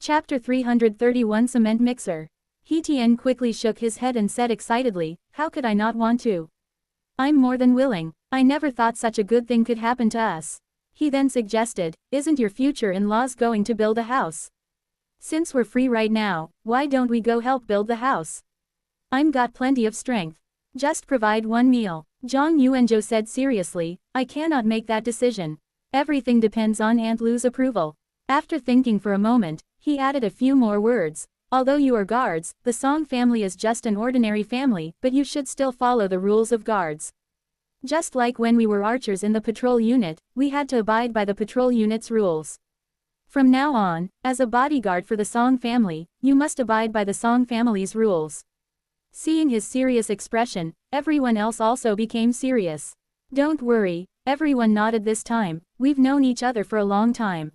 Chapter 331 Cement Mixer. He Tian quickly shook his head and said excitedly, how could I not want to? I'm more than willing. I never thought such a good thing could happen to us. He then suggested, isn't your future-in-laws going to build a house? Since we're free right now, why don't we go help build the house? I'm got plenty of strength. Just provide one meal. Zhang Yuanzhou said seriously, I cannot make that decision. Everything depends on Aunt Lu's approval. After thinking for a moment, he added a few more words. Although you are guards, the Song family is just an ordinary family, but you should still follow the rules of guards. Just like when we were archers in the patrol unit, we had to abide by the patrol unit's rules. From now on, as a bodyguard for the Song family, you must abide by the Song family's rules. Seeing his serious expression, everyone else also became serious. Don't worry, everyone nodded this time, we've known each other for a long time.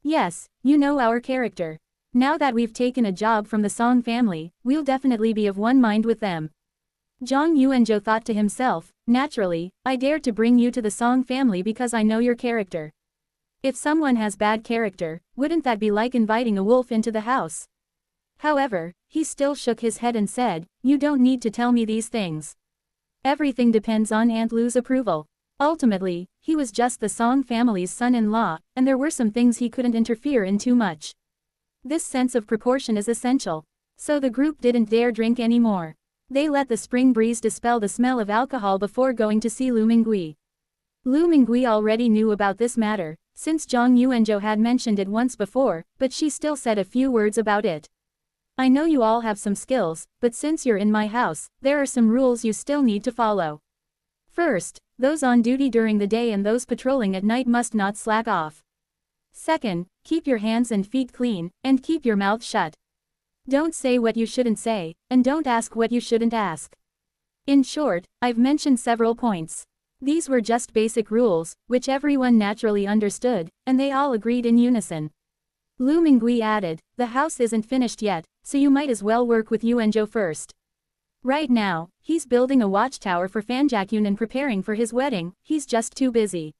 Yes, you know our character. Now that we've taken a job from the Song family, we'll definitely be of one mind with them. Zhang Yuanzhou thought to himself, naturally, I dared to bring you to the Song family because I know your character. If someone has bad character, wouldn't that be like inviting a wolf into the house? However, he still shook his head and said, you don't need to tell me these things. Everything depends on Aunt Lu's approval. Ultimately, he was just the Song family's son-in-law, and there were some things he couldn't interfere in too much. This sense of proportion is essential. So the group didn't dare drink anymore. They let the spring breeze dispel the smell of alcohol before going to see Lu Mingui. Lu Mingui already knew about this matter, since Zhang Yuanzhou had mentioned it once before, but she still said a few words about it. I know you all have some skills, but since you're in my house, there are some rules you still need to follow. First, those on duty during the day and those patrolling at night must not slack off. Second, keep your hands and feet clean, and keep your mouth shut. Don't say what you shouldn't say, and don't ask what you shouldn't ask. In short, I've mentioned several points. These were just basic rules, which everyone naturally understood, and they all agreed in unison. Lu Mingui added, the house isn't finished yet, so you might as well work with Yuanzhou first. Right now, he's building a watchtower for Fanjakyun and preparing for his wedding, he's just too busy.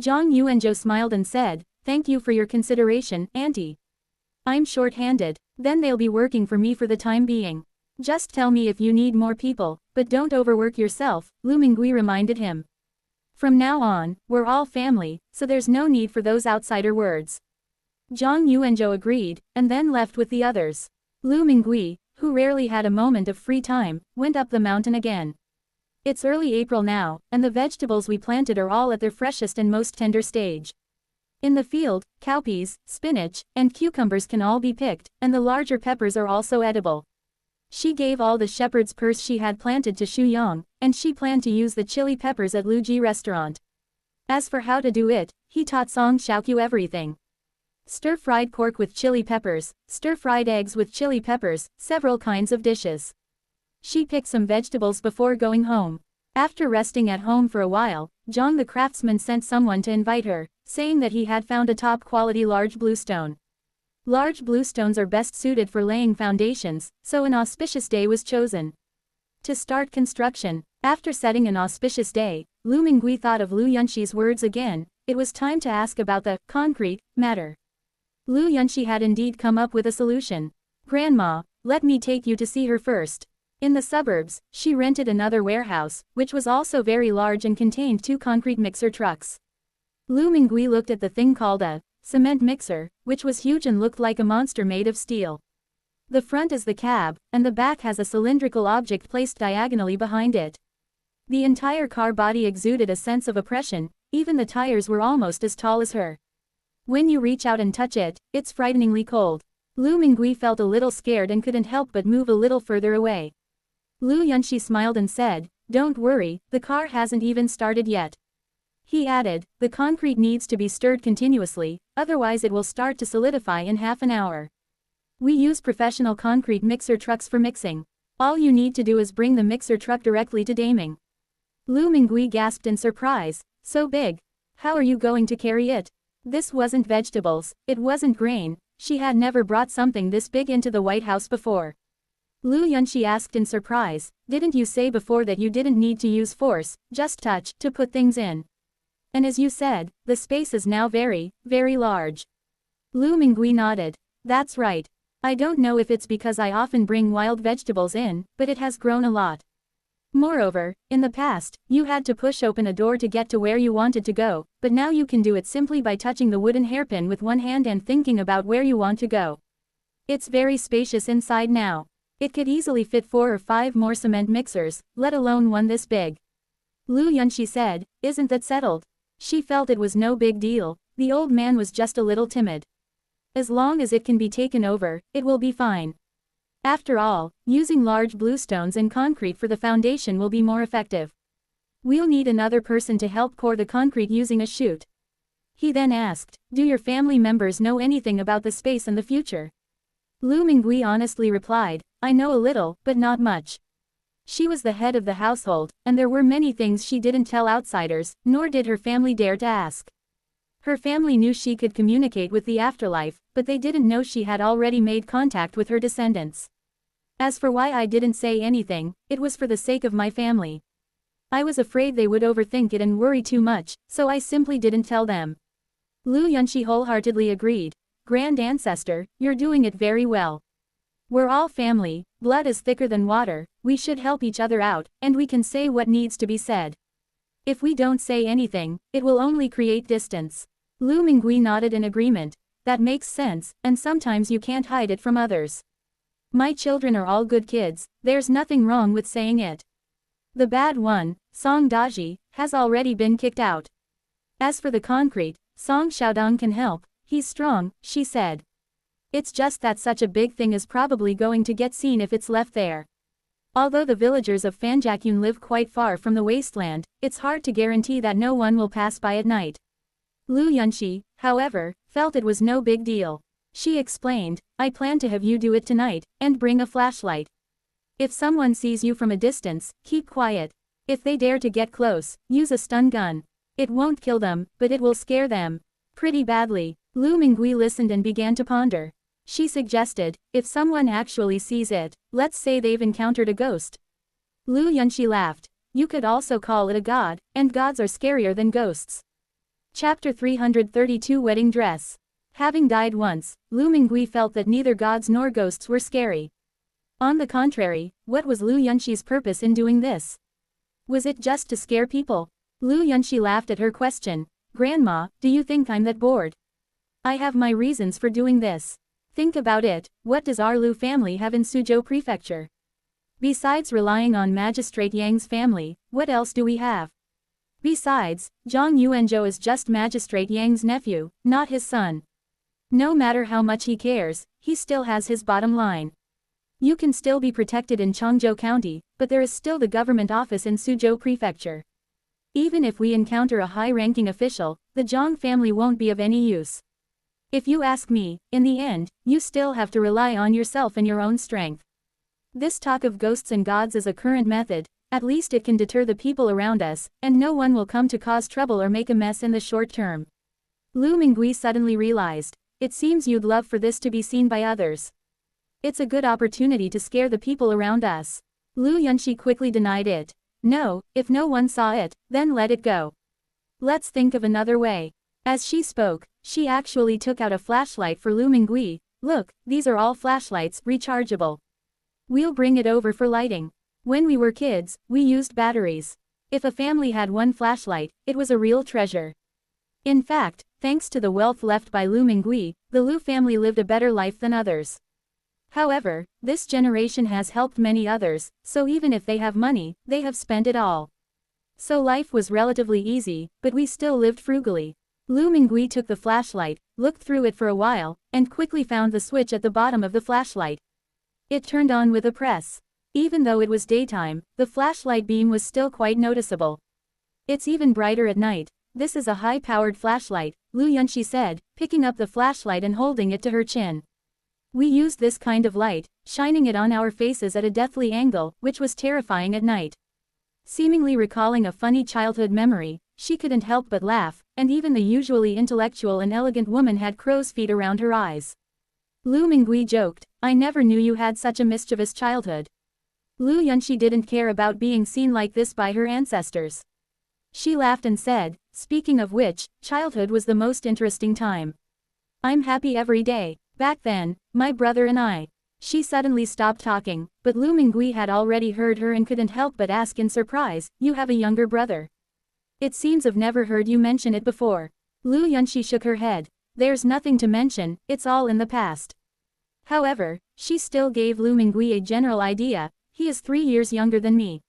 Zhang Yuanzhou smiled and said, thank you for your consideration, Auntie. I'm short-handed, then they'll be working for me for the time being. Just tell me if you need more people, but don't overwork yourself, Lu Mingui reminded him. From now on, we're all family, so there's no need for those outsider words. Zhang Yuanzhou agreed, and then left with the others. Lu Mingui, who rarely had a moment of free time, went up the mountain again. It's early April now, and the vegetables we planted are all at their freshest and most tender stage. In the field, cowpeas, spinach, and cucumbers can all be picked, and the larger peppers are also edible. She gave all the shepherd's purse she had planted to Xu Yong, and she planned to use the chili peppers at Lu Ji restaurant. As for how to do it, he taught Song Xiaoqiu everything. Stir-fried pork with chili peppers, stir-fried eggs with chili peppers, several kinds of dishes. She picked some vegetables before going home. After resting at home for a while, Zhang the craftsman sent someone to invite her, saying that he had found a top-quality large bluestone. Large bluestones are best suited for laying foundations, so an auspicious day was chosen to start construction. After setting an auspicious day, Lu Mingui thought of Lu Yunxi's words again. It was time to ask about the concrete matter. Lu Yunxi had indeed come up with a solution. Grandma, let me take you to see her first. In the suburbs, she rented another warehouse, which was also very large and contained 2 concrete mixer trucks. Lu Mingui looked at the thing called a cement mixer, which was huge and looked like a monster made of steel. The front is the cab, and the back has a cylindrical object placed diagonally behind it. The entire car body exuded a sense of oppression, even the tires were almost as tall as her. When you reach out and touch it, it's frighteningly cold. Lu Mingui felt a little scared and couldn't help but move a little further away. Lu Yunxi smiled and said, don't worry, the car hasn't even started yet. He added, the concrete needs to be stirred continuously, otherwise it will start to solidify in half an hour. We use professional concrete mixer trucks for mixing. All you need to do is bring the mixer truck directly to Daming. Lu Mingui gasped in surprise, so big. How are you going to carry it? This wasn't vegetables, it wasn't grain, she had never brought something this big into the White House before. Lu Yunxi asked in surprise, didn't you say before that you didn't need to use force, just touch, to put things in? And as you said, the space is now very, very large. Lu Mingui nodded. That's right. I don't know if it's because I often bring wild vegetables in, but it has grown a lot. Moreover, in the past, you had to push open a door to get to where you wanted to go, but now you can do it simply by touching the wooden hairpin with one hand and thinking about where you want to go. It's very spacious inside now. It could easily fit 4 or 5 more cement mixers, let alone one this big. Lu Yunxi said, "Isn't that settled?" She felt it was no big deal, the old man was just a little timid. As long as it can be taken over, it will be fine. After all, using large bluestones and concrete for the foundation will be more effective. We'll need another person to help pour the concrete using a chute. He then asked, "Do your family members know anything about the space and the future?" Lu Mingui honestly replied, "I know a little, but not much." She was the head of the household, and there were many things she didn't tell outsiders, nor did her family dare to ask. Her family knew she could communicate with the afterlife, but they didn't know she had already made contact with her descendants. As for why I didn't say anything, it was for the sake of my family. I was afraid they would overthink it and worry too much, so I simply didn't tell them. Lu Yunxi wholeheartedly agreed. Grand Ancestor, you're doing it very well. We're all family, blood is thicker than water, we should help each other out, and we can say what needs to be said. If we don't say anything, it will only create distance. Lu Mingui nodded in agreement. That makes sense, and sometimes you can't hide it from others. My children are all good kids, there's nothing wrong with saying it. The bad one, Song Daji, has already been kicked out. As for the concrete, Song Xiaodong can help, he's strong, she said. It's just that such a big thing is probably going to get seen if it's left there. Although the villagers of Fanjakyun live quite far from the wasteland, it's hard to guarantee that no one will pass by at night. Lu Yunxi, however, felt it was no big deal. She explained, "I plan to have you do it tonight, and bring a flashlight. If someone sees you from a distance, keep quiet. If they dare to get close, use a stun gun. It won't kill them, but it will scare them pretty badly." Lu Mingui listened and began to ponder. She suggested, "If someone actually sees it, let's say they've encountered a ghost." Lu Yunxi laughed. "You could also call it a god, and gods are scarier than ghosts." Chapter 332 Wedding Dress. Having died once, Lu Mingui felt that neither gods nor ghosts were scary. On the contrary, what was Lu Yunxi's purpose in doing this? Was it just to scare people? Lu Yunxi laughed at her question. "Grandma, do you think I'm that bored? I have my reasons for doing this. Think about it, what does our Lu family have in Suzhou Prefecture? Besides relying on Magistrate Yang's family, what else do we have? Besides, Zhang Yuanzhou is just Magistrate Yang's nephew, not his son. No matter how much he cares, he still has his bottom line. You can still be protected in Chongzhou County, but there is still the government office in Suzhou Prefecture. Even if we encounter a high-ranking official, the Zhang family won't be of any use. If you ask me, in the end, you still have to rely on yourself and your own strength. This talk of ghosts and gods is a current method, at least it can deter the people around us, and no one will come to cause trouble or make a mess in the short term." Lu Mingui suddenly realized, "It seems you'd love for this to be seen by others. It's a good opportunity to scare the people around us." Lu Yunxi quickly denied it. "No, if no one saw it, then let it go. Let's think of another way." As she spoke, she actually took out a flashlight for Lu Mingui. "Look, these are all flashlights, rechargeable. We'll bring it over for lighting. When we were kids, we used batteries. If a family had one flashlight, it was a real treasure." In fact, thanks to the wealth left by Lu Mingui, the Lu family lived a better life than others. However, this generation has helped many others, so even if they have money, they have spent it all. So life was relatively easy, but we still lived frugally. Lu Mingui took the flashlight, looked through it for a while, and quickly found the switch at the bottom of the flashlight. It turned on with a press. Even though it was daytime, the flashlight beam was still quite noticeable. "It's even brighter at night. This is a high-powered flashlight," Lu Yunxi said, picking up the flashlight and holding it to her chin. "We used this kind of light, shining it on our faces at a deathly angle, which was terrifying at night." Seemingly recalling a funny childhood memory, she couldn't help but laugh, and even the usually intellectual and elegant woman had crow's feet around her eyes. Lu Mingui joked, "I never knew you had such a mischievous childhood." Lu Yunxi didn't care about being seen like this by her ancestors. She laughed and said, "Speaking of which, childhood was the most interesting time. I'm happy every day. Back then, my brother and I. She suddenly stopped talking, but Lu Mingui had already heard her and couldn't help but ask in surprise, "You have a younger brother? It seems I've never heard you mention it before." Lu Yunxi shook her head. "There's nothing to mention, it's all in the past." However, she still gave Lu Mingui a general idea. "He is 3 years younger than me.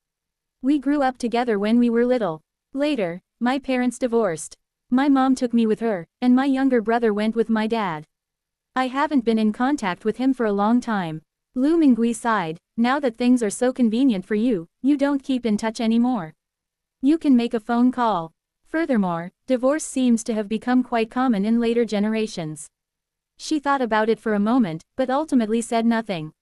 We grew up together when we were little. Later, my parents divorced. My mom took me with her, and my younger brother went with my dad. I haven't been in contact with him for a long time." Lu Mingui sighed. "Now that things are so convenient for you, you don't keep in touch anymore. You can make a phone call. Furthermore, divorce seems to have become quite common in later generations." She thought about it for a moment, but ultimately said nothing.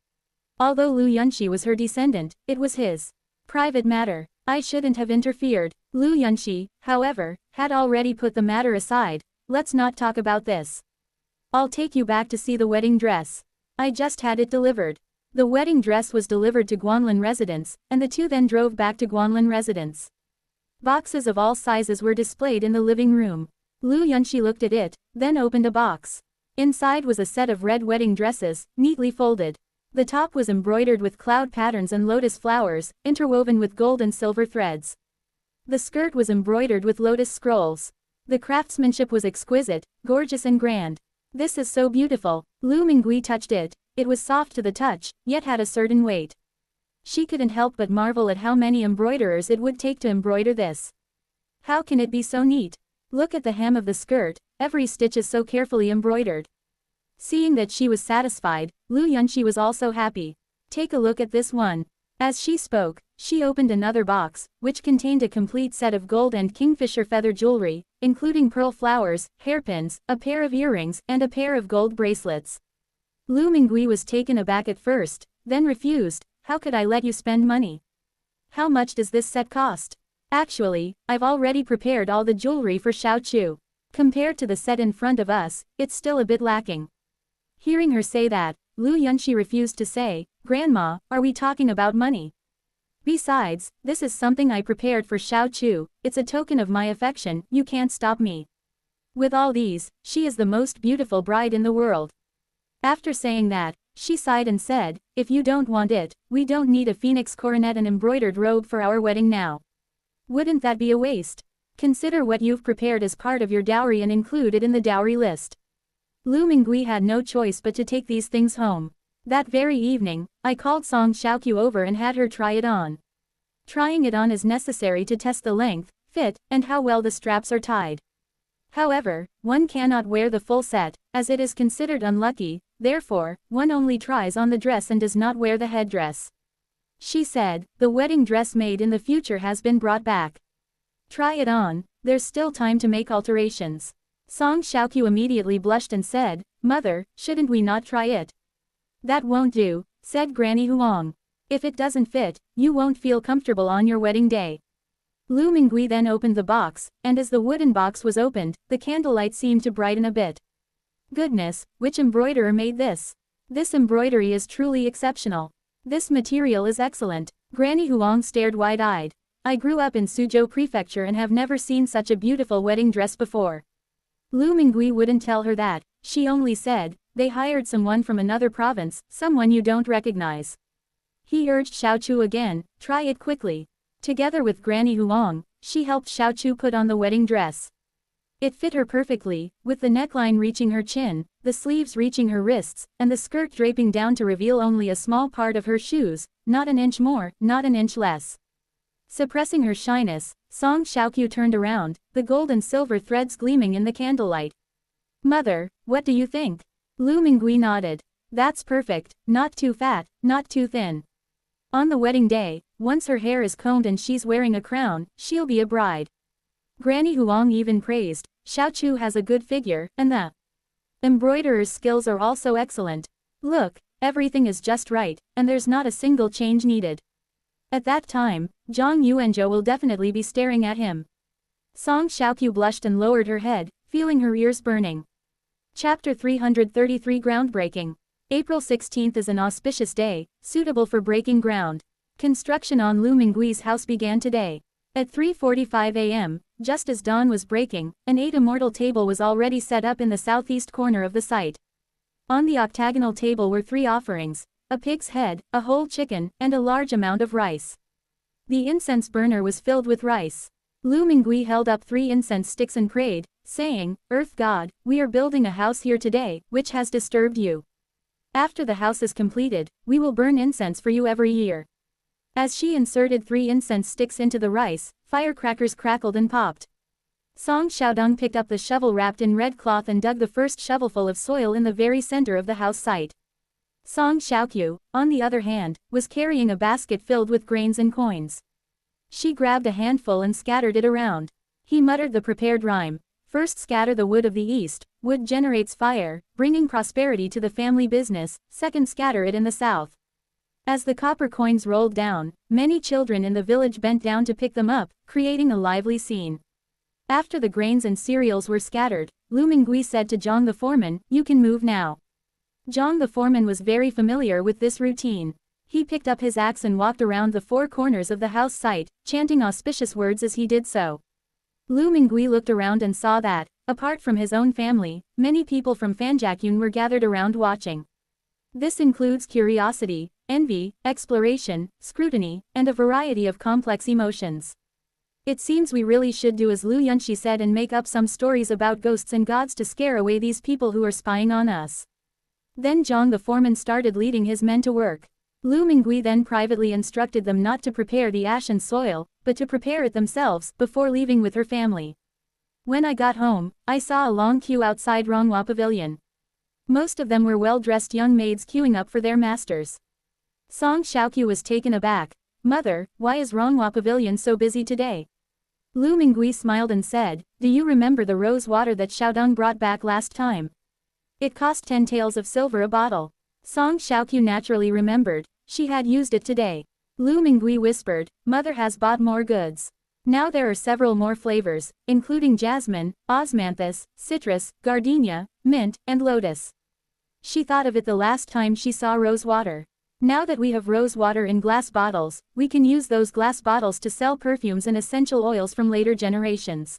Although Lu Yunxi was her descendant, it was his private matter. I shouldn't have interfered. Lu Yunxi, however, had already put the matter aside. "Let's not talk about this. I'll take you back to see the wedding dress. I just had it delivered." The wedding dress was delivered to Guanlin residence, and the two then drove back to Guanlin residence. Boxes of all sizes were displayed in the living room. Lu Yunxi looked at it, then opened a box. Inside was a set of red wedding dresses, neatly folded. The top was embroidered with cloud patterns and lotus flowers, interwoven with gold and silver threads. The skirt was embroidered with lotus scrolls. The craftsmanship was exquisite, gorgeous and grand. "This is so beautiful." Lu Mingui touched it. It was soft to the touch, yet had a certain weight. She couldn't help but marvel at how many embroiderers it would take to embroider this. How can it be so neat? Look at the hem of the skirt, every stitch is so carefully embroidered. Seeing that she was satisfied, Lu Yunxi was also happy. "Take a look at this one." As she spoke, she opened another box, which contained a complete set of gold and kingfisher feather jewelry, including pearl flowers, hairpins, a pair of earrings, and a pair of gold bracelets. Lu Mingui was taken aback at first, then refused. "How could I let you spend money? How much does this set cost?" "Actually, I've already prepared all the jewelry for Xiao Chu. Compared to the set in front of us, it's still a bit lacking." Hearing her say that, Lu Yunxi refused to say, "Grandma, are we talking about money? Besides, this is something I prepared for Xiao Chu, it's a token of my affection, you can't stop me. With all these, she is the most beautiful bride in the world." After saying that, she sighed and said, "If you don't want it, we don't need a phoenix coronet and embroidered robe for our wedding now. Wouldn't that be a waste? Consider what you've prepared as part of your dowry and include it in the dowry list." Lu Mingui had no choice but to take these things home. That very evening, I called Song Xiaoqiu over and had her try it on. Trying it on is necessary to test the length, fit, and how well the straps are tied. However, one cannot wear the full set, as it is considered unlucky, therefore, one only tries on the dress and does not wear the headdress. She said, "The wedding dress made in the future has been brought back. Try it on, there's still time to make alterations." Song Xiaoqiu immediately blushed and said, "Mother, shouldn't we not try it?" "That won't do," said Granny Huang. "If it doesn't fit, you won't feel comfortable on your wedding day." Lu Mingui then opened the box, and as the wooden box was opened, the candlelight seemed to brighten a bit. "Goodness, which embroiderer made this? This embroidery is truly exceptional. This material is excellent." Granny Huang stared wide-eyed. "I grew up in Suzhou Prefecture and have never seen such a beautiful wedding dress before." Lu Mingui wouldn't tell her that, she only said, "They hired someone from another province, someone you don't recognize." He urged Xiao Chu again, "Try it quickly." Together with Granny Huang, she helped Xiao Chu put on the wedding dress. It fit her perfectly, with the neckline reaching her chin, the sleeves reaching her wrists, and the skirt draping down to reveal only a small part of her shoes, not an inch more, not an inch less. Suppressing her shyness, Song Xiaoqiu turned around, the gold and silver threads gleaming in the candlelight. "Mother, what do you think?" Lu Mingui nodded. "That's perfect, not too fat, not too thin. On the wedding day, once her hair is combed and she's wearing a crown, she'll be a bride." Granny Huang even praised, "Xiao Chu has a good figure, and the embroiderer's skills are also excellent. Look, everything is just right, and there's not a single change needed. At that time, Zhang Yuanzhou will definitely be staring at him." Song Xiaoqiu blushed and lowered her head, feeling her ears burning. Chapter 333 Groundbreaking. April 16th is an auspicious day, suitable for breaking ground. Construction on Lu Mingui's house began today. At 3:45 a.m., just as dawn was breaking, an 8 immortal table was already set up in the southeast corner of the site. On the octagonal table were 3 offerings: a pig's head, a whole chicken, and a large amount of rice. The incense burner was filled with rice. Lu Mingui held up 3 incense sticks and prayed, saying, "Earth God, we are building a house here today, which has disturbed you. After the house is completed, we will burn incense for you every year." As she inserted 3 incense sticks into the rice, firecrackers crackled and popped. Song Xiaodong picked up the shovel wrapped in red cloth and dug the first shovelful of soil in the very center of the house site. Song Xiaoqiu, on the other hand, was carrying a basket filled with grains and coins. She grabbed a handful and scattered it around. He muttered the prepared rhyme: "First scatter the wood of the east, wood generates fire, bringing prosperity to the family business, second scatter it in the south." As the copper coins rolled down, many children in the village bent down to pick them up, creating a lively scene. After the grains and cereals were scattered, Lu Mingui said to Zhang the foreman, "You can move now." Zhang the foreman was very familiar with this routine. He picked up his axe and walked around the 4 corners of the house site, chanting auspicious words as he did so. Lu Mingui looked around and saw that, apart from his own family, many people from Fanjakyun were gathered around watching. This includes curiosity, envy, exploration, scrutiny, and a variety of complex emotions. "It seems we really should do as Lu Yunxi said and make up some stories about ghosts and gods to scare away these people who are spying on us." Then Zhang the foreman started leading his men to work. Lu Mingui then privately instructed them not to prepare the ash and soil, but to prepare it themselves before leaving with her family. "When I got home, I saw a long queue outside Ronghua Pavilion. Most of them were well-dressed young maids queuing up for their masters." Song Xiaoqiu was taken aback. "Mother, why is Ronghua Pavilion so busy today?" Lu Mingui smiled and said, "Do you remember the rose water that Xiaodong brought back last time? It cost 10 taels of silver a bottle." Song Xiaoqiu naturally remembered. She had used it today. Lu Mingui whispered, "Mother has bought more goods. Now there are several more flavors, including jasmine, osmanthus, citrus, gardenia, mint, and lotus." She thought of it the last time she saw rose water. "Now that we have rose water in glass bottles, we can use those glass bottles to sell perfumes and essential oils from later generations.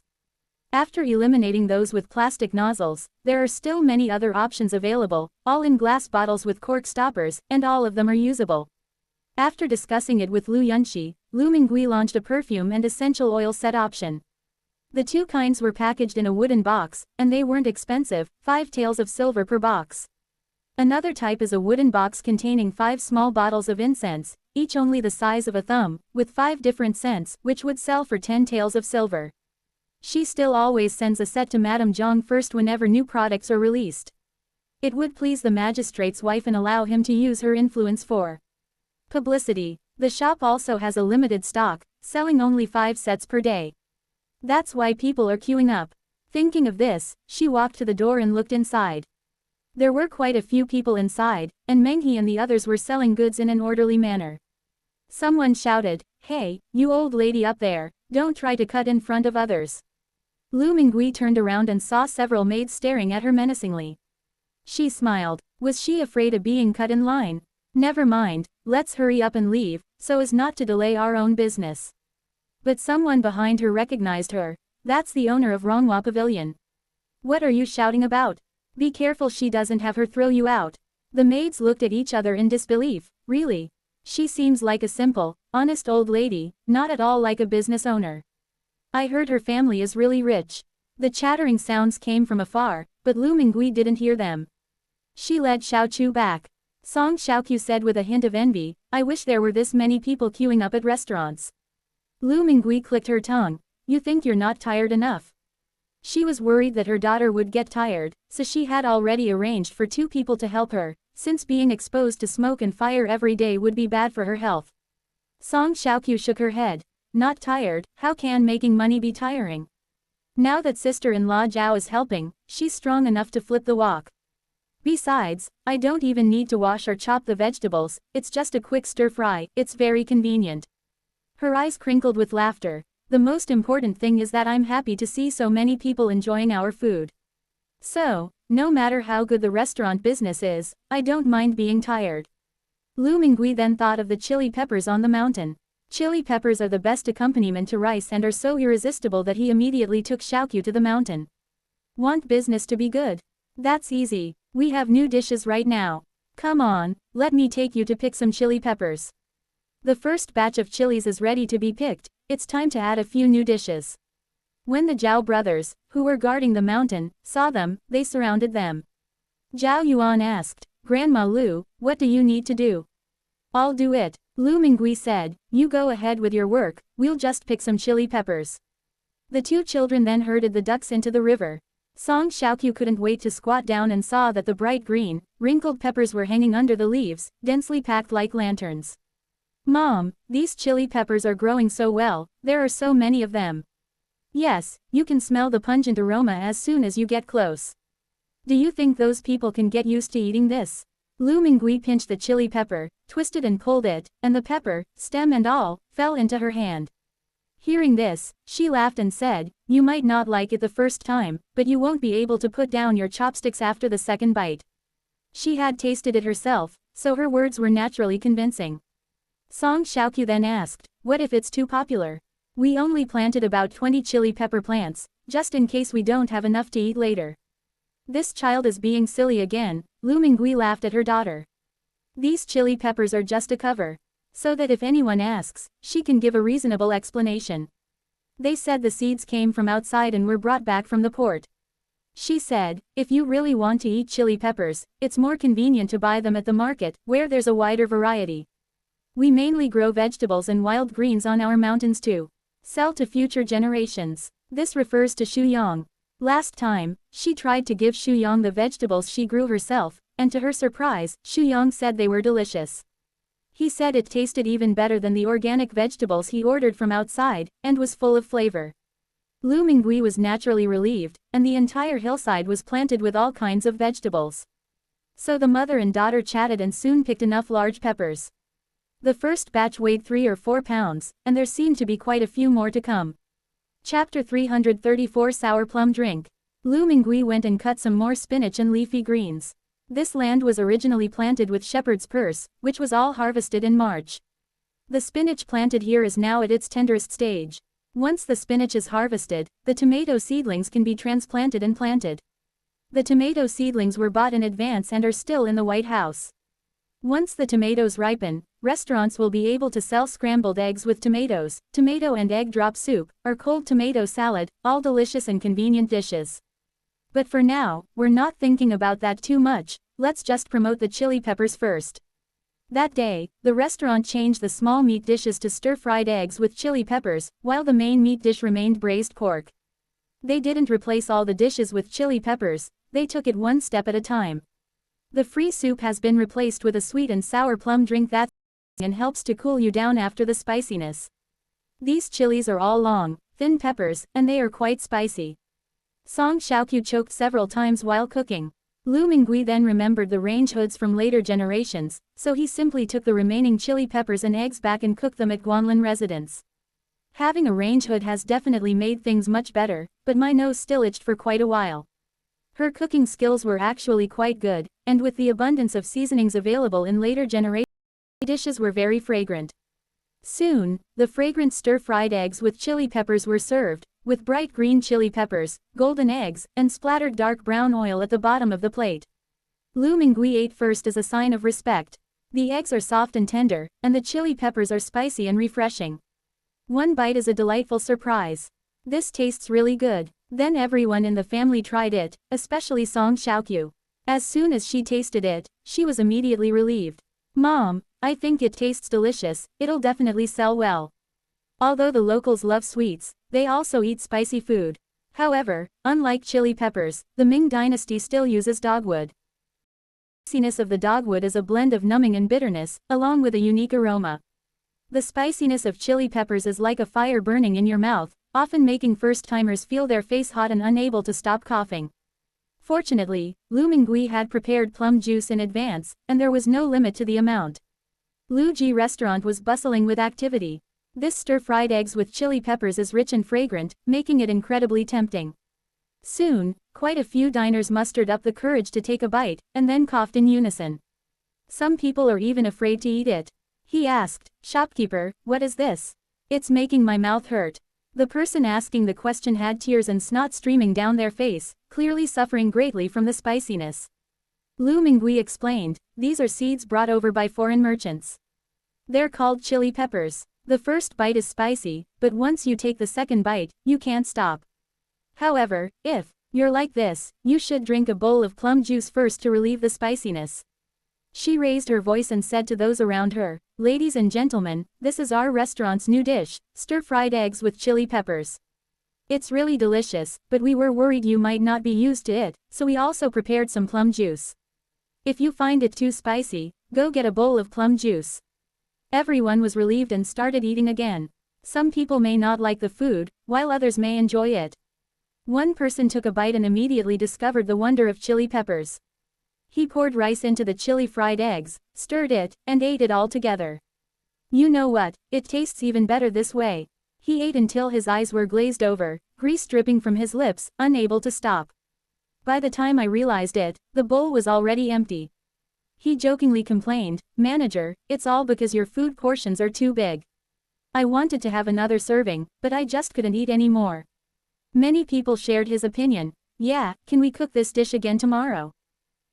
After eliminating those with plastic nozzles, there are still many other options available, all in glass bottles with cork stoppers, and all of them are usable." After discussing it with Lu Yunxi, Lu Mingui launched a perfume and essential oil set option. The 2 kinds were packaged in a wooden box, and they weren't expensive, 5 taels of silver per box. Another type is a wooden box containing 5 small bottles of incense, each only the size of a thumb, with 5 different scents, which would sell for 10 taels of silver. She still always sends a set to Madame Zhang first whenever new products are released. It would please the magistrate's wife and allow him to use her influence for publicity. The shop also has a limited stock, selling only 5 sets per day. That's why people are queuing up. Thinking of this, she walked to the door and looked inside. There were quite a few people inside, and Meng He and the others were selling goods in an orderly manner. Someone shouted, "Hey, you old lady up there, don't try to cut in front of others." Lu Mingui turned around and saw several maids staring at her menacingly. She smiled. Was she afraid of being cut in line? Never mind, let's hurry up and leave, so as not to delay our own business. But someone behind her recognized her. That's the owner of Ronghua Pavilion. "What are you shouting about? Be careful she doesn't have her throw you out." The maids looked at each other in disbelief. Really? She seems like a simple, honest old lady, not at all like a business owner. "I heard her family is really rich." The chattering sounds came from afar, but Lu Mingui didn't hear them. She led Xiaoqiu back. Song Xiaoqiu said with a hint of envy, "I wish there were this many people queuing up at restaurants." Lu Mingui clicked her tongue. "You think you're not tired enough?" She was worried that her daughter would get tired, so she had already arranged for 2 people to help her, since being exposed to smoke and fire every day would be bad for her health. Song Xiaoqiu shook her head. "Not tired? How can making money be tiring? Now that sister-in-law Zhao is helping, she's strong enough to flip the wok. Besides, I don't even need to wash or chop the vegetables, it's just a quick stir-fry, it's very convenient." Her eyes crinkled with laughter. "The most important thing is that I'm happy to see so many people enjoying our food. So, no matter how good the restaurant business is, I don't mind being tired." Lu Mingui then thought of the chili peppers on the mountain. Chili peppers are the best accompaniment to rice and are so irresistible that he immediately took Xiaoqiu to the mountain. "Want business to be good? That's easy. We have new dishes right now. Come on, let me take you to pick some chili peppers. The first batch of chilies is ready to be picked, it's time to add a few new dishes. When the Zhao brothers, who were guarding the mountain, saw them, they surrounded them. Zhao Yuan asked, Grandma Lu, what do you need to do? I'll do it, Lu Mingui said, you go ahead with your work, we'll just pick some chili peppers. The two children then herded the ducks into the river. Song Xiaoqiu couldn't wait to squat down and saw that the bright green, wrinkled peppers were hanging under the leaves, densely packed like lanterns. Mom, these chili peppers are growing so well, there are so many of them. Yes, you can smell the pungent aroma as soon as you get close. Do you think those people can get used to eating this? Lu Mingui pinched the chili pepper, twisted and pulled it, and the pepper, stem and all, fell into her hand. Hearing this, she laughed and said, you might not like it the first time, but you won't be able to put down your chopsticks after the second bite. She had tasted it herself, so her words were naturally convincing. Song Xiaoqiu then asked, what if it's too popular? We only planted about 20 chili pepper plants, just in case we don't have enough to eat later. This child is being silly again, Lu Mingui laughed at her daughter. These chili peppers are just a cover. So that if anyone asks, she can give a reasonable explanation. They said the seeds came from outside and were brought back from the port. She said, if you really want to eat chili peppers, it's more convenient to buy them at the market, where there's a wider variety. We mainly grow vegetables and wild greens on our mountains too. Sell to future generations. This refers to Shuyang. Last time, she tried to give Shuyang the vegetables she grew herself, and to her surprise, Shuyang said they were delicious. He said it tasted even better than the organic vegetables he ordered from outside, and was full of flavor. Lu Mingui was naturally relieved, and the entire hillside was planted with all kinds of vegetables. So the mother and daughter chatted and soon picked enough large peppers. The first batch weighed 3 or 4 pounds, and there seemed to be quite a few more to come. Chapter 334 Sour Plum Drink. Lu Mingui went and cut some more spinach and leafy greens. This land was originally planted with shepherd's purse, which was all harvested in March. The spinach planted here is now at its tenderest stage. Once the spinach is harvested, the tomato seedlings can be transplanted and planted. The tomato seedlings were bought in advance and are still in the White House. Once the tomatoes ripen, restaurants will be able to sell scrambled eggs with tomatoes, tomato and egg drop soup, or cold tomato salad, all delicious and convenient dishes. But for now, we're not thinking about that too much, let's just promote the chili peppers first. That day, the restaurant changed the small meat dishes to stir-fried eggs with chili peppers, while the main meat dish remained braised pork. They didn't replace all the dishes with chili peppers, they took it one step at a time. The free soup has been replaced with a sweet and sour plum drink that and helps to cool you down after the spiciness. These chilies are all long, thin peppers, and they are quite spicy. Song Xiaoqiu choked several times while cooking. Lu Mingui then remembered the range hoods from later generations, so he simply took the remaining chili peppers and eggs back and cooked them at Guanlin residence. Having a range hood has definitely made things much better, but my nose still itched for quite a while. Her cooking skills were actually quite good, and with the abundance of seasonings available in later generations, dishes were very fragrant. Soon, the fragrant stir-fried eggs with chili peppers were served, with bright green chili peppers, golden eggs, and splattered dark brown oil at the bottom of the plate. Lu Mingui ate first as a sign of respect. The eggs are soft and tender, and the chili peppers are spicy and refreshing. One bite is a delightful surprise. This tastes really good. Then everyone in the family tried it, especially Song Xiaoqiu. As soon as she tasted it, she was immediately relieved. Mom, I think it tastes delicious, it'll definitely sell well. Although the locals love sweets, they also eat spicy food. However, unlike chili peppers, the Ming Dynasty still uses dogwood. The spiciness of the dogwood is a blend of numbing and bitterness, along with a unique aroma. The spiciness of chili peppers is like a fire burning in your mouth, often making first-timers feel their face hot and unable to stop coughing. Fortunately, Lu Mingui had prepared plum juice in advance, and there was no limit to the amount. Lu Ji restaurant was bustling with activity. This stir-fried eggs with chili peppers is rich and fragrant, making it incredibly tempting. Soon, quite a few diners mustered up the courage to take a bite, and then coughed in unison. Some people are even afraid to eat it. He asked, "Shopkeeper, what is this? It's making my mouth hurt." The person asking the question had tears and snot streaming down their face, clearly suffering greatly from the spiciness. Lu Mingui explained, these are seeds brought over by foreign merchants. They're called chili peppers. The first bite is spicy, but once you take the second bite, you can't stop. However, if you're like this, you should drink a bowl of plum juice first to relieve the spiciness. She raised her voice and said to those around her, ladies and gentlemen, this is our restaurant's new dish, stir-fried eggs with chili peppers. It's really delicious, but we were worried you might not be used to it, so we also prepared some plum juice. If you find it too spicy, go get a bowl of plum juice. Everyone was relieved and started eating again. Some people may not like the food, while others may enjoy it. One person took a bite and immediately discovered the wonder of chili peppers. He poured rice into the chili fried eggs, stirred it, and ate it all together. You know what, it tastes even better this way. He ate until his eyes were glazed over, grease dripping from his lips, unable to stop. By the time I realized it, the bowl was already empty. He jokingly complained, "Manager, it's all because your food portions are too big. I wanted to have another serving, but I just couldn't eat any more." Many people shared his opinion. Yeah, can we cook this dish again tomorrow?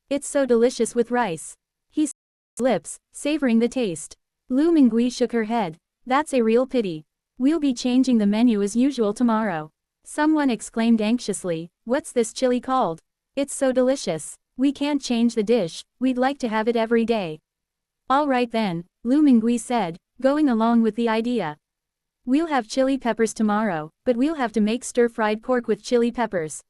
It's so delicious with rice. He s his lips, savoring the taste. Lu Mingui shook her head. That's a real pity. We'll be changing the menu as usual tomorrow. Someone exclaimed anxiously, what's this chili called? It's so delicious. We can't change the dish, we'd like to have it every day. All right then, Lu Mingui said, going along with the idea. We'll have chili peppers tomorrow, but we'll have to make stir-fried pork with chili peppers.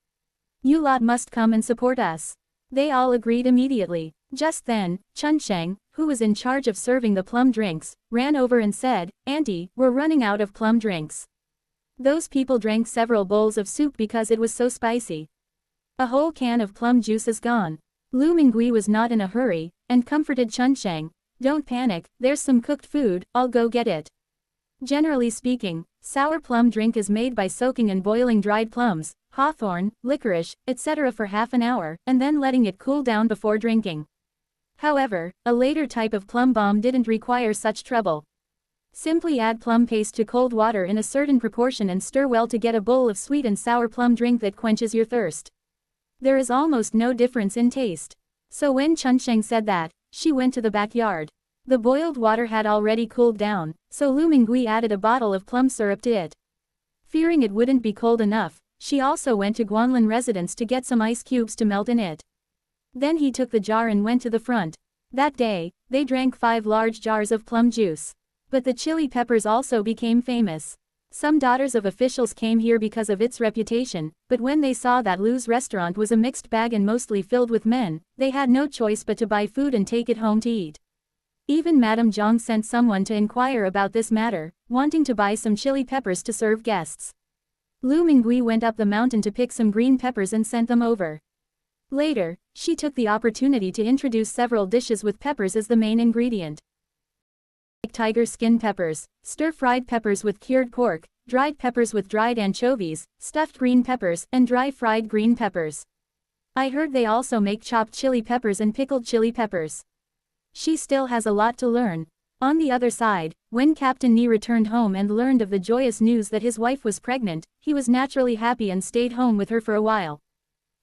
You lot must come and support us. They all agreed immediately. Just then, Chunsheng, who was in charge of serving the plum drinks, ran over and said, Auntie, we're running out of plum drinks. Those people drank several bowls of soup because it was so spicy. A whole can of plum juice is gone. Lu Mingui was not in a hurry, and comforted Chunsheng. Don't panic, there's some cooked food, I'll go get it. Generally speaking, sour plum drink is made by soaking and boiling dried plums, hawthorn, licorice, etc. for half an hour, and then letting it cool down before drinking. However, a later type of plum bomb didn't require such trouble. Simply add plum paste to cold water in a certain proportion and stir well to get a bowl of sweet and sour plum drink that quenches your thirst. There is almost no difference in taste. So when Chunsheng said that, she went to the backyard. The boiled water had already cooled down, so Lu Mingui added a bottle of plum syrup to it. Fearing it wouldn't be cold enough, she also went to Guanlin residence to get some ice cubes to melt in it. Then he took the jar and went to the front. That day, they drank 5 large jars of plum juice. But the chili peppers also became famous. Some daughters of officials came here because of its reputation, but when they saw that Lu's restaurant was a mixed bag and mostly filled with men, they had no choice but to buy food and take it home to eat. Even Madame Zhang sent someone to inquire about this matter, wanting to buy some chili peppers to serve guests. Lu Mingui went up the mountain to pick some green peppers and sent them over. Later, she took the opportunity to introduce several dishes with peppers as the main ingredient. Tiger skin peppers, stir-fried peppers with cured pork, dried peppers with dried anchovies, stuffed green peppers, and dry-fried green peppers. I heard they also make chopped chili peppers and pickled chili peppers. She still has a lot to learn. On the other side, when Captain Ni returned home and learned of the joyous news that his wife was pregnant, he was naturally happy and stayed home with her for a while.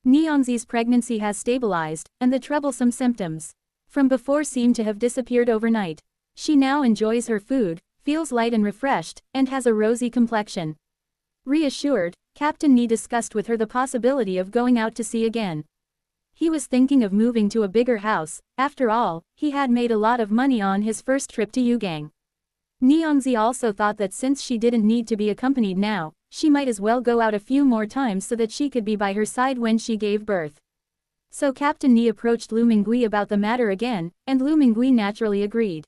Niangzi's pregnancy has stabilized, and the troublesome symptoms from before seem to have disappeared overnight. She now enjoys her food, feels light and refreshed, and has a rosy complexion. Reassured, Captain Ni discussed with her the possibility of going out to sea again. He was thinking of moving to a bigger house. After all, he had made a lot of money on his first trip to Yugang. Niangzi also thought that since she didn't need to be accompanied now, she might as well go out a few more times so that she could be by her side when she gave birth. So Captain Ni approached Lu Mingui about the matter again, and Lu Mingui naturally agreed.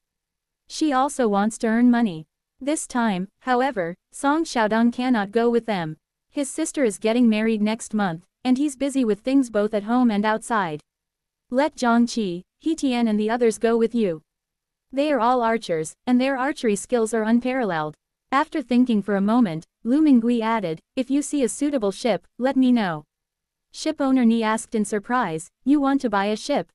She also wants to earn money. This time, however, Song Xiaodong cannot go with them. His sister is getting married next month, and he's busy with things both at home and outside. Let Zhangqi, He Tian and the others go with you. They are all archers, and their archery skills are unparalleled. After thinking for a moment, Lu Mingui added, if you see a suitable ship, let me know. Ship owner Ni asked in surprise, you want to buy a ship?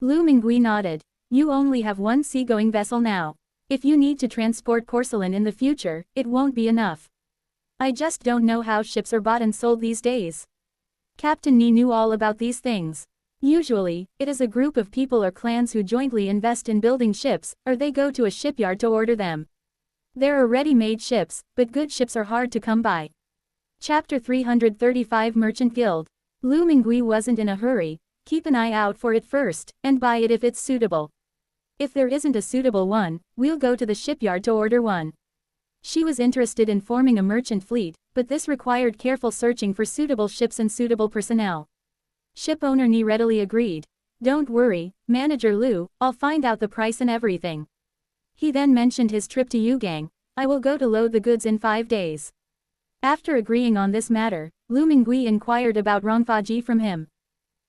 Lu Mingui nodded. You only have one seagoing vessel now. If you need to transport porcelain in the future, it won't be enough. I just don't know how ships are bought and sold these days. Captain Ni knew all about these things. Usually, it is a group of people or clans who jointly invest in building ships, or they go to a shipyard to order them. There are ready-made ships, but good ships are hard to come by. Chapter 335 Merchant Guild. Lu Mingui wasn't in a hurry. Keep an eye out for it first, and buy it if it's suitable. If there isn't a suitable one, we'll go to the shipyard to order one. She was interested in forming a merchant fleet, but this required careful searching for suitable ships and suitable personnel. Ship owner Ni readily agreed. Don't worry, Manager Lu, I'll find out the price and everything. He then mentioned his trip to Yugang. I will go to load the goods in 5 days. After agreeing on this matter, Lu Mingui inquired about Rongfaji from him.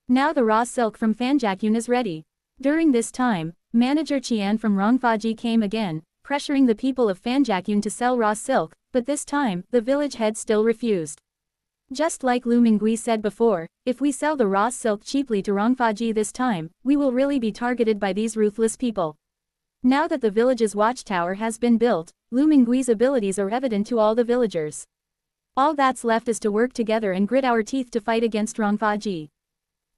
Now the raw silk from Fanjakyun is ready. During this time, Manager Qian from Rongfaji came again, pressuring the people of Fanjakyun to sell raw silk, but this time, the village head still refused. Just like Lu Mingui said before, if we sell the raw silk cheaply to Rongfaji this time, we will really be targeted by these ruthless people. Now that the village's watchtower has been built, Lu Mingui's abilities are evident to all the villagers. All that's left is to work together and grit our teeth to fight against Rongfaji.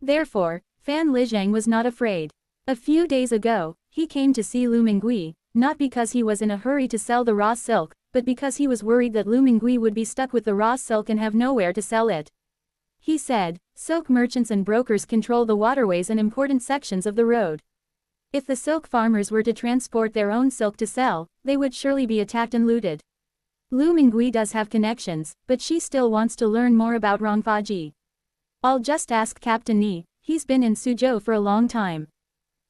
Therefore, Fan Lizhang was not afraid. A few days ago, he came to see Lu Mingui, not because he was in a hurry to sell the raw silk, but because he was worried that Lu Mingui would be stuck with the raw silk and have nowhere to sell it. He said, silk merchants and brokers control the waterways and important sections of the road. If the silk farmers were to transport their own silk to sell, they would surely be attacked and looted. Lu Mingui does have connections, but she still wants to learn more about Rongfaji. I'll just ask Captain Ni, he's been in Suzhou for a long time.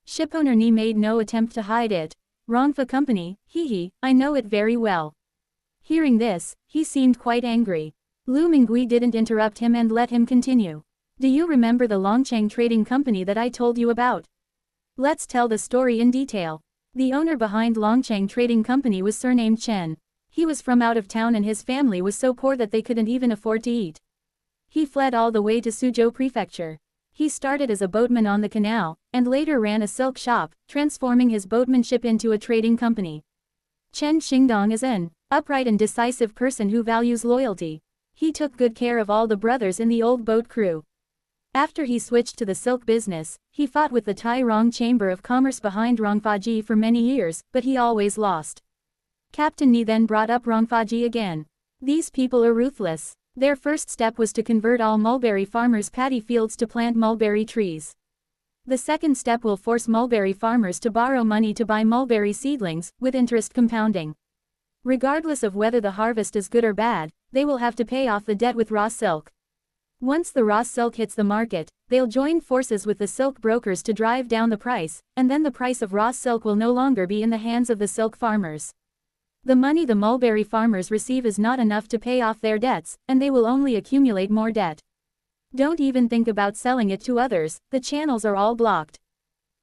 Shipowner Ni made no attempt to hide it. Rongfa Company, I know it very well. Hearing this, he seemed quite angry. Lu Mingui didn't interrupt him and let him continue. Do you remember the Longcheng Trading Company that I told you about? Let's tell the story in detail. The owner behind Longcheng Trading Company was surnamed Chen. He was from out of town and his family was so poor that they couldn't even afford to eat. He fled all the way to Suzhou Prefecture. He started as a boatman on the canal, and later ran a silk shop, transforming his boatmanship into a trading company. Chen Xingdong is an upright and decisive person who values loyalty. He took good care of all the brothers in the old boat crew. After he switched to the silk business, he fought with the Tai Rong Chamber of Commerce behind Rongfaji for many years, but he always lost. Captain Ni then brought up Rongfaji again. These people are ruthless. Their first step was to convert all mulberry farmers' paddy fields to plant mulberry trees. The second step will force mulberry farmers to borrow money to buy mulberry seedlings, with interest compounding. Regardless of whether the harvest is good or bad, they will have to pay off the debt with raw silk. Once the raw silk hits the market, they'll join forces with the silk brokers to drive down the price, and then the price of raw silk will no longer be in the hands of the silk farmers. The money the mulberry farmers receive is not enough to pay off their debts, and they will only accumulate more debt. Don't even think about selling it to others, the channels are all blocked.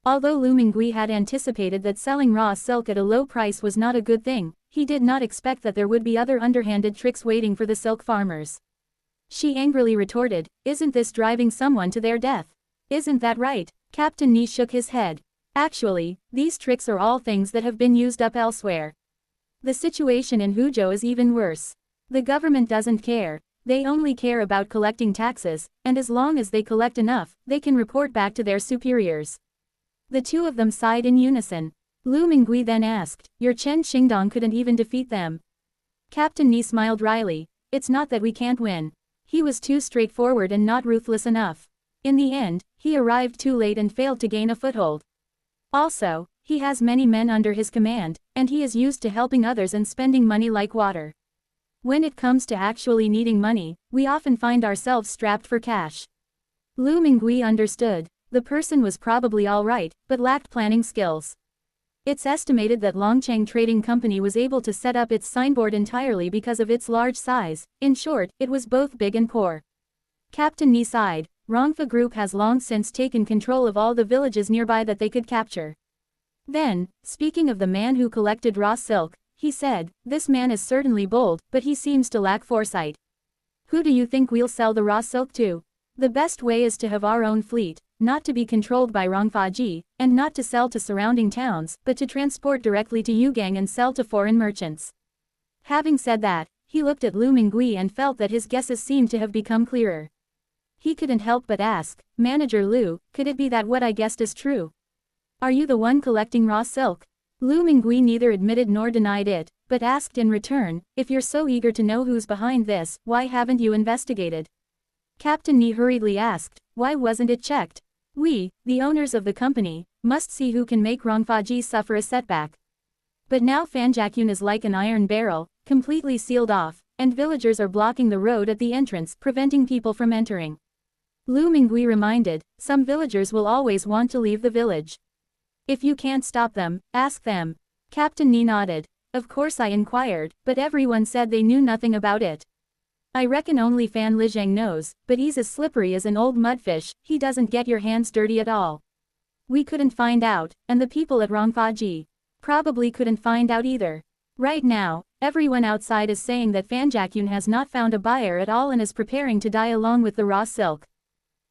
Although Lu Mingui had anticipated that selling raw silk at a low price was not a good thing, he did not expect that there would be other underhanded tricks waiting for the silk farmers. She angrily retorted, isn't this driving someone to their death? Isn't that right? Captain Ni shook his head. Actually, these tricks are all things that have been used up elsewhere. The situation in Huzhou is even worse. The government doesn't care. They only care about collecting taxes, and as long as they collect enough, they can report back to their superiors. The two of them sighed in unison. Lu Mingui then asked, your Chen Xingdong couldn't even defeat them. Captain Ni smiled wryly. It's not that we can't win. He was too straightforward and not ruthless enough. In the end, he arrived too late and failed to gain a foothold. Also, he has many men under his command, and he is used to helping others and spending money like water. When it comes to actually needing money, we often find ourselves strapped for cash. Lu Mingui understood. The person was probably all right, but lacked planning skills. It's estimated that Longcheng Trading Company was able to set up its signboard entirely because of its large size. In short, it was both big and poor. Captain Ni sighed. Rongfa Group has long since taken control of all the villages nearby that they could capture. Then, speaking of the man who collected raw silk, he said, this man is certainly bold, but he seems to lack foresight. Who do you think we'll sell the raw silk to? The best way is to have our own fleet, not to be controlled by Rongfaji, and not to sell to surrounding towns, but to transport directly to Yugang and sell to foreign merchants. Having said that, he looked at Lu Mingui and felt that his guesses seemed to have become clearer. He couldn't help but ask, "Manager Lu, could it be that what I guessed is true? Are you the one collecting raw silk?" Lu Mingui neither admitted nor denied it, but asked in return, "If you're so eager to know who's behind this, why haven't you investigated?" Captain Ni hurriedly asked, "Why wasn't it checked? We, the owners of the company, must see who can make Rongfaji suffer a setback." But now Fanjakyun is like an iron barrel, completely sealed off, and villagers are blocking the road at the entrance, preventing people from entering. Lu Mingui reminded, "Some villagers will always want to leave the village. If you can't stop them, ask them." Captain Ni nodded. "Of course I inquired, but everyone said they knew nothing about it. I reckon only Fan Lijang knows, but he's as slippery as an old mudfish, he doesn't get your hands dirty at all. We couldn't find out, and the people at Rongfaji probably couldn't find out either. Right now, everyone outside is saying that Fanjakyun has not found a buyer at all and is preparing to die along with the raw silk."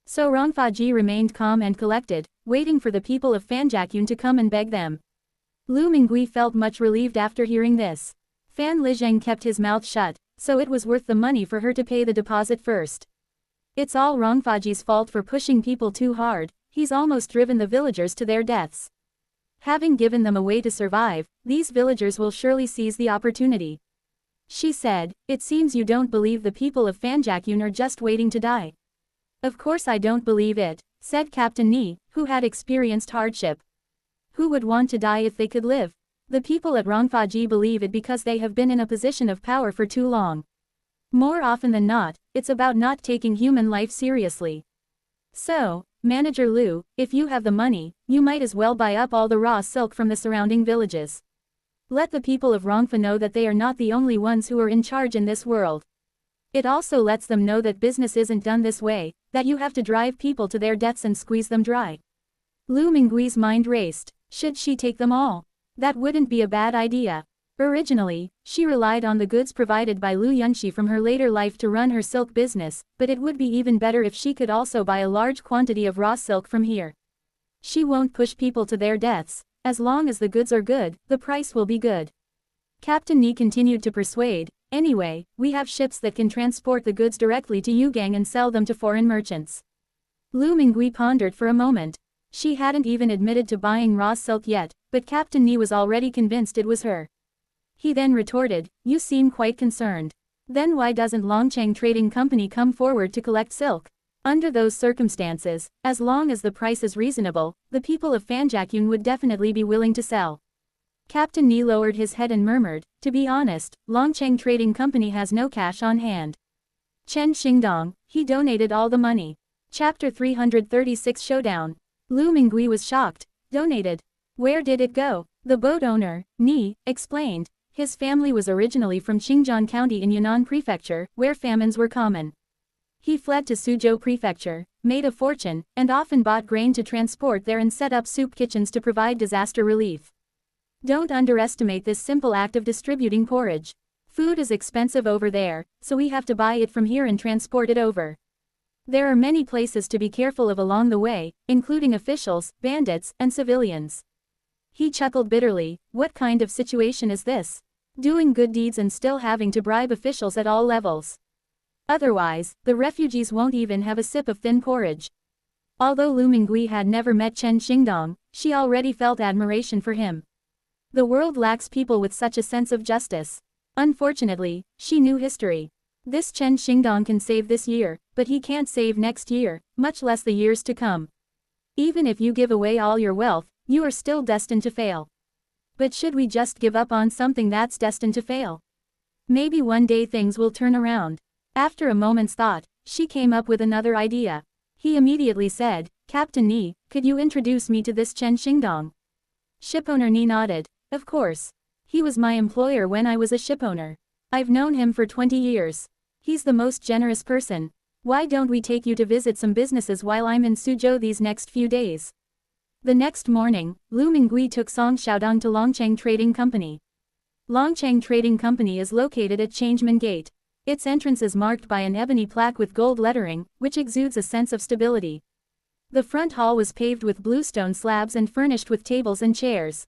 So Rongfaji remained calm and collected, waiting for the people of Fanjakyun to come and beg them. Lu Mingui felt much relieved after hearing this. Fan Lijang kept his mouth shut, so it was worth the money for her to pay the deposit first. It's all Rongfaji's fault for pushing people too hard, he's almost driven the villagers to their deaths. Having given them a way to survive, these villagers will surely seize the opportunity. She said, "It seems you don't believe the people of Fanjakyun are just waiting to die." "Of course I don't believe it," said Captain Ni, who had experienced hardship. "Who would want to die if they could live? The people at Rongfaji believe it because they have been in a position of power for too long. More often than not, it's about not taking human life seriously. So, Manager Lu, if you have the money, you might as well buy up all the raw silk from the surrounding villages. Let the people of Rongfa know that they are not the only ones who are in charge in this world. It also lets them know that business isn't done this way, that you have to drive people to their deaths and squeeze them dry." Lu Mingui's mind raced. Should she take them all? That wouldn't be a bad idea. Originally, she relied on the goods provided by Lu Yunxi from her later life to run her silk business, but it would be even better if she could also buy a large quantity of raw silk from here. She won't push people to their deaths. As long as the goods are good, the price will be good. Captain Ni continued to persuade, "Anyway, we have ships that can transport the goods directly to Yugang and sell them to foreign merchants." Lu Mingui pondered for a moment. She hadn't even admitted to buying raw silk yet, but Captain Ni was already convinced it was her. He then retorted, "You seem quite concerned. Then why doesn't Longcheng Trading Company come forward to collect silk? Under those circumstances, as long as the price is reasonable, the people of Fanjakyun would definitely be willing to sell." Captain Ni lowered his head and murmured, "To be honest, Longcheng Trading Company has no cash on hand. Chen Xingdong, he donated all the money." Chapter 336 Showdown. Lu Mingui was shocked. "Donated? Where did it go?" The boat owner, Ni, explained. His family was originally from Qingjian County in Yunnan Prefecture, where famines were common. He fled to Suzhou Prefecture, made a fortune, and often bought grain to transport there and set up soup kitchens to provide disaster relief. Don't underestimate this simple act of distributing porridge. Food is expensive over there, so we have to buy it from here and transport it over. There are many places to be careful of along the way, including officials, bandits, and civilians." He chuckled bitterly. What kind of situation is this? Doing good deeds and still having to bribe officials at all levels. Otherwise, the refugees won't even have a sip of thin porridge. Although Lu Mingui had never met Chen Xingdong, she already felt admiration for him. The world lacks people with such a sense of justice. Unfortunately, she knew history. This Chen Xingdong can save this year, but he can't save next year, much less the years to come. Even if you give away all your wealth, you are still destined to fail. But should we just give up on something that's destined to fail? Maybe one day things will turn around. After a moment's thought, she came up with another idea. He immediately said, "Captain Ni, could you introduce me to this Chen Xingdong?" Shipowner Ni nodded. "Of course. He was my employer when I was a shipowner. I've known him for 20 years. He's the most generous person. Why don't we take you to visit some businesses while I'm in Suzhou these next few days?" The next morning, Lu Mingui took Song Xiaodong to Longcheng Trading Company. Longcheng Trading Company is located at Changeman Gate. Its entrance is marked by an ebony plaque with gold lettering, which exudes a sense of stability. The front hall was paved with bluestone slabs and furnished with tables and chairs.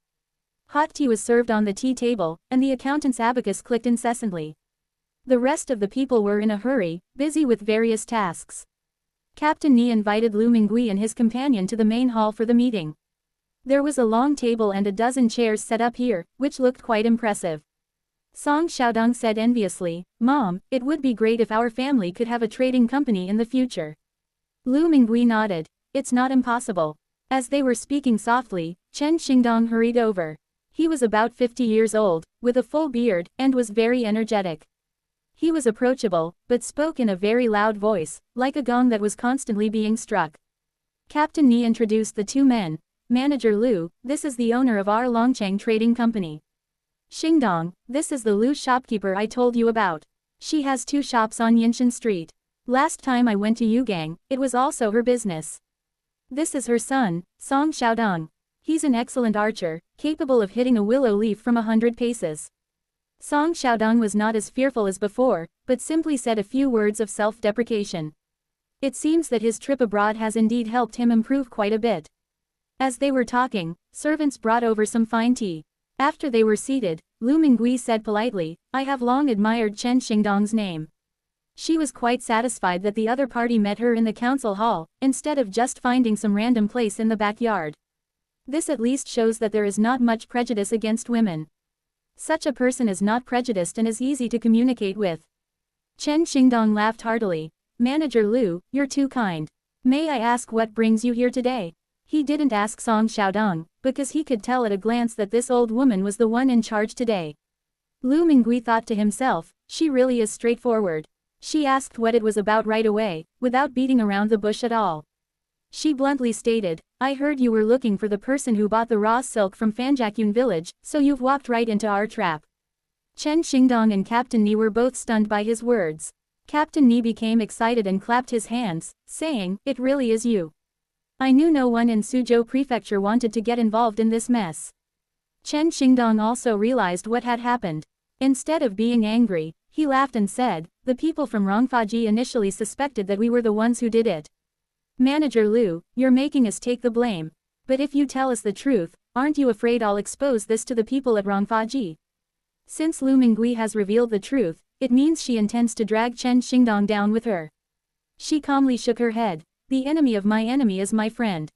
Hot tea was served on the tea table, and the accountant's abacus clicked incessantly. The rest of the people were in a hurry, busy with various tasks. Captain Ni invited Lu Mingui and his companion to the main hall for the meeting. There was a long table and a dozen chairs set up here, which looked quite impressive. Song Xiaodong said enviously, "Mom, it would be great if our family could have a trading company in the future." Lu Mingui nodded. "It's not impossible." As they were speaking softly, Chen Xingdong hurried over. He was about 50 years old, with a full beard, and was very energetic. He was approachable, but spoke in a very loud voice, like a gong that was constantly being struck. Captain Ni introduced the two men. "Manager Lu, this is the owner of our Longcheng Trading Company. Xingdong, this is the Lu shopkeeper I told you about. She has 2 shops on Yinshan Street. Last time I went to Yugang, it was also her business. This is her son, Song Xiaodong. He's an excellent archer, capable of hitting a willow leaf from 100 paces." Song Xiaodong was not as fearful as before, but simply said a few words of self-deprecation. It seems that his trip abroad has indeed helped him improve quite a bit. As they were talking, servants brought over some fine tea. After they were seated, Lu Mingui said politely, "I have long admired Chen Xingdong's name." She was quite satisfied that the other party met her in the council hall, instead of just finding some random place in the backyard. This at least shows that there is not much prejudice against women. Such a person is not prejudiced and is easy to communicate with. Chen Xingdong laughed heartily. "Manager Lu, you're too kind. May I ask what brings you here today?" He didn't ask Song Xiaodong, because he could tell at a glance that this old woman was the one in charge today. Lu Mingui thought to himself, she really is straightforward. She asked what it was about right away, without beating around the bush at all. She bluntly stated, "I heard you were looking for the person who bought the raw silk from Fanjakyun village, so you've walked right into our trap." Chen Xingdong and Captain Ni were both stunned by his words. Captain Ni became excited and clapped his hands, saying, "It really is you. I knew no one in Suzhou Prefecture wanted to get involved in this mess." Chen Xingdong also realized what had happened. Instead of being angry, he laughed and said, "The people from Rongfaji initially suspected that we were the ones who did it. Manager Lu, you're making us take the blame. But if you tell us the truth, aren't you afraid I'll expose this to the people at Rongfaji?" Since Lu Mingui has revealed the truth, it means she intends to drag Chen Xingdong down with her. She calmly shook her head. "The enemy of my enemy is my friend.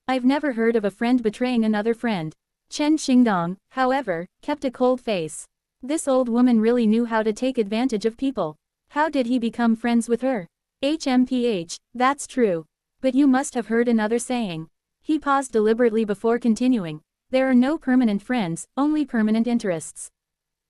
I've never heard of a friend betraying another friend." Chen Xingdong, however, kept a cold face. This old woman really knew how to take advantage of people. How did he become friends with her? HMPH, that's true. But you must have heard another saying. He paused deliberately before continuing. "There are no permanent friends, only permanent interests."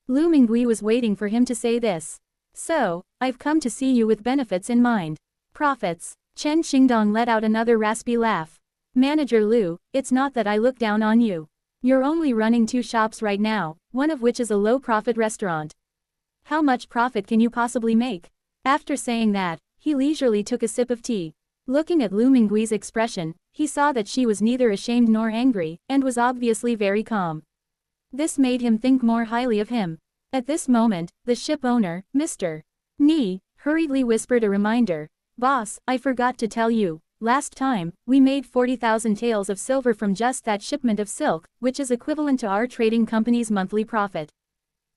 Lu Mingui was waiting for him to say this. "So, I've come to see you with benefits in mind." "Profits." Chen Xingdong let out another raspy laugh. "Manager Lu, it's not that I look down on you. You're only running 2 shops right now, one of which is a low-profit restaurant. How much profit can you possibly make?" After saying that, he leisurely took a sip of tea. Looking at Lu Mingui's expression, he saw that she was neither ashamed nor angry, and was obviously very calm. This made him think more highly of him. At this moment, the ship owner, Mr. Ni, hurriedly whispered a reminder. "Boss, I forgot to tell you, last time, we made 40,000 taels of silver from just that shipment of silk, which is equivalent to our trading company's monthly profit."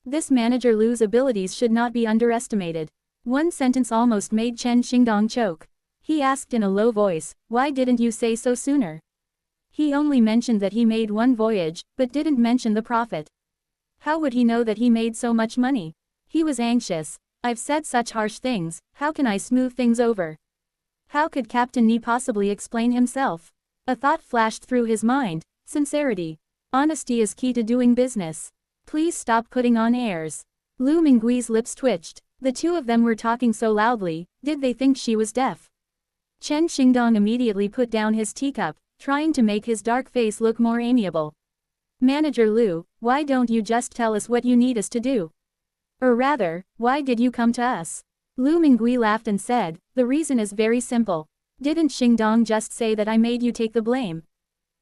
This manager Lu's abilities should not be underestimated. One sentence almost made Chen Xingdong choke. He asked in a low voice, "Why didn't you say so sooner?" He only mentioned that he made 1 voyage, but didn't mention the profit. How would he know that he made so much money? He was anxious. "I've said such harsh things, how can I smooth things over?" How could Captain Ni possibly explain himself? A thought flashed through his mind. Sincerity. Honesty is key to doing business. Please stop putting on airs. Lu Mingui's lips twitched. The two of them were talking so loudly, did they think she was deaf? Chen Xingdong immediately put down his teacup, trying to make his dark face look more amiable. "Manager Lu, why don't you just tell us what you need us to do? Or rather, why did you come to us?" Lu Mingui laughed and said, "The reason is very simple. Didn't Xingdong just say that I made you take the blame?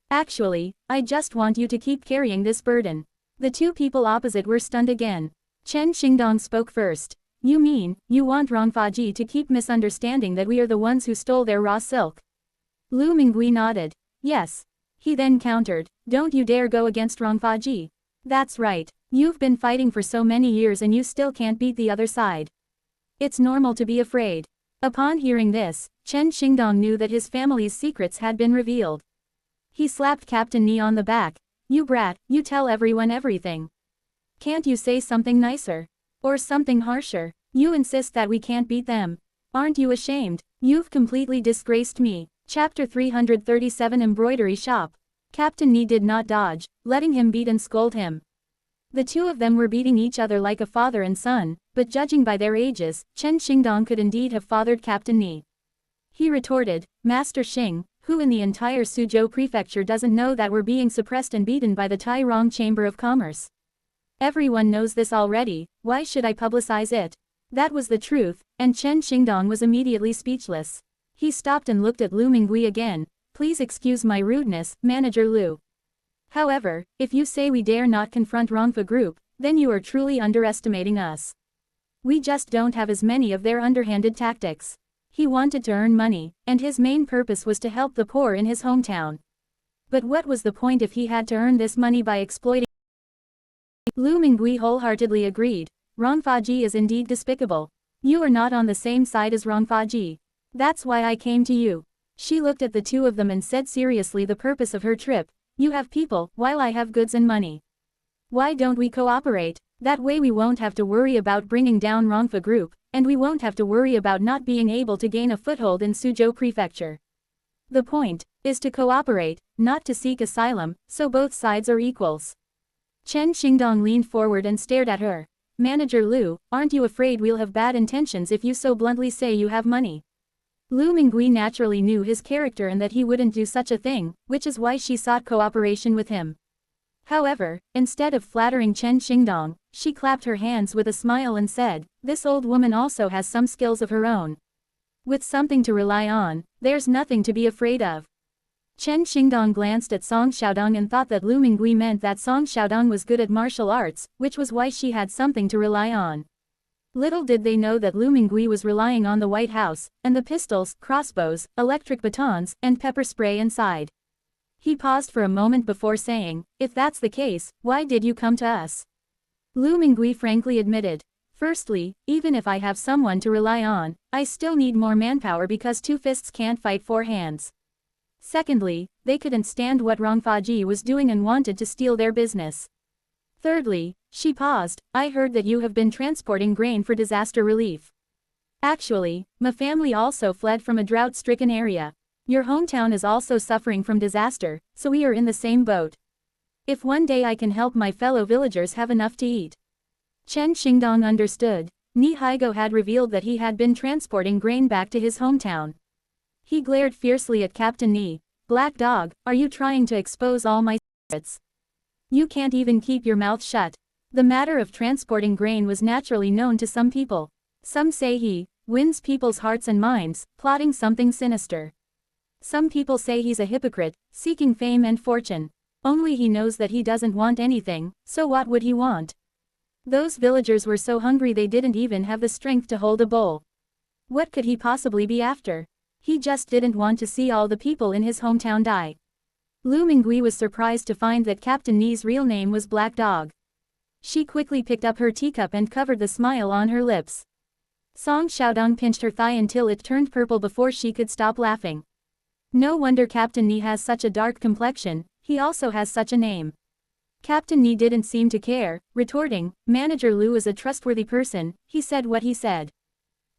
Actually, I just want you to keep carrying this burden." The two people opposite were stunned again. Chen Xingdong spoke first. "You mean, you want Rongfaji to keep misunderstanding that we are the ones who stole their raw silk?" Lu Mingui nodded. "Yes." He then countered, "Don't you dare go against Rongfaji. That's right. You've been fighting for so many years and you still can't beat the other side. It's normal to be afraid." Upon hearing this, Chen Xingdong knew that his family's secrets had been revealed. He slapped Captain Ni on the back. You brat, you tell everyone everything. Can't you say something nicer? Or something harsher? You insist that we can't beat them. Aren't you ashamed? You've completely disgraced me. Chapter 337 Embroidery Shop. Captain Ni did not dodge, letting him beat and scold him. The two of them were beating each other like a father and son, but judging by their ages, Chen Xingdong could indeed have fathered Captain Ni. He retorted, Master Xing, who in the entire Suzhou prefecture doesn't know that we're being suppressed and beaten by the Tairong Chamber of Commerce? Everyone knows this already, why should I publicize it? That was the truth, and Chen Xingdong was immediately speechless. He stopped and looked at Lu Mingui again. Please excuse my rudeness, Manager Lu. However, if you say we dare not confront Rongfa Group, then you are truly underestimating us. We just don't have as many of their underhanded tactics. He wanted to earn money, and his main purpose was to help the poor in his hometown. But what was the point if he had to earn this money by exploiting? Lu Mingui wholeheartedly agreed. Rongfa is indeed despicable. You are not on the same side as Rongfa. That's why I came to you. She looked at the two of them and said seriously the purpose of her trip. You have people, while I have goods and money. Why don't we cooperate? That way we won't have to worry about bringing down Rongfa Group, and we won't have to worry about not being able to gain a foothold in Suzhou Prefecture. The point is to cooperate, not to seek asylum, so both sides are equals. Chen Xingdong leaned forward and stared at her. Manager Lu, aren't you afraid we'll have bad intentions if you so bluntly say you have money? Lu Mingui naturally knew his character and that he wouldn't do such a thing, which is why she sought cooperation with him. However, instead of flattering Chen Xingdong, she clapped her hands with a smile and said, this old woman also has some skills of her own. With something to rely on, there's nothing to be afraid of. Chen Xingdong glanced at Song Xiaodong and thought that Lu Mingui meant that Song Xiaodong was good at martial arts, which was why she had something to rely on. Little did they know that Lu Mingui was relying on the White House, and the pistols, crossbows, electric batons, and pepper spray inside. He paused for a moment before saying, if that's the case, why did you come to us? Lu Mingui frankly admitted. Firstly, even if I have someone to rely on, I still need more manpower because two fists can't fight four hands. Secondly, they couldn't stand what Rongfa was doing and wanted to steal their business. Thirdly, she paused, I heard that you have been transporting grain for disaster relief. Actually, my family also fled from a drought-stricken area. Your hometown is also suffering from disaster, so we are in the same boat. If one day I can help my fellow villagers have enough to eat. Chen Xingdong understood. Ni Haigo had revealed that he had been transporting grain back to his hometown. He glared fiercely at Captain Ni. Black dog, are you trying to expose all my secrets? You can't even keep your mouth shut. The matter of transporting grain was naturally known to some people. Some say he wins people's hearts and minds, plotting something sinister. Some people say he's a hypocrite, seeking fame and fortune. Only he knows that he doesn't want anything, so what would he want? Those villagers were so hungry they didn't even have the strength to hold a bowl. What could he possibly be after? He just didn't want to see all the people in his hometown die. Lu Mingui was surprised to find that Captain Ni's real name was Black Dog. She quickly picked up her teacup and covered the smile on her lips. Song Xiaodong pinched her thigh until it turned purple before she could stop laughing. No wonder Captain Ni has such a dark complexion, he also has such a name. Captain Ni didn't seem to care, retorting, Manager Lu is a trustworthy person, he said what he said.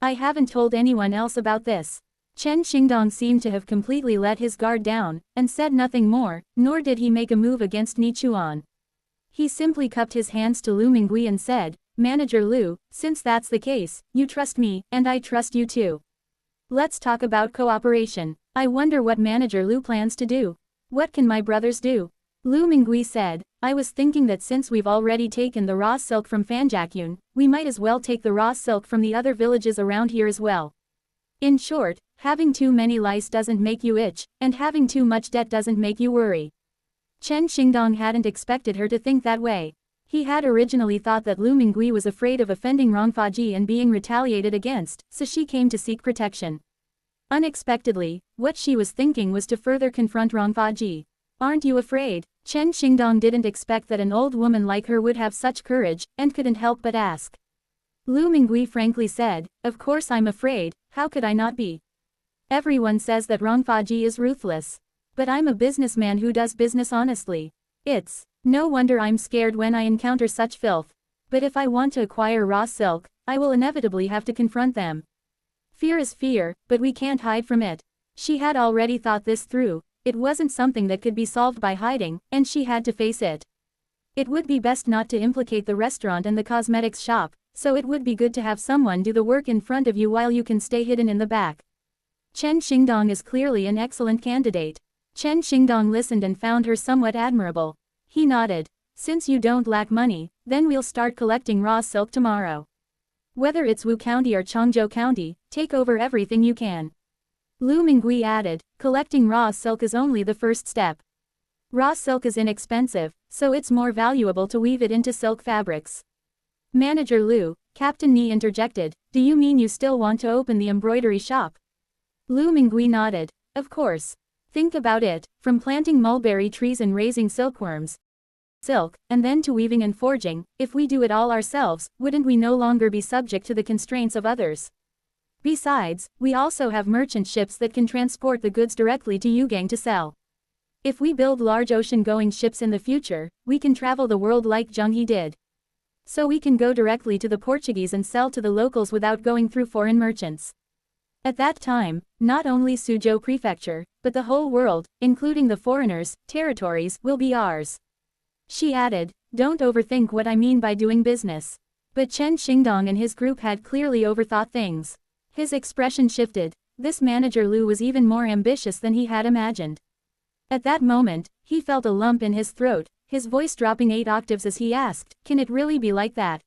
I haven't told anyone else about this. Chen Xingdong seemed to have completely let his guard down, and said nothing more, nor did he make a move against Ni Chuan. He simply cupped his hands to Lu Mingui and said, Manager Lu, since that's the case, you trust me, and I trust you too. Let's talk about cooperation. I wonder what Manager Lu plans to do. What can my brothers do? Lu Mingui said, I was thinking that since we've already taken the raw silk from Fanjakyun, we might as well take the raw silk from the other villages around here as well. In short, having too many lice doesn't make you itch, and having too much debt doesn't make you worry. Chen Xingdong hadn't expected her to think that way. He had originally thought that Lu Mingui was afraid of offending Rongfa and being retaliated against, so she came to seek protection. Unexpectedly, what she was thinking was to further confront Rongfa. Aren't you afraid? Chen Xingdong didn't expect that an old woman like her would have such courage, and couldn't help but ask. Lu Mingui frankly said, of course I'm afraid, how could I not be? Everyone says that Rongfaji is ruthless. But I'm a businessman who does business honestly. It's no wonder I'm scared when I encounter such filth. But if I want to acquire raw silk, I will inevitably have to confront them. Fear is fear, but we can't hide from it. She had already thought this through. It wasn't something that could be solved by hiding, and she had to face it. It would be best not to implicate the restaurant and the cosmetics shop, so it would be good to have someone do the work in front of you while you can stay hidden in the back. Chen Xingdong is clearly an excellent candidate. Chen Xingdong listened and found her somewhat admirable. He nodded. Since you don't lack money, then we'll start collecting raw silk tomorrow. Whether it's Wu County or Changzhou County, take over everything you can. Lu Mingui added, collecting raw silk is only the first step. Raw silk is inexpensive, so it's more valuable to weave it into silk fabrics. Manager Lu, Captain Ni interjected, do you mean you still want to open the embroidery shop? Lu Mingui nodded. Of course. Think about it, from planting mulberry trees and raising silkworms, silk, and then to weaving and forging, if we do it all ourselves, wouldn't we no longer be subject to the constraints of others? Besides, we also have merchant ships that can transport the goods directly to Yugang to sell. If we build large ocean-going ships in the future, we can travel the world like Zheng He did. So we can go directly to the Portuguese and sell to the locals without going through foreign merchants. At that time, not only Suzhou Prefecture, but the whole world, including the foreigners' territories, will be ours. She added, don't overthink what I mean by doing business. But Chen Xingdong and his group had clearly overthought things. His expression shifted. This manager Lu was even more ambitious than he had imagined. At that moment, he felt a lump in his throat, his voice dropping 8 octaves as he asked, can it really be like that?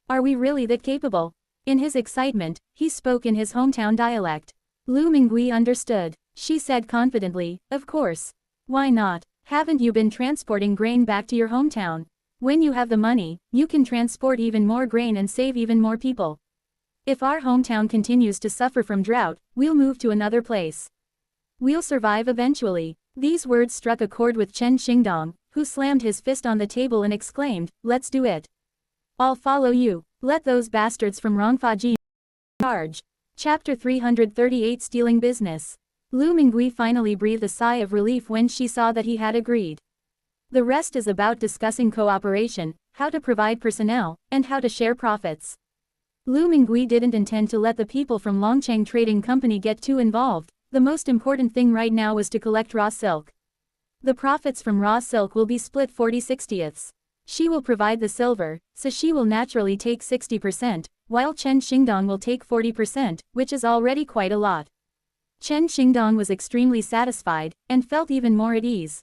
Are we really that capable? In his excitement, he spoke in his hometown dialect. Lu Mingui understood. She said confidently, of course. Why not? Haven't you been transporting grain back to your hometown? When you have the money, you can transport even more grain and save even more people. If our hometown continues to suffer from drought, we'll move to another place. We'll survive eventually. These words struck a chord with Chen Xingdong, who slammed his fist on the table and exclaimed, let's do it. I'll follow you. Let those bastards from Rongfaji charge. Chapter 338 Stealing Business. Lu Mingui finally breathed a sigh of relief when she saw that he had agreed. The rest is about discussing cooperation, how to provide personnel, and how to share profits. Lu Mingui didn't intend to let the people from Longcheng Trading Company get too involved. The most important thing right now was to collect raw silk. The profits from raw silk will be split 40/60ths. She will provide the silver, so she will naturally take 60%, while Chen Xingdong will take 40%, which is already quite a lot. Chen Xingdong was extremely satisfied, and felt even more at ease.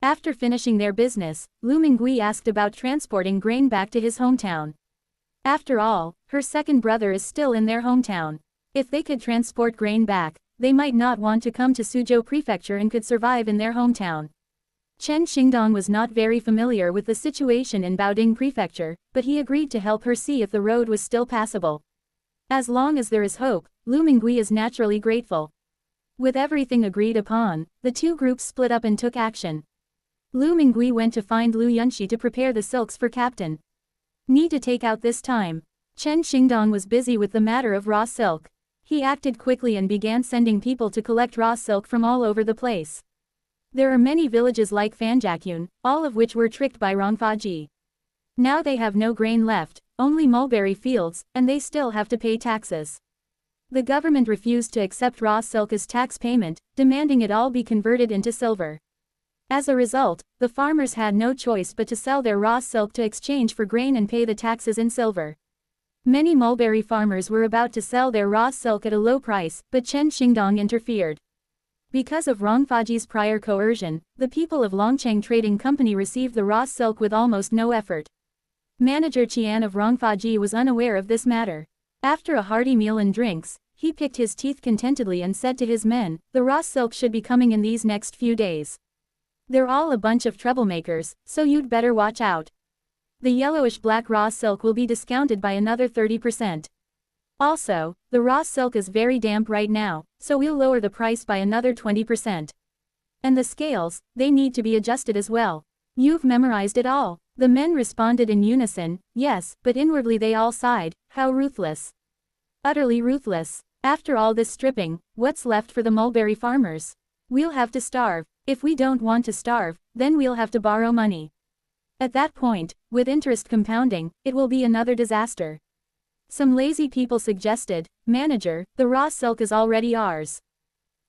After finishing their business, Lu Mingui asked about transporting grain back to his hometown. After all, her second brother is still in their hometown. If they could transport grain back, they might not want to come to Suzhou Prefecture and could survive in their hometown. Chen Xingdong was not very familiar with the situation in Baoding Prefecture, but he agreed to help her see if the road was still passable. As long as there is hope, Lu Mingui is naturally grateful. With everything agreed upon, the two groups split up and took action. Lu Mingui went to find Lu Yunxi to prepare the silks for Captain Ni to take out this time. Chen Xingdong was busy with the matter of raw silk. He acted quickly and began sending people to collect raw silk from all over the place. There are many villages like Fanjakyun, all of which were tricked by Rongfaji. Now they have no grain left, only mulberry fields, and they still have to pay taxes. The government refused to accept raw silk as tax payment, demanding it all be converted into silver. As a result, the farmers had no choice but to sell their raw silk to exchange for grain and pay the taxes in silver. Many mulberry farmers were about to sell their raw silk at a low price, but Chen Xingdong interfered. Because of Rongfaji's prior coercion, the people of Longcheng Trading Company received the raw silk with almost no effort. Manager Qian of Rongfaji was unaware of this matter. After a hearty meal and drinks, he picked his teeth contentedly and said to his men, the raw silk should be coming in these next few days. They're all a bunch of troublemakers, so you'd better watch out. The yellowish-black raw silk will be discounted by another 30%. Also, the raw silk is very damp right now, so we'll lower the price by another 20%. And the scales, they need to be adjusted as well. You've memorized it all. The men responded in unison, yes, but inwardly they all sighed, how ruthless. Utterly ruthless. After all this stripping, what's left for the mulberry farmers? We'll have to starve. If we don't want to starve, then we'll have to borrow money. At that point, with interest compounding, it will be another disaster. Some lazy people suggested, "Manager, the raw silk is already ours.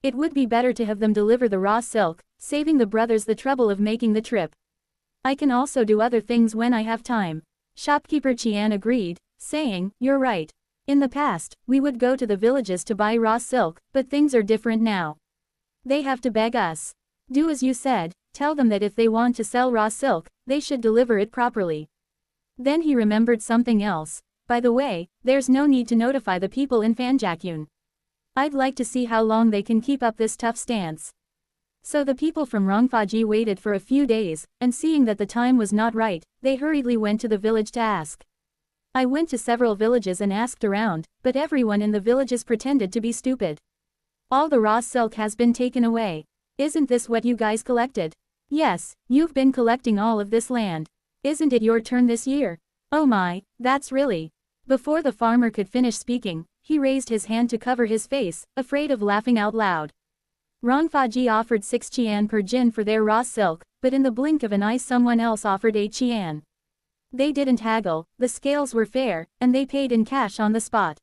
It would be better to have them deliver the raw silk, saving the brothers the trouble of making the trip. I can also do other things when I have time." Shopkeeper Qian agreed, saying, "You're right. In the past, we would go to the villages to buy raw silk, but things are different now. They have to beg us. Do as you said, tell them that if they want to sell raw silk, they should deliver it properly." Then he remembered something else. "By the way, there's no need to notify the people in Fanjakyun. I'd like to see how long they can keep up this tough stance." So the people from Rongfaji waited for a few days, and seeing that the time was not right, they hurriedly went to the village to ask. I went to several villages and asked around, but everyone in the villages pretended to be stupid. All the raw silk has been taken away. Isn't this what you guys collected? Yes, you've been collecting all of this land. Isn't it your turn this year? Oh my, that's really. Before the farmer could finish speaking, he raised his hand to cover his face, afraid of laughing out loud. Rongfaji offered 6 qian per jin for their raw silk, but in the blink of an eye someone else offered 8 qian. They didn't haggle, the scales were fair, and they paid in cash on the spot.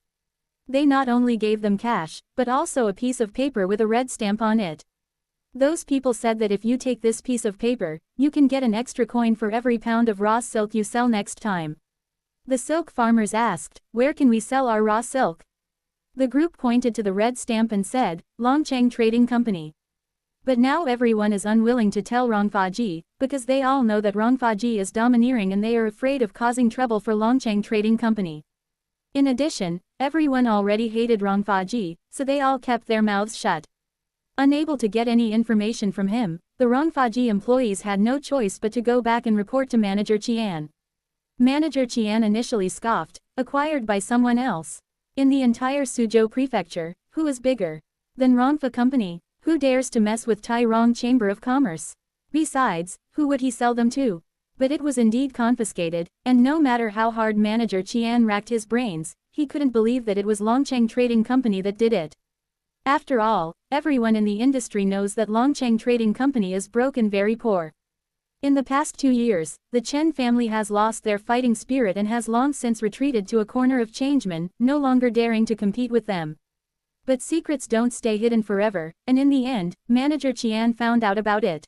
They not only gave them cash, but also a piece of paper with a red stamp on it. Those people said that if you take this piece of paper, you can get an extra coin for every pound of raw silk you sell next time. The silk farmers asked, "Where can we sell our raw silk?" The group pointed to the red stamp and said, "Longcheng Trading Company." But now everyone is unwilling to tell Rongfaji, because they all know that Rongfaji is domineering and they are afraid of causing trouble for Longcheng Trading Company. In addition, everyone already hated Rongfaji, so they all kept their mouths shut. Unable to get any information from him, the Rongfaji employees had no choice but to go back and report to Manager Qian. Manager Qian initially scoffed, "Acquired by someone else. In the entire Suzhou prefecture, who is bigger than Rongfa Company? Who dares to mess with Tai Rong Chamber of Commerce? Besides, who would he sell them to?" But it was indeed confiscated, and no matter how hard Manager Qian racked his brains, he couldn't believe that it was Longcheng Trading Company that did it. After all, everyone in the industry knows that Longcheng Trading Company is broke and very poor. In the past 2 years, the Chen family has lost their fighting spirit and has long since retreated to a corner of changemen, no longer daring to compete with them. But secrets don't stay hidden forever, and in the end, Manager Qian found out about it.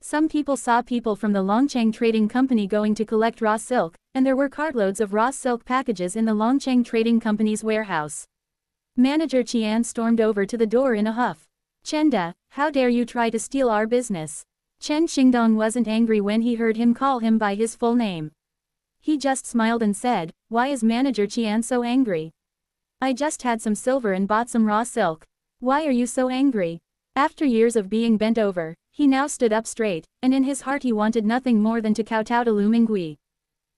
Some people saw people from the Longcheng Trading Company going to collect raw silk, and there were cartloads of raw silk packages in the Longcheng Trading Company's warehouse. Manager Qian stormed over to the door in a huff. "Chenda, how dare you try to steal our business?" Chen Xingdong wasn't angry when he heard him call him by his full name. He just smiled and said, "Why is Manager Qian so angry? I just had some silver and bought some raw silk. Why are you so angry?" After years of being bent over, he now stood up straight, and in his heart he wanted nothing more than to kowtow to Lu Mingui.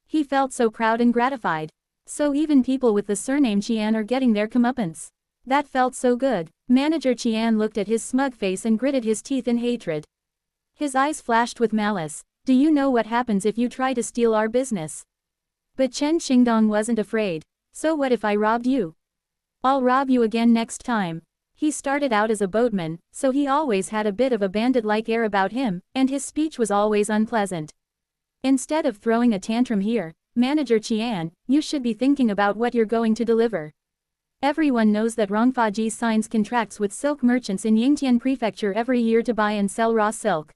He felt so proud and gratified. So even people with the surname Qian are getting their comeuppance. That felt so good. Manager Qian looked at his smug face and gritted his teeth in hatred. His eyes flashed with malice. "Do you know what happens if you try to steal our business?" But Chen Xingdong wasn't afraid. "So what if I robbed you? I'll rob you again next time." He started out as a boatman, so he always had a bit of a bandit-like air about him, and his speech was always unpleasant. Instead of throwing a tantrum here, "Manager Qian, you should be thinking about what you're going to deliver. Everyone knows that Rongfaji signs contracts with silk merchants in Yingtian Prefecture every year to buy and sell raw silk.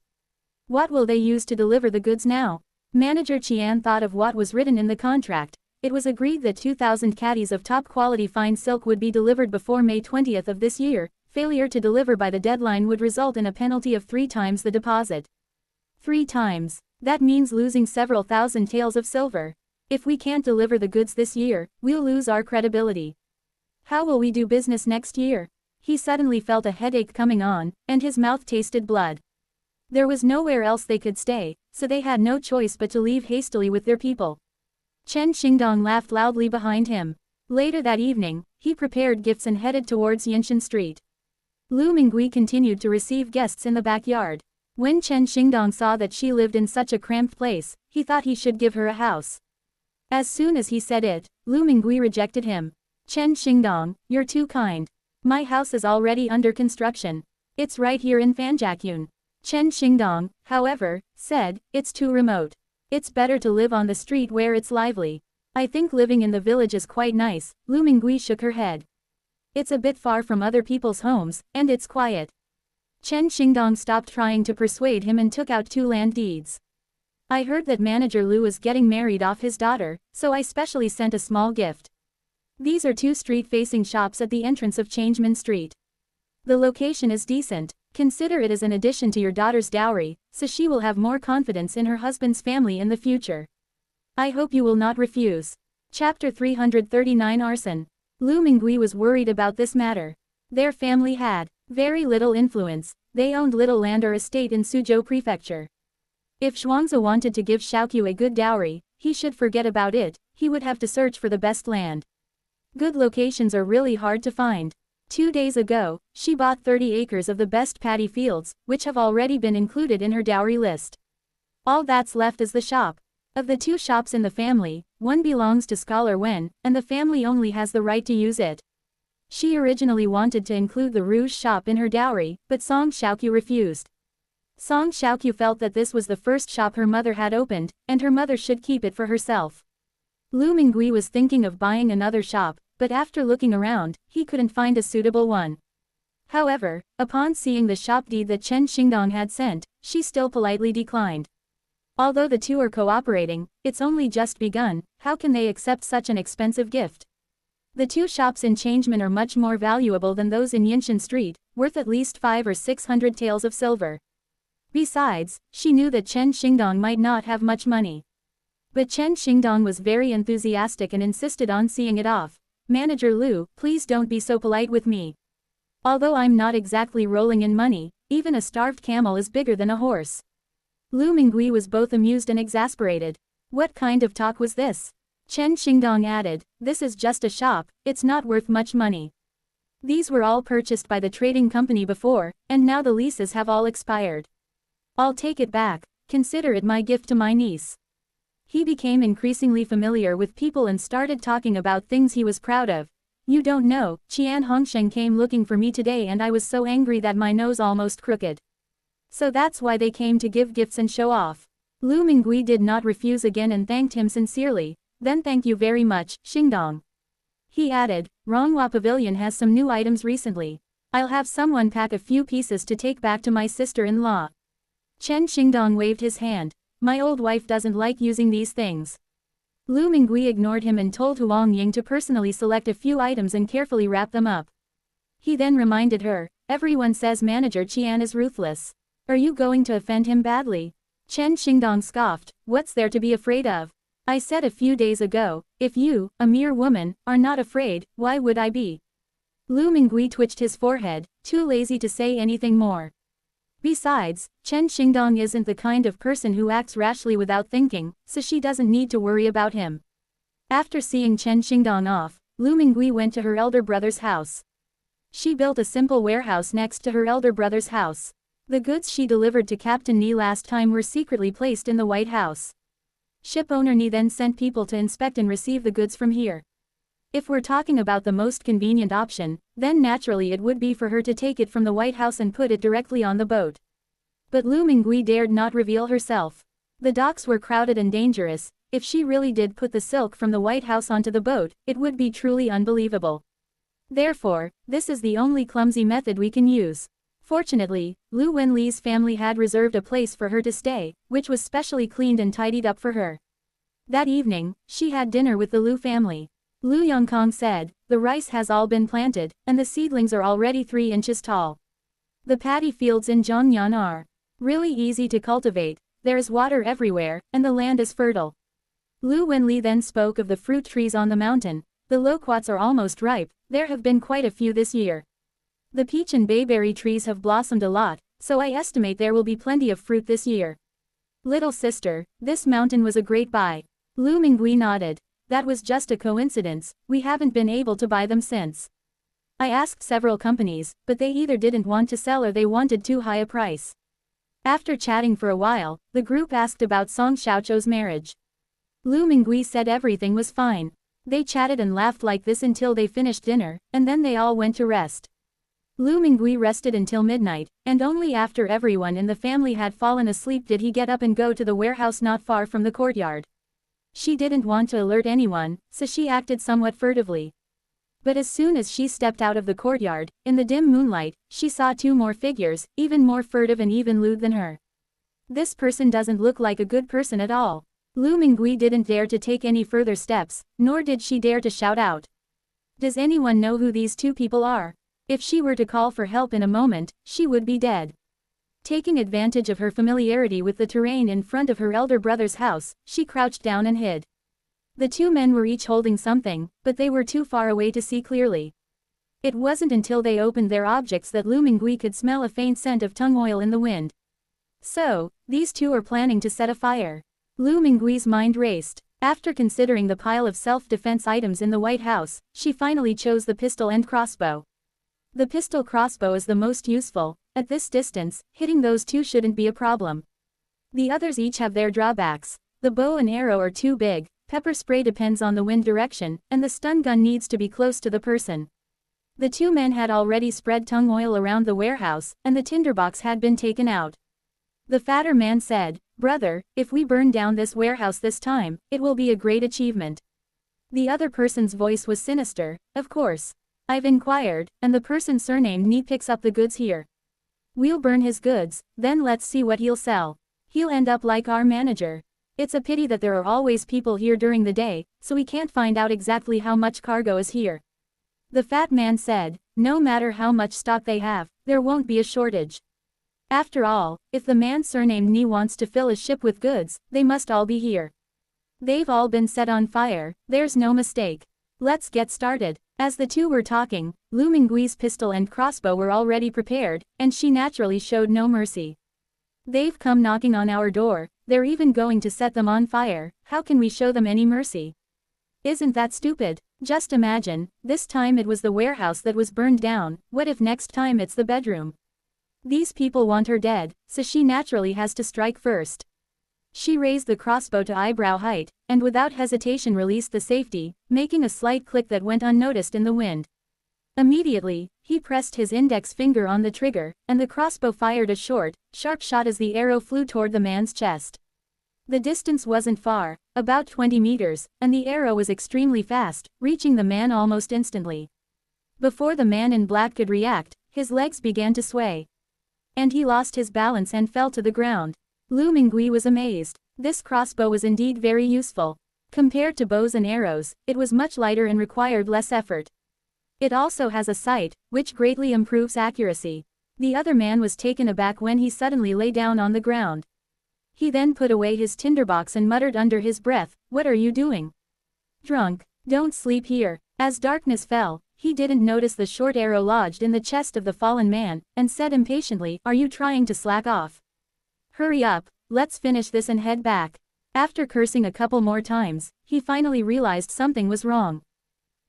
What will they use to deliver the goods now?" Manager Qian thought of what was written in the contract. It was agreed that 2,000 caddies of top-quality fine silk would be delivered before May 20th of this year. Failure to deliver by the deadline would result in a penalty of 3 times the deposit. 3 times. That means losing several thousand taels of silver. If we can't deliver the goods this year, we'll lose our credibility. How will we do business next year? He suddenly felt a headache coming on, and his mouth tasted blood. There was nowhere else they could stay, so they had no choice but to leave hastily with their people. Chen Xingdong laughed loudly behind him. Later that evening, he prepared gifts and headed towards Yinshan Street. Lu Mingui continued to receive guests in the backyard. When Chen Xingdong saw that she lived in such a cramped place, he thought he should give her a house. As soon as he said it, Lu Mingui rejected him. Chen Xingdong, you're too kind. My house is already under construction. It's right here in Fanjiakyun. Chen Xingdong, however, said, it's too remote. It's better to live on the street where it's lively. I think living in the village is quite nice. Lu Mingui shook her head. It's a bit far from other people's homes, and it's quiet. Chen Xingdong stopped trying to persuade him and took out 2 land deeds. I heard that manager Lu is getting married off his daughter, so I specially sent a small gift. These are 2 street-facing shops at the entrance of Changeman Street. The location is decent. Consider it as an addition to your daughter's dowry, so she will have more confidence in her husband's family in the future. I hope you will not refuse. Chapter 339 Arson. Lu Mingui was worried about this matter. Their family had very little influence. They owned little land or estate in Suzhou Prefecture. If Zhuangzi wanted to give Xiaoqiu a good dowry, he should forget about it. He would have to search for the best land. Good locations are really hard to find. 2 days ago, she bought 30 acres of the best paddy fields, which have already been included in her dowry list. All that's left is the shop. Of the 2 shops in the family, one belongs to Scholar Wen, and the family only has the right to use it. She originally wanted to include the Rouge shop in her dowry, but Song Xiaoqiu refused. Song Xiaoqiu felt that this was the first shop her mother had opened, and her mother should keep it for herself. Lu Mingui was thinking of buying another shop, but after looking around, he couldn't find a suitable one. However, upon seeing the shop deed that Chen Xingdong had sent, she still politely declined. Although the 2 are cooperating, it's only just begun. How can they accept such an expensive gift? The 2 shops in Changeman are much more valuable than those in Yinshan Street, worth at least 500 or 600 taels of silver. Besides, she knew that Chen Xingdong might not have much money. But Chen Xingdong was very enthusiastic and insisted on seeing it off. Manager Lu, please don't be so polite with me. Although I'm not exactly rolling in money, even a starved camel is bigger than a horse. Lu Mingui was both amused and exasperated. What kind of talk was this? Chen Xingdong added, this is just a shop, it's not worth much money. These were all purchased by the trading company before, and now the leases have all expired. I'll take it back, consider it my gift to my niece. He became increasingly familiar with people and started talking about things he was proud of. You don't know, Qian Hongsheng came looking for me today and I was so angry that my nose almost crooked. So that's why they came to give gifts and show off. Lu Mingui did not refuse again and thanked him sincerely. Then thank you very much, Xingdong. He added, Ronghua Pavilion has some new items recently. I'll have someone pack a few pieces to take back to my sister-in-law. Chen Xingdong waved his hand. My old wife doesn't like using these things. Lu Mingui ignored him and told Huang Ying to personally select a few items and carefully wrap them up. He then reminded her, everyone says Manager Qian is ruthless. Are you going to offend him badly? Chen Xingdong scoffed, what's there to be afraid of? I said a few days ago, if you, a mere woman, are not afraid, why would I be? Lu Mingui twitched his forehead, too lazy to say anything more. Besides, Chen Xingdong isn't the kind of person who acts rashly without thinking, so she doesn't need to worry about him. After seeing Chen Xingdong off, Lu Mingui went to her elder brother's house. She built a simple warehouse next to her elder brother's house. The goods she delivered to Captain Ni last time were secretly placed in the White House. Ship owner Ni then sent people to inspect and receive the goods from here. If we're talking about the most convenient option, then naturally it would be for her to take it from the White House and put it directly on the boat. But Lu Mingui dared not reveal herself. The docks were crowded and dangerous. If she really did put the silk from the White House onto the boat, it would be truly unbelievable. Therefore, this is the only clumsy method we can use. Fortunately, Lu Wenli's family had reserved a place for her to stay, which was specially cleaned and tidied up for her. That evening, she had dinner with the Lu family. Lu Yongkong said, the rice has all been planted, and the seedlings are already 3 inches tall. The paddy fields in Zhongyan are really easy to cultivate, there is water everywhere, and the land is fertile. Lu Wenli then spoke of the fruit trees on the mountain. The loquats are almost ripe, there have been quite a few this year. The peach and bayberry trees have blossomed a lot, so I estimate there will be plenty of fruit this year. Little sister, this mountain was a great buy. Lu Mingui nodded. That was just a coincidence, we haven't been able to buy them since. I asked several companies, but they either didn't want to sell or they wanted too high a price. After chatting for a while, the group asked about Song Xiaoqiu's marriage. Lu Mingui said everything was fine. They chatted and laughed like this until they finished dinner, and then they all went to rest. Lu Mingui rested until midnight, and only after everyone in the family had fallen asleep did he get up and go to the warehouse not far from the courtyard. She didn't want to alert anyone, so she acted somewhat furtively. But as soon as she stepped out of the courtyard, in the dim moonlight, she saw two more figures, even more furtive and even lewd than her. This person doesn't look like a good person at all. Lu Mingui didn't dare to take any further steps, nor did she dare to shout out. Does anyone know who these two people are? If she were to call for help in a moment, she would be dead. Taking advantage of her familiarity with the terrain in front of her elder brother's house, she crouched down and hid. The two men were each holding something, but they were too far away to see clearly. It wasn't until they opened their objects that Lu Mingui could smell a faint scent of tung oil in the wind. So, these two are planning to set a fire. Lu Mingui's mind raced. After considering the pile of self-defense items in the White House, she finally chose the pistol and crossbow. The pistol crossbow is the most useful. At this distance, hitting those two shouldn't be a problem. The others each have their drawbacks. The bow and arrow are too big, pepper spray depends on the wind direction, and the stun gun needs to be close to the person. The two men had already spread tung oil around the warehouse, and the tinderbox had been taken out. The fatter man said, "Brother, if we burn down this warehouse this time, it will be a great achievement." The other person's voice was sinister. "Of course. I've inquired, and the person surnamed Ni picks up the goods here. We'll burn his goods, then let's see what he'll sell. He'll end up like our manager. It's a pity that there are always people here during the day, so we can't find out exactly how much cargo is here." The fat man said, "No matter how much stock they have, there won't be a shortage. After all, if the man surnamed Ni wants to fill a ship with goods, they must all be here. They've all been set on fire, there's no mistake. Let's get started." As the two were talking, Lu Mingui's pistol and crossbow were already prepared, and she naturally showed no mercy. "They've come knocking on our door, they're even going to set them on fire, how can we show them any mercy? Isn't that stupid? Just imagine, this time it was the warehouse that was burned down, what if next time it's the bedroom? These people want her dead, so she naturally has to strike first." She raised the crossbow to eyebrow height, and without hesitation released the safety, making a slight click that went unnoticed in the wind. Immediately, he pressed his index finger on the trigger, and the crossbow fired a short, sharp shot as the arrow flew toward the man's chest. The distance wasn't far, about 20 meters, and the arrow was extremely fast, reaching the man almost instantly. Before the man in black could react, his legs began to sway. And he lost his balance and fell to the ground. Lu Mingui was amazed. This crossbow was indeed very useful. Compared to bows and arrows, it was much lighter and required less effort. It also has a sight, which greatly improves accuracy. The other man was taken aback when he suddenly lay down on the ground. He then put away his tinderbox and muttered under his breath, "What are you doing? Drunk? Don't sleep here." As darkness fell, he didn't notice the short arrow lodged in the chest of the fallen man, and said impatiently, "Are you trying to slack off? Hurry up, let's finish this and head back." After cursing a couple more times, he finally realized something was wrong.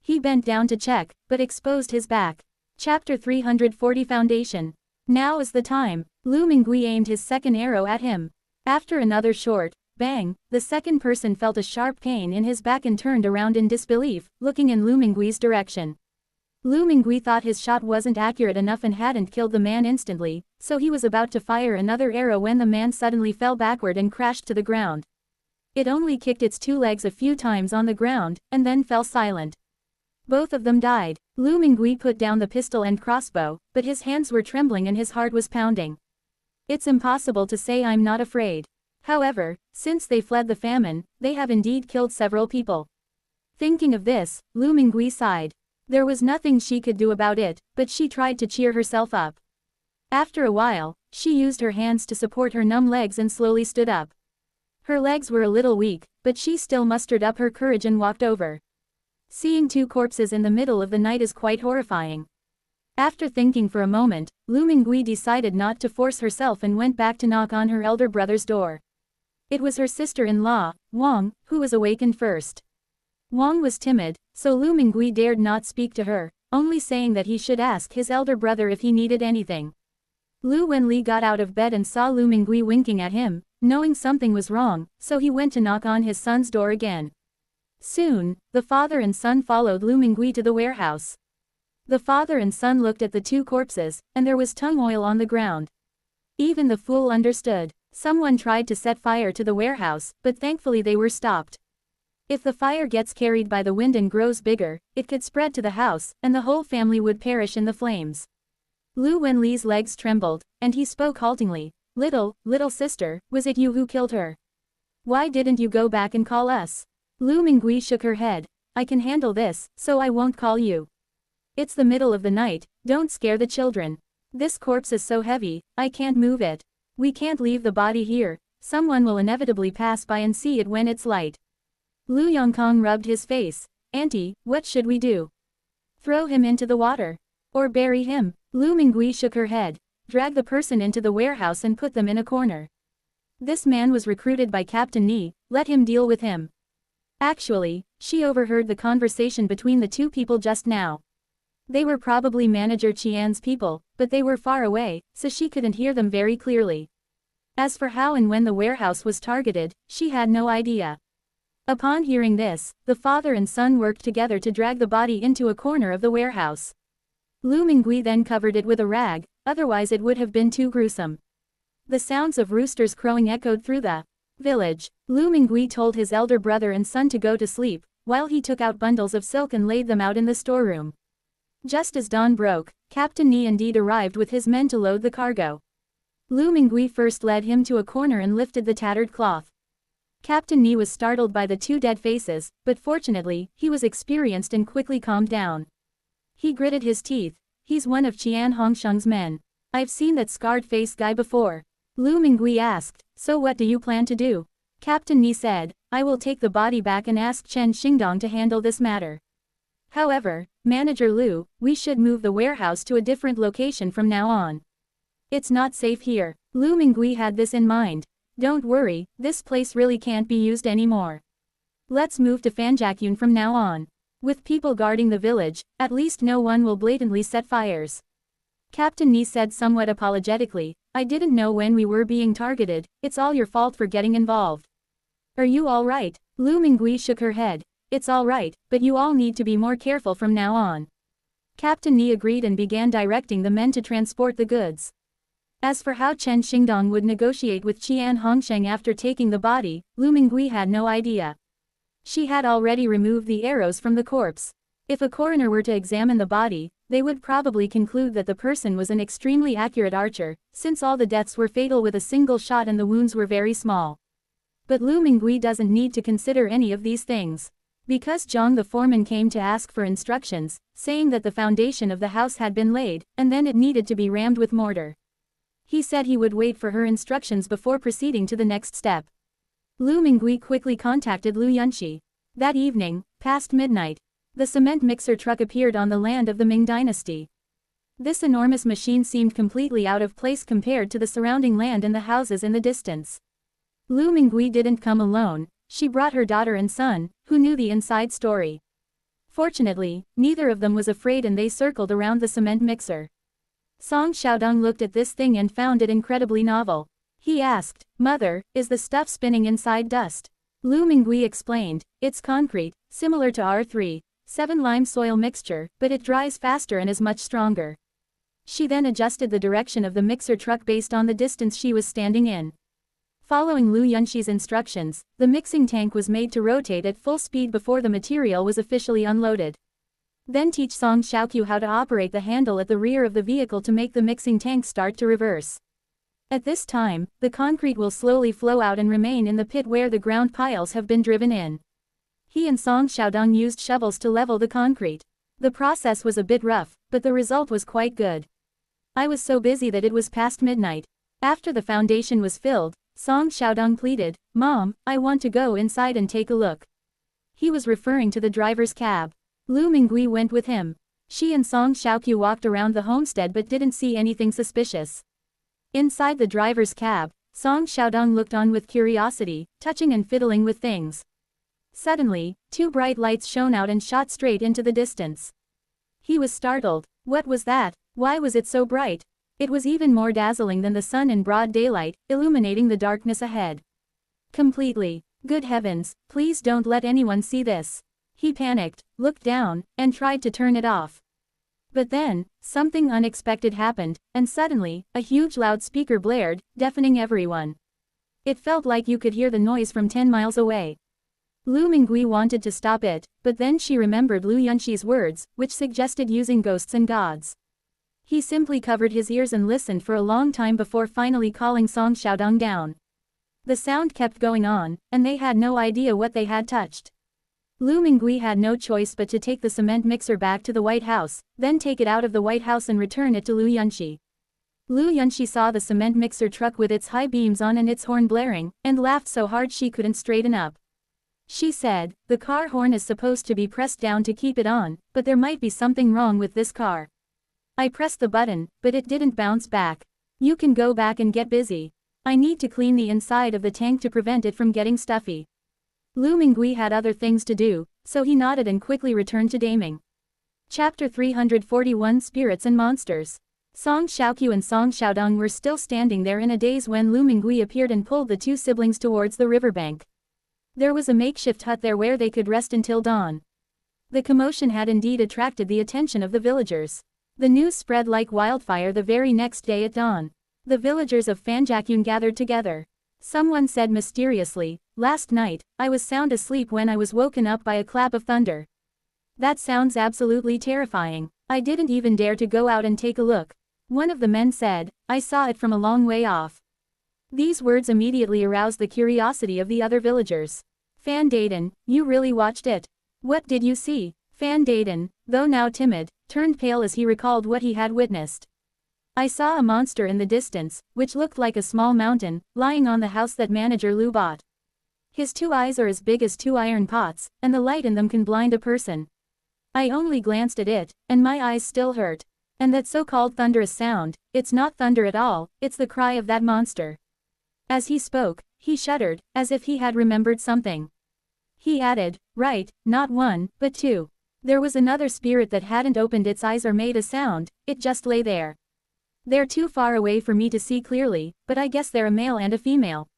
He bent down to check, but exposed his back. Chapter 340 Foundation. Now is the time. Lu Mingui aimed his second arrow at him. After another short bang, the second person felt a sharp pain in his back and turned around in disbelief, looking in Lu Mingui's direction. Lu Mingui thought his shot wasn't accurate enough and hadn't killed the man instantly, so he was about to fire another arrow when the man suddenly fell backward and crashed to the ground. It only kicked its two legs a few times on the ground, and then fell silent. Both of them died. Lu Mingui put down the pistol and crossbow, but his hands were trembling and his heart was pounding. It's impossible to say I'm not afraid. However, since they fled the famine, they have indeed killed several people. Thinking of this, Lu Mingui sighed. There was nothing she could do about it, but she tried to cheer herself up. After a while, she used her hands to support her numb legs and slowly stood up. Her legs were a little weak, but she still mustered up her courage and walked over. Seeing two corpses in the middle of the night is quite horrifying. After thinking for a moment, Lu Mingui decided not to force herself and went back to knock on her elder brother's door. It was her sister-in-law, Wang, who was awakened first. Wang was timid, so Lu Mingui dared not speak to her, only saying that he should ask his elder brother if he needed anything. Lu Wenli got out of bed and saw Lu Mingui winking at him, knowing something was wrong, so he went to knock on his son's door again. Soon, the father and son followed Lu Mingui to the warehouse. The father and son looked at the two corpses, and there was tung oil on the ground. Even the fool understood. Someone tried to set fire to the warehouse, but thankfully they were stopped. If the fire gets carried by the wind and grows bigger, it could spread to the house, and the whole family would perish in the flames. Lu Wenli's legs trembled, and he spoke haltingly. Little sister, was it you who killed her? Why didn't you go back and call us? Lu Mingui shook her head. I can handle this, so I won't call you. It's the middle of the night, don't scare the children. This corpse is so heavy, I can't move it. We can't leave the body here, someone will inevitably pass by and see it when it's light. Lu Yongkong rubbed his face. Auntie, what should we do? Throw him into the water. Or bury him? Lu Mingui shook her head. Drag the person into the warehouse and put them in a corner. This man was recruited by Captain Ni, let him deal with him. Actually, she overheard the conversation between the two people just now. They were probably Manager Qian's people, but they were far away, so she couldn't hear them very clearly. As for how and when the warehouse was targeted, she had no idea. Upon hearing this, the father and son worked together to drag the body into a corner of the warehouse. Lu Mingui then covered it with a rag, otherwise it would have been too gruesome. The sounds of roosters crowing echoed through the village. Lu Mingui told his elder brother and son to go to sleep, while he took out bundles of silk and laid them out in the storeroom. Just as dawn broke, Captain Ni indeed arrived with his men to load the cargo. Lu Mingui first led him to a corner and lifted the tattered cloth. Captain Ni was startled by the two dead faces, but fortunately, he was experienced and quickly calmed down. He gritted his teeth. He's one of Qian Hongsheng's men. I've seen that scarred-faced guy before. Lu Mingui asked, so what do you plan to do? Captain Ni said, I will take the body back and ask Chen Xingdong to handle this matter. However, Manager Lu, we should move the warehouse to a different location from now on. It's not safe here. Lu Mingui had this in mind. Don't worry, this place really can't be used anymore. Let's move to Fanjakyun from now on. With people guarding the village, at least no one will blatantly set fires. Captain Ni said somewhat apologetically, I didn't know when we were being targeted, it's all your fault for getting involved. Are you alright? Lu Mingui shook her head. It's alright, but you all need to be more careful from now on. Captain Ni agreed and began directing the men to transport the goods. As for how Chen Xingdong would negotiate with Qian Hongsheng after taking the body, Lu Mingui had no idea. She had already removed the arrows from the corpse. If a coroner were to examine the body, they would probably conclude that the person was an extremely accurate archer, since all the deaths were fatal with a single shot and the wounds were very small. But Lu Mingui doesn't need to consider any of these things. Because Zhang the foreman came to ask for instructions, saying that the foundation of the house had been laid, and then it needed to be rammed with mortar. He said he would wait for her instructions before proceeding to the next step. Lu Mingui quickly contacted Lu Yunxi. That evening, past midnight, the cement mixer truck appeared on the land of the Ming Dynasty. This enormous machine seemed completely out of place compared to the surrounding land and the houses in the distance. Lu Mingui didn't come alone, she brought her daughter and son, who knew the inside story. Fortunately, neither of them was afraid and they circled around the cement mixer. Song Xiaodong looked at this thing and found it incredibly novel. He asked, Mother, is the stuff spinning inside dust? Lu Mingui explained, it's concrete, similar to R3, 7 lime soil mixture, but it dries faster and is much stronger. She then adjusted the direction of the mixer truck based on the distance she was standing in. Following Lu Yunxi's instructions, the mixing tank was made to rotate at full speed before the material was officially unloaded. Then teach Song Xiaoqiu how to operate the handle at the rear of the vehicle to make the mixing tank start to reverse. At this time, the concrete will slowly flow out and remain in the pit where the ground piles have been driven in. He and Song Xiaodong used shovels to level the concrete. The process was a bit rough, but the result was quite good. I was so busy that it was past midnight. After the foundation was filled, Song Xiaodong pleaded, Mom, I want to go inside and take a look. He was referring to the driver's cab. Lu Mingui went with him. She and Song Xiaoqiu walked around the homestead but didn't see anything suspicious. Inside the driver's cab, Song Xiaodong looked on with curiosity, touching and fiddling with things. Suddenly, 2 bright lights shone out and shot straight into the distance. He was startled. What was that? Why was it so bright? It was even more dazzling than the sun in broad daylight, illuminating the darkness ahead. Completely. Good heavens, please don't let anyone see this. He panicked, looked down, and tried to turn it off. But then, something unexpected happened, and suddenly, a huge loudspeaker blared, deafening everyone. It felt like you could hear the noise from 10 miles away. Lu Mingui wanted to stop it, but then she remembered Lu Yunxi's words, which suggested using ghosts and gods. He simply covered his ears and listened for a long time before finally calling Song Xiaodong down. The sound kept going on, and they had no idea what they had touched. Lu Mingui had no choice but to take the cement mixer back to the White House, then take it out of the White House and return it to Lu Yunxi. Lu Yunxi saw the cement mixer truck with its high beams on and its horn blaring, and laughed so hard she couldn't straighten up. She said, "The car horn is supposed to be pressed down to keep it on, but there might be something wrong with this car. I pressed the button, but it didn't bounce back. You can go back and get busy. I need to clean the inside of the tank to prevent it from getting stuffy." Lu Mingui had other things to do, so he nodded and quickly returned to Daming. Chapter 341 Spirits and Monsters. Song Xiaoqiu and Song Xiaodong were still standing there in a daze when Lu Mingui appeared and pulled the two siblings towards the riverbank. There was a makeshift hut there where they could rest until dawn. The commotion had indeed attracted the attention of the villagers. The news spread like wildfire the very next day at dawn. The villagers of Fanjiakyun gathered together. Someone said mysteriously, "Last night, I was sound asleep when I was woken up by a clap of thunder. That sounds absolutely terrifying. I didn't even dare to go out and take a look." One of the men said, "I saw it from a long way off." These words immediately aroused the curiosity of the other villagers. "Fan Daden, you really watched it? What did you see?" Fan Daden, though now timid, turned pale as he recalled what he had witnessed. "I saw a monster in the distance, which looked like a small mountain, lying on the house that manager Lu bought. His two eyes are as big as two iron pots, and the light in them can blind a person. I only glanced at it, and my eyes still hurt. And that so-called thunderous sound, it's not thunder at all, it's the cry of that monster." As he spoke, he shuddered, as if he had remembered something. He added, "Right, not one, but two. There was another spirit that hadn't opened its eyes or made a sound, it just lay there. They're too far away for me to see clearly, but I guess they're a male and a female.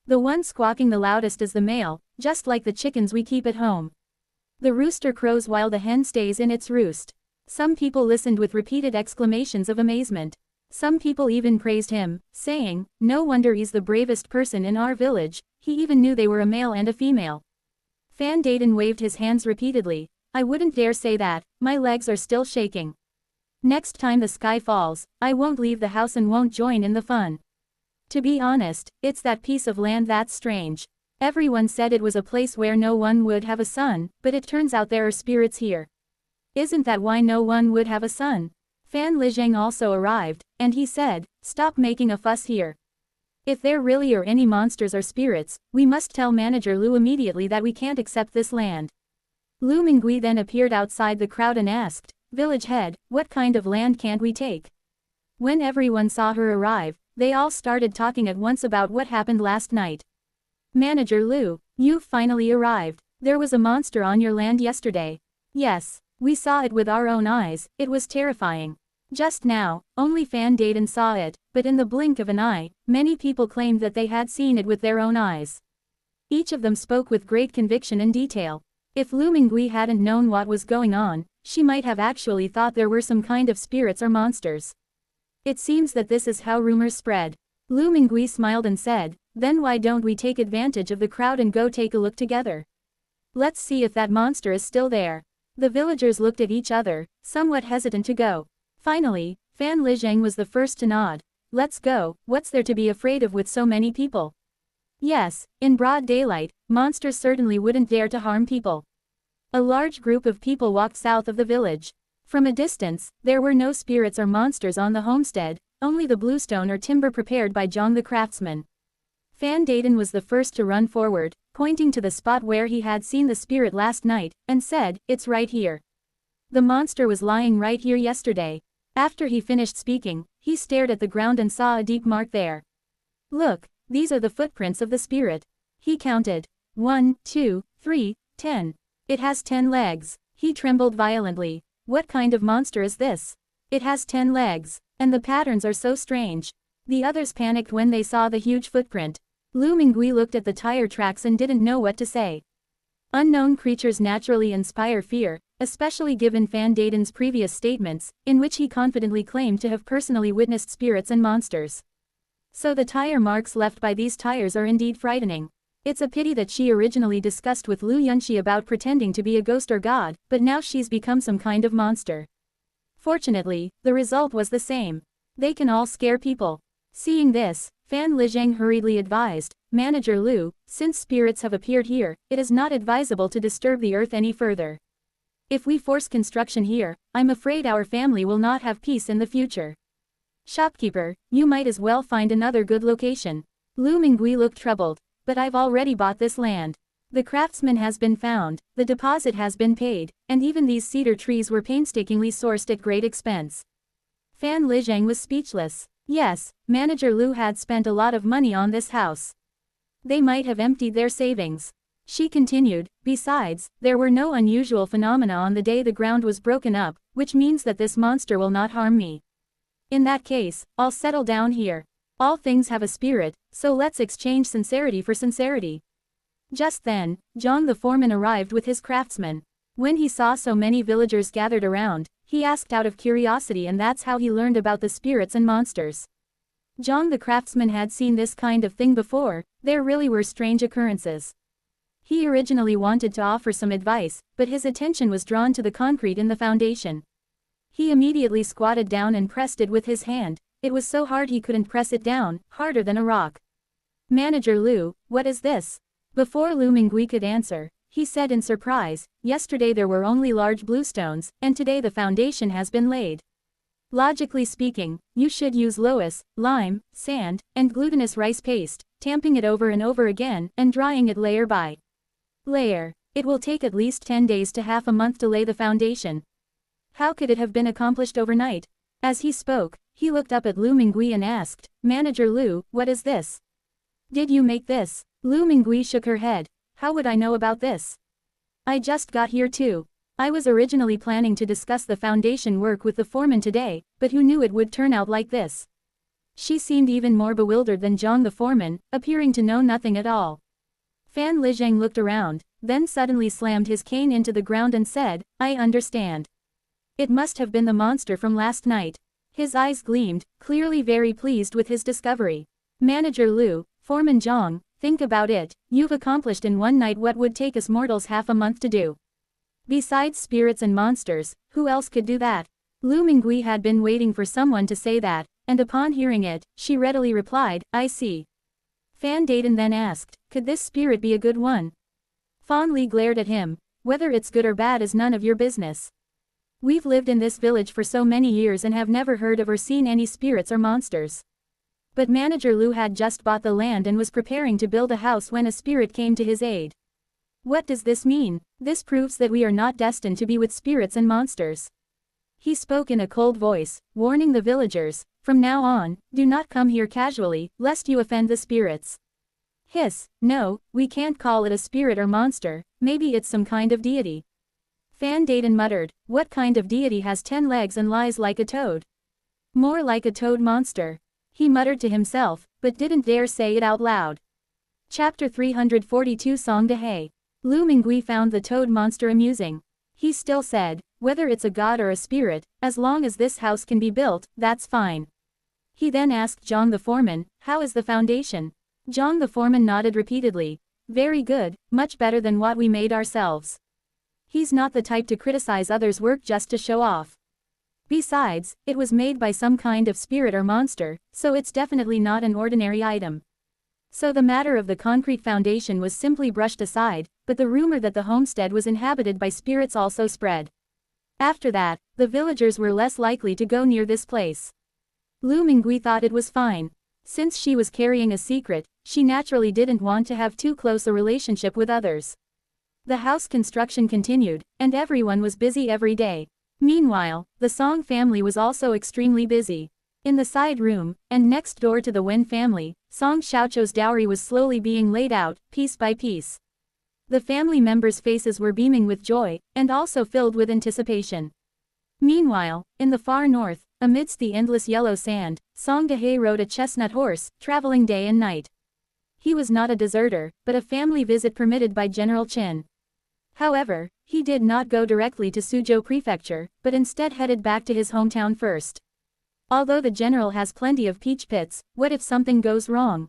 The one squawking the loudest is the male, just like the chickens we keep at home. The rooster crows while the hen stays in its roost." Some people listened with repeated exclamations of amazement. Some people even praised him, saying, "No wonder he's the bravest person in our village, he even knew they were a male and a female." Fan Daden waved his hands repeatedly. "I wouldn't dare say that, my legs are still shaking. Next time the sky falls, I won't leave the house and won't join in the fun. To be honest, it's that piece of land that's strange. Everyone said it was a place where no one would have a son, but it turns out there are spirits here. Isn't that why no one would have a son?" Fan Lizhang also arrived, and he said, "Stop making a fuss here. If there really are any monsters or spirits, we must tell Manager Lu immediately that we can't accept this land." Lu Mingui then appeared outside the crowd and asked, "Village head, what kind of land can't we take?" When everyone saw her arrive, they all started talking at once about what happened last night. "Manager Lu, you've finally arrived. There was a monster on your land yesterday." "Yes. We saw it with our own eyes, it was terrifying. Just now, only Fan Daden saw it, but in the blink of an eye, many people claimed that they had seen it with their own eyes." Each of them spoke with great conviction and detail. If Lu Mingui hadn't known what was going on, she might have actually thought there were some kind of spirits or monsters. It seems that this is how rumors spread. Lu Mingui smiled and said, "Then why don't we take advantage of the crowd and go take a look together? Let's see if that monster is still there." The villagers looked at each other, somewhat hesitant to go. Finally, Fan Lizhang was the first to nod. "Let's go, what's there to be afraid of with so many people?" Yes, in broad daylight, monsters certainly wouldn't dare to harm people. A large group of people walked south of the village. From a distance, there were no spirits or monsters on the homestead, only the bluestone or timber prepared by Zhang the craftsman. Fan Daden was the first to run forward, pointing to the spot where he had seen the spirit last night, and said, "It's right here. The monster was lying right here yesterday." After he finished speaking, he stared at the ground and saw a deep mark there. "Look, these are the footprints of the spirit." He counted. 1, 2, 3, 10. "It has 10 legs." He trembled violently. "What kind of monster is this? It has 10 legs, and the patterns are so strange." The others panicked when they saw the huge footprint. Lu Mingui looked at the tire tracks and didn't know what to say. Unknown creatures naturally inspire fear, especially given Fan Dayton's previous statements, in which he confidently claimed to have personally witnessed spirits and monsters. So the tire marks left by these tires are indeed frightening. It's a pity that she originally discussed with Lu Yunxi about pretending to be a ghost or god, but now she's become some kind of monster. Fortunately, the result was the same. They can all scare people. Seeing this, Fan Lizhang hurriedly advised, Manager Lu, since spirits have appeared here, it is not advisable to disturb the earth any further. If we force construction here, I'm afraid our family will not have peace in the future. Shopkeeper, you might as well find another good location. Lu Mingui looked troubled. But I've already bought this land. The craftsman has been found, the deposit has been paid, and even these cedar trees were painstakingly sourced at great expense. Fan Lizhang was speechless. Yes, Manager Lu had spent a lot of money on this house. They might have emptied their savings. She continued, besides, there were no unusual phenomena on the day the ground was broken up, which means that this monster will not harm me. In that case, I'll settle down here. All things have a spirit, so let's exchange sincerity for sincerity. Just then, Zhang the foreman arrived with his craftsmen. When he saw so many villagers gathered around, he asked out of curiosity, and that's how he learned about the spirits and monsters. Zhang the craftsman had seen this kind of thing before. There really were strange occurrences. He originally wanted to offer some advice, but his attention was drawn to the concrete in the foundation. He immediately squatted down and pressed it with his hand. It was so hard he couldn't press it down, harder than a rock. Manager Lu, what is this? Before Lu Mingui could answer, he said in surprise, yesterday there were only large bluestones, and today the foundation has been laid. Logically speaking, you should use loess, lime, sand, and glutinous rice paste, tamping it over and over again, and drying it layer by layer. It will take at least 10 days to half a month to lay the foundation. How could it have been accomplished overnight? As he spoke, he looked up at Lu Mingui and asked, Manager Lu, what is this? Did you make this? Lu Mingui shook her head. How would I know about this? I just got here too. I was originally planning to discuss the foundation work with the foreman today, but who knew it would turn out like this? She seemed even more bewildered than Zhang the foreman, appearing to know nothing at all. Fan Lizhang looked around, then suddenly slammed his cane into the ground and said, I understand. It must have been the monster from last night. His eyes gleamed, clearly very pleased with his discovery. Manager Lu, Foreman Zhang, think about it, you've accomplished in one night what would take us mortals half a month to do. Besides spirits and monsters, who else could do that? Lu Mingui had been waiting for someone to say that, and upon hearing it, she readily replied, I see. Fan Dayton then asked, could this spirit be a good one? Fan Li glared at him, whether it's good or bad is none of your business. We've lived in this village for so many years and have never heard of or seen any spirits or monsters. But Manager Lu had just bought the land and was preparing to build a house when a spirit came to his aid. What does this mean? This proves that we are not destined to be with spirits and monsters. He spoke in a cold voice, warning the villagers, from now on, do not come here casually, lest you offend the spirits. Hiss, no, we can't call it a spirit or monster, maybe it's some kind of deity. Fan Dayton muttered, what kind of deity has 10 legs and lies like a toad? More like a toad monster. He muttered to himself, but didn't dare say it out loud. Chapter 342 Song de Hai. Lu Mingui found the toad monster amusing. He still said, whether it's a god or a spirit, as long as this house can be built, that's fine. He then asked Zhang the foreman, how is the foundation? Zhang the foreman nodded repeatedly. Very good, much better than what we made ourselves. He's not the type to criticize others' work just to show off. Besides, it was made by some kind of spirit or monster, so it's definitely not an ordinary item. So the matter of the concrete foundation was simply brushed aside, but the rumor that the homestead was inhabited by spirits also spread. After that, the villagers were less likely to go near this place. Lu Mingui thought it was fine. Since she was carrying a secret, she naturally didn't want to have too close a relationship with others. The house construction continued, and everyone was busy every day. Meanwhile, the Song family was also extremely busy. In the side room, and next door to the Wen family, Song Xiaoqiu's dowry was slowly being laid out, piece by piece. The family members' faces were beaming with joy, and also filled with anticipation. Meanwhile, in the far north, amidst the endless yellow sand, Song Dehei rode a chestnut horse, traveling day and night. He was not a deserter, but a family visit permitted by General Qin. However, he did not go directly to Suzhou Prefecture, but instead headed back to his hometown first. Although the general has plenty of peach pits, what if something goes wrong?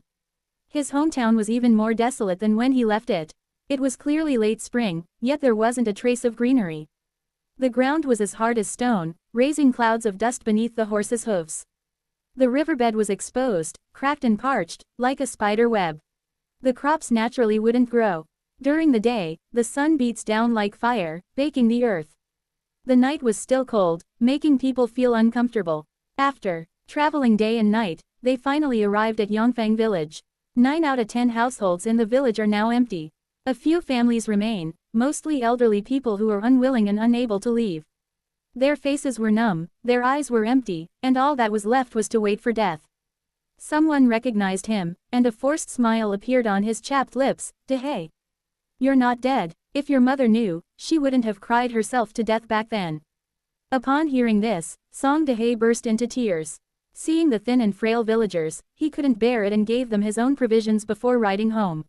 His hometown was even more desolate than when he left it. It was clearly late spring, yet there wasn't a trace of greenery. The ground was as hard as stone, raising clouds of dust beneath the horses' hoofs. The riverbed was exposed, cracked and parched, like a spider web. The crops naturally wouldn't grow. During the day, the sun beats down like fire, baking the earth. The night was still cold, making people feel uncomfortable. After traveling day and night, they finally arrived at Yongfang village. 9 out of 10 households in the village are now empty. A few families remain, mostly elderly people who are unwilling and unable to leave. Their faces were numb, their eyes were empty, and all that was left was to wait for death. Someone recognized him, and a forced smile appeared on his chapped lips. "Dehei. You're not dead. If your mother knew, she wouldn't have cried herself to death back then." Upon hearing this, Song Dehei burst into tears. Seeing the thin and frail villagers, he couldn't bear it and gave them his own provisions before riding home.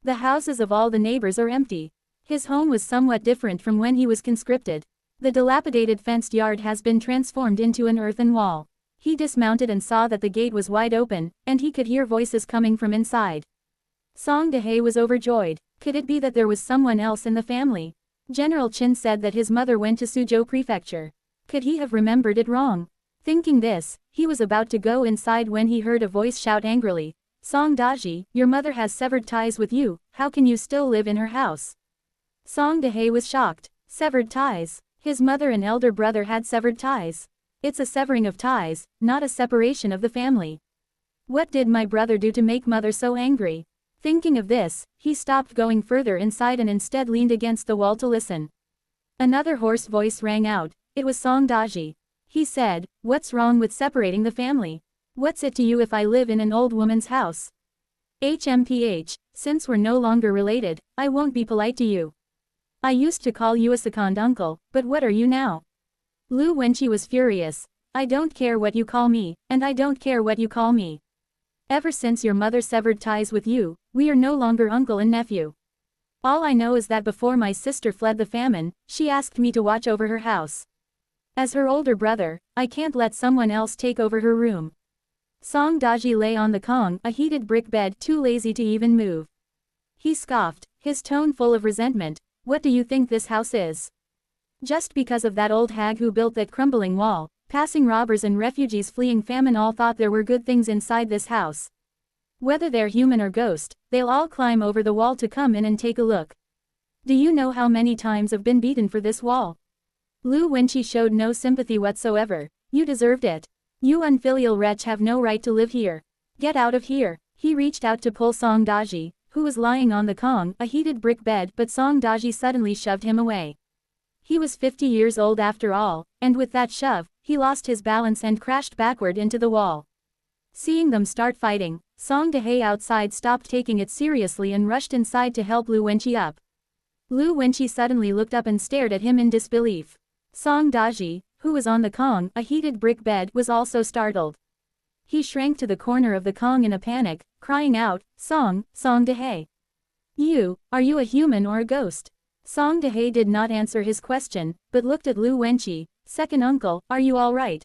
The houses of all the neighbors are empty. His home was somewhat different from when he was conscripted. The dilapidated fenced yard has been transformed into an earthen wall. He dismounted and saw that the gate was wide open, and he could hear voices coming from inside. Song Dehei was overjoyed. Could it be that there was someone else in the family? General Qin said that his mother went to Suzhou Prefecture. Could he have remembered it wrong? Thinking this, he was about to go inside when he heard a voice shout angrily, "Song Daji, your mother has severed ties with you, how can you still live in her house?" Song Dehei was shocked. Severed ties? His mother and elder brother had severed ties. It's a severing of ties, not a separation of the family. What did my brother do to make mother so angry? Thinking of this, he stopped going further inside and instead leaned against the wall to listen. Another hoarse voice rang out. It was Song Daji. He said, "What's wrong with separating the family? What's it to you if I live in an old woman's house? HMPH, since we're no longer related, I won't be polite to you. I used to call you a second uncle, but what are you now?" Lu Wenqi was furious. "I don't care what you call me, and I don't care what you call me. Ever since your mother severed ties with you, we are no longer uncle and nephew. All I know is that before my sister fled the famine, she asked me to watch over her house. As her older brother, I can't let someone else take over her room." Song Daji lay on the kong, a heated brick bed, too lazy to even move. He scoffed, his tone full of resentment. "What do you think this house is? Just because of that old hag who built that crumbling wall, passing robbers and refugees fleeing famine all thought there were good things inside this house. Whether they're human or ghost, they'll all climb over the wall to come in and take a look. Do you know how many times I've been beaten for this wall?" Lu Wenqi showed no sympathy whatsoever. "You deserved it. You unfilial wretch have no right to live here. Get out of here." He reached out to pull Song Daji, who was lying on the kong, a heated brick bed, but Song Daji suddenly shoved him away. He was 50 years old after all, and with that shove, he lost his balance and crashed backward into the wall. Seeing them start fighting, Song Dehei outside stopped taking it seriously and rushed inside to help Lu Wenqi up. Lu Wenqi suddenly looked up and stared at him in disbelief. Song Daji, who was on the kong, a heated brick bed, was also startled. He shrank to the corner of the kong in a panic, crying out, Song Dehei. Are you a human or a ghost?" Song Dehei did not answer his question, but looked at Lu Wenqi. "Second uncle, are you all right?"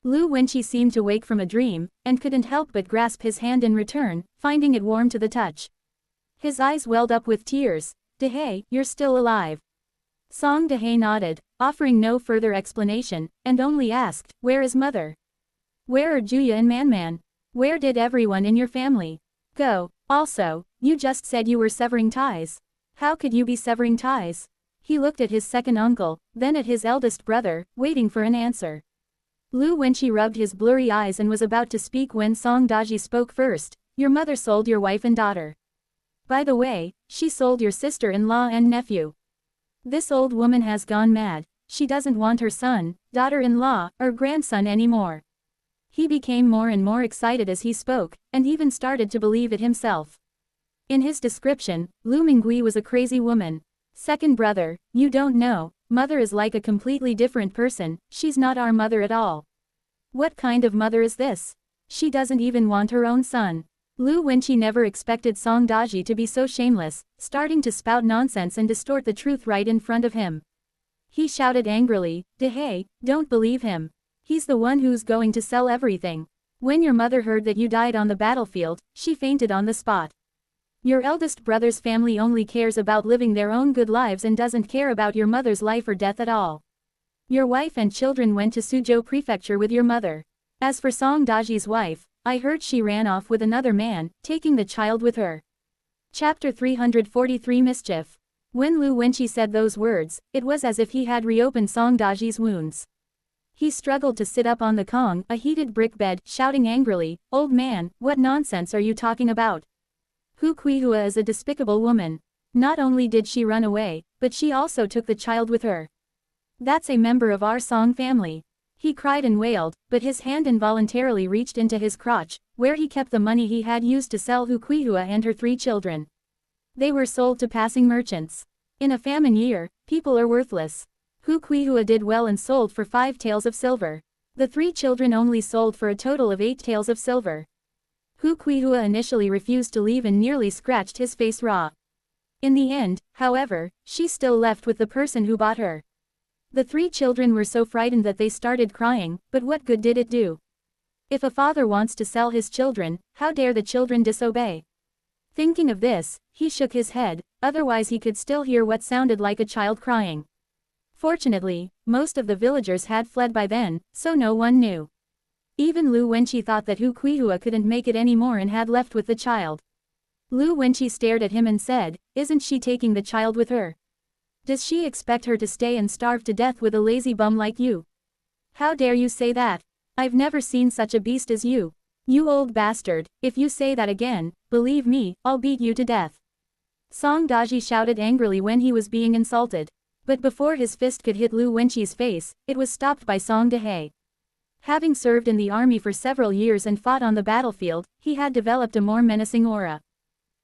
Lu Wenqi seemed to wake from a dream, and couldn't help but grasp his hand in return, finding it warm to the touch. His eyes welled up with tears. "Dehei, you're still alive." Song Dehei nodded, offering no further explanation, and only asked, "Where is mother? Where are Juya and Manman? Where did everyone in your family go? Also, you just said you were severing ties. How could you be severing ties?" He looked at his second uncle, then at his eldest brother, waiting for an answer. Lu Wenqi rubbed his blurry eyes and was about to speak when Song Daji spoke first. "Your mother sold your wife and daughter. By the way, she sold your sister-in-law and nephew. This old woman has gone mad. She doesn't want her son, daughter-in-law, or grandson anymore." He became more and more excited as he spoke, and even started to believe it himself. In his description, Lu Mingui was a crazy woman. "Second brother, you don't know, mother is like a completely different person, she's not our mother at all." "What kind of mother is this? She doesn't even want her own son." Lu Wenqi never expected Song Daji to be so shameless, starting to spout nonsense and distort the truth right in front of him. He shouted angrily, "Dehei, don't believe him. He's the one who's going to sell everything. When your mother heard that you died on the battlefield, she fainted on the spot. Your eldest brother's family only cares about living their own good lives and doesn't care about your mother's life or death at all. Your wife and children went to Suzhou Prefecture with your mother. As for Song Daji's wife, I heard she ran off with another man, taking the child with her." Chapter 343 Mischief. When Lu Wenqi said those words, it was as if he had reopened Song Daji's wounds. He struggled to sit up on the Kong, a heated brick bed, shouting angrily, "Old man, what nonsense are you talking about? Hu Kuihua is a despicable woman. Not only did she run away, but she also took the child with her. That's a member of our Song family." He cried and wailed, but his hand involuntarily reached into his crotch, where he kept the money he had used to sell Hu Kuihua and her 3 children. They were sold to passing merchants. In a famine year, people are worthless. Hu Kuihua did well and sold for 5 taels of silver. The 3 children only sold for a total of 8 taels of silver. Hu Kuihua initially refused to leave and nearly scratched his face raw. In the end, however, she still left with the person who bought her. The 3 children were so frightened that they started crying, but what good did it do? If a father wants to sell his children, how dare the children disobey? Thinking of this, he shook his head, otherwise he could still hear what sounded like a child crying. Fortunately, most of the villagers had fled by then, so no one knew. Even Lu Wenqi thought that Hu Kuihua couldn't make it anymore and had left with the child. Lu Wenqi stared at him and said, "Isn't she taking the child with her? Does she expect her to stay and starve to death with a lazy bum like you? How dare you say that? I've never seen such a beast as you. You old bastard, if you say that again, believe me, I'll beat you to death." Song Daji shouted angrily when he was being insulted. But before his fist could hit Lu Wenqi's face, it was stopped by Song Dehei. Having served in the army for several years and fought on the battlefield, he had developed a more menacing aura.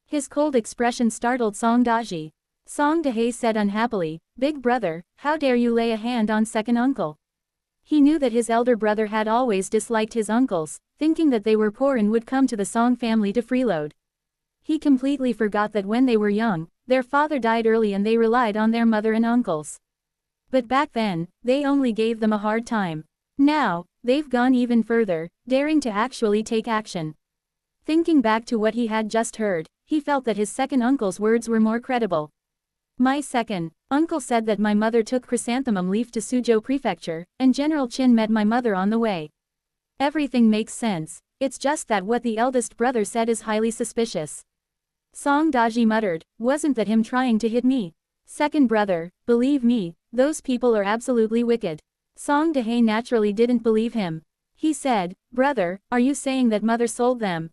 His cold expression startled Song Daji. Song Dehei said unhappily, "Big brother, how dare you lay a hand on second uncle?" He knew that his elder brother had always disliked his uncles, thinking that they were poor and would come to the Song family to freeload. He completely forgot that when they were young, their father died early and they relied on their mother and uncles. But back then, they only gave them a hard time. Now, they've gone even further, daring to actually take action. Thinking back to what he had just heard, he felt that his second uncle's words were more credible. "My second uncle said that my mother took chrysanthemum leaf to Suzhou Prefecture, and General Qin met my mother on the way. Everything makes sense, it's just that what the eldest brother said is highly suspicious." Song Daji muttered, "Wasn't that him trying to hit me? Second brother, believe me, those people are absolutely wicked." Song Dehei naturally didn't believe him. He said, "Brother, are you saying that mother sold them?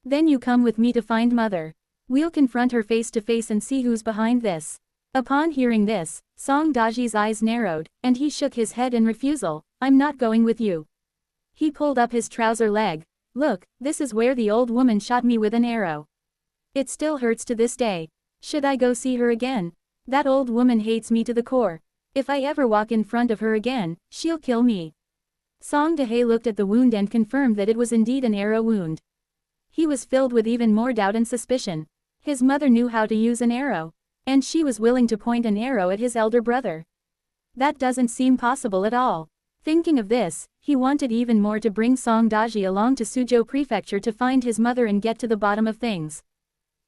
Then you come with me to find mother. We'll confront her face to face and see who's behind this." Upon hearing this, Song Daji's eyes narrowed, and he shook his head in refusal. "I'm not going with you." He pulled up his trouser leg. "Look, this is where the old woman shot me with an arrow. It still hurts to this day. Should I go see her again? That old woman hates me to the core. If I ever walk in front of her again, she'll kill me." Song Dehei looked at the wound and confirmed that it was indeed an arrow wound. He was filled with even more doubt and suspicion. His mother knew how to use an arrow. And she was willing to point an arrow at his elder brother. That doesn't seem possible at all. Thinking of this, he wanted even more to bring Song Daji along to Suzhou Prefecture to find his mother and get to the bottom of things.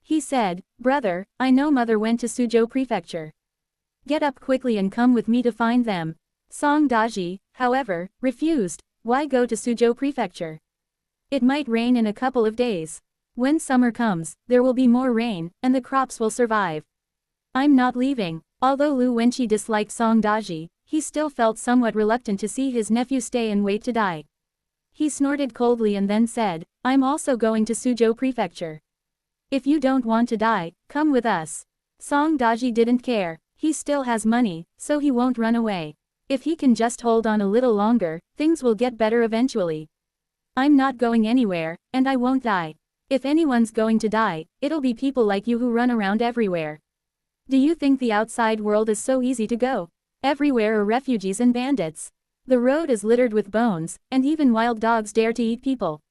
He said, "Brother, I know mother went to Suzhou Prefecture. Get up quickly and come with me to find them." Song Daji, however, refused. Why go to Suzhou Prefecture? It might rain in a couple of days. When summer comes, there will be more rain, and the crops will survive. "I'm not leaving." Although Lu Wenqi disliked Song Daji, he still felt somewhat reluctant to see his nephew stay and wait to die. He snorted coldly and then said, "I'm also going to Suzhou Prefecture. If you don't want to die, come with us." Song Daji didn't care. He still has money, so he won't run away. If he can just hold on a little longer, things will get better eventually. "I'm not going anywhere, and I won't die. If anyone's going to die, it'll be people like you who run around everywhere. Do you think the outside world is so easy to go? Everywhere are refugees and bandits. The road is littered with bones, and even wild dogs dare to eat people.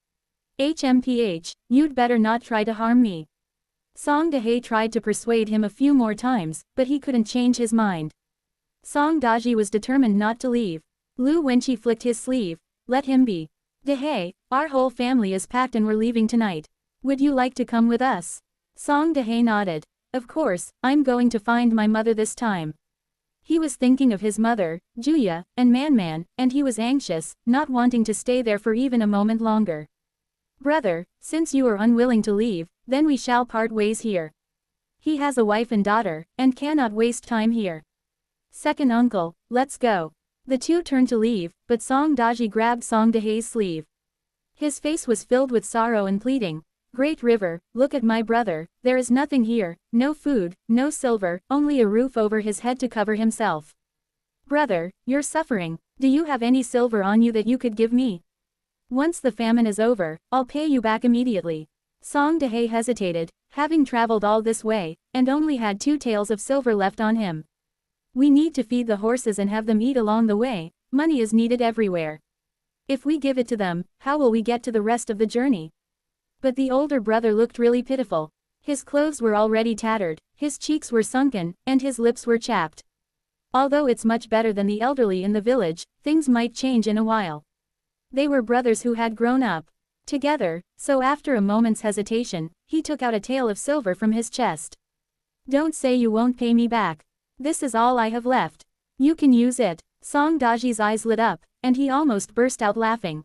HMPH, you'd better not try to harm me. Song Dahe tried to persuade him a few more times, but he couldn't change his mind. Song Daji was determined not to leave. Lu Wenqi flicked his sleeve. Let him be. Dahe, our whole family is packed and we're leaving tonight. Would you like to come with us? Song Dahe nodded. Of course, I'm going to find my mother this time. He was thinking of his mother, Juya, and Man, and he was anxious, not wanting to stay there for even a moment longer. Brother, since you are unwilling to leave, then we shall part ways here. He has a wife and daughter, and cannot waste time here. Second uncle, let's go. The two turned to leave, but Song Daji grabbed Song Dahe's sleeve. His face was filled with sorrow and pleading. Great river, look at my brother, there is nothing here, no food, no silver, only a roof over his head to cover himself. Brother, you're suffering. Do you have any silver on you that you could give me? Once the famine is over, I'll pay you back immediately. Song Dahe hesitated, having traveled all this way, and only had 2 taels of silver left on him. We need to feed the horses and have them eat along the way, money is needed everywhere. If we give it to them, how will we get to the rest of the journey? But the older brother looked really pitiful. His clothes were already tattered, his cheeks were sunken, and his lips were chapped. Although it's much better than the elderly in the village, things might change in a while. They were brothers who had grown up together, so after a moment's hesitation, he took out a tael of silver from his chest. Don't say you won't pay me back. This is all I have left. You can use it. Song Daji's eyes lit up, and he almost burst out laughing.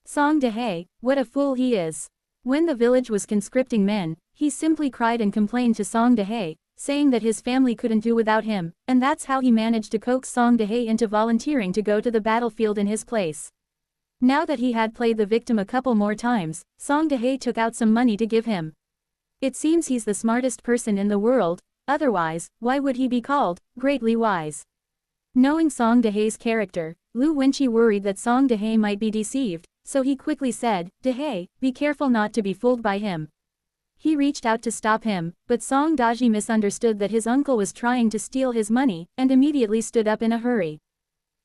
Song Dahe, what a fool he is. When the village was conscripting men, he simply cried and complained to Song Dahe, saying that his family couldn't do without him, and that's how he managed to coax Song Dahe into volunteering to go to the battlefield in his place. Now that he had played the victim a couple more times, Song Dahe took out some money to give him. It seems he's the smartest person in the world, otherwise, why would he be called greatly wise? Knowing Song Dahe's character, Lu Wenqi worried that Song Dahe might be deceived, so he quickly said, Dahe, be careful not to be fooled by him. He reached out to stop him, but Song Daji misunderstood that his uncle was trying to steal his money, and immediately stood up in a hurry.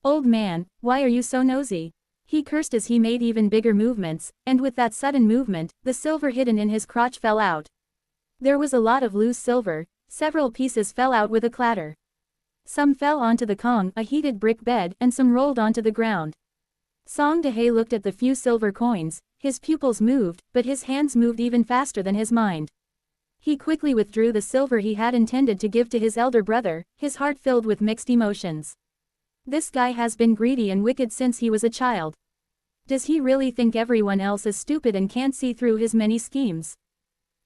Old man, why are you so nosy? He cursed as he made even bigger movements, and with that sudden movement, the silver hidden in his crotch fell out. There was a lot of loose silver, several pieces fell out with a clatter. Some fell onto the kong, a heated brick bed, and some rolled onto the ground. Song Dahe looked at the few silver coins, his pupils moved, but his hands moved even faster than his mind. He quickly withdrew the silver he had intended to give to his elder brother, his heart filled with mixed emotions. This guy has been greedy and wicked since he was a child. Does he really think everyone else is stupid and can't see through his many schemes?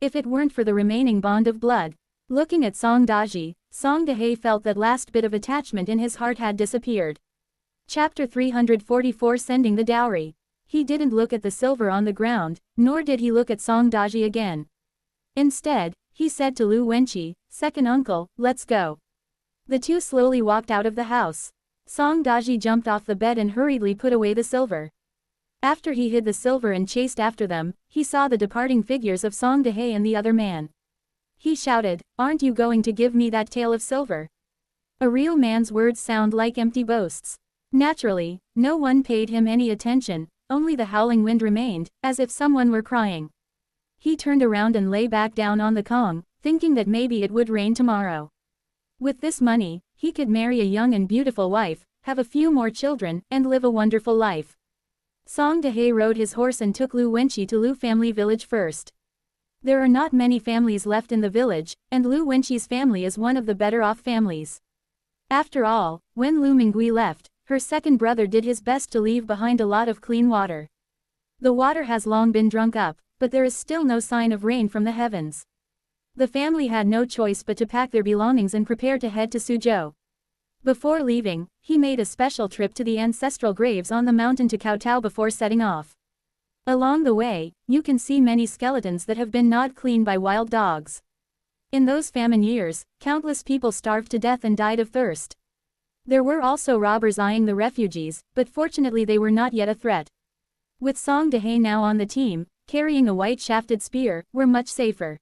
If it weren't for the remaining bond of blood. Looking at Song Daji, Song Dahe felt that last bit of attachment in his heart had disappeared. Chapter 344 Sending the Dowry. He didn't look at the silver on the ground, nor did he look at Song Daji again. Instead, he said to Lu Wenqi, Second uncle, let's go. The two slowly walked out of the house. Song Daji jumped off the bed and hurriedly put away the silver. After he hid the silver and chased after them, he saw the departing figures of Song Dahe and the other man. He shouted, Aren't you going to give me that tael of silver? A real man's words sound like empty boasts. Naturally, no one paid him any attention, only the howling wind remained, as if someone were crying. He turned around and lay back down on the kong, thinking that maybe it would rain tomorrow. With this money, he could marry a young and beautiful wife, have a few more children, and live a wonderful life. Song Dahe rode his horse and took Lu Wenqi to Lu family village first. There are not many families left in the village, and Lu Wenqi's family is one of the better-off families. After all, when Lu Mingui left, her second brother did his best to leave behind a lot of clean water. The water has long been drunk up, but there is still no sign of rain from the heavens. The family had no choice but to pack their belongings and prepare to head to Suzhou. Before leaving, he made a special trip to the ancestral graves on the mountain to kowtow before setting off. Along the way, you can see many skeletons that have been gnawed clean by wild dogs. In those famine years, countless people starved to death and died of thirst. There were also robbers eyeing the refugees, but fortunately they were not yet a threat. With Song Dahe now on the team, carrying a white-shafted spear, we're much safer.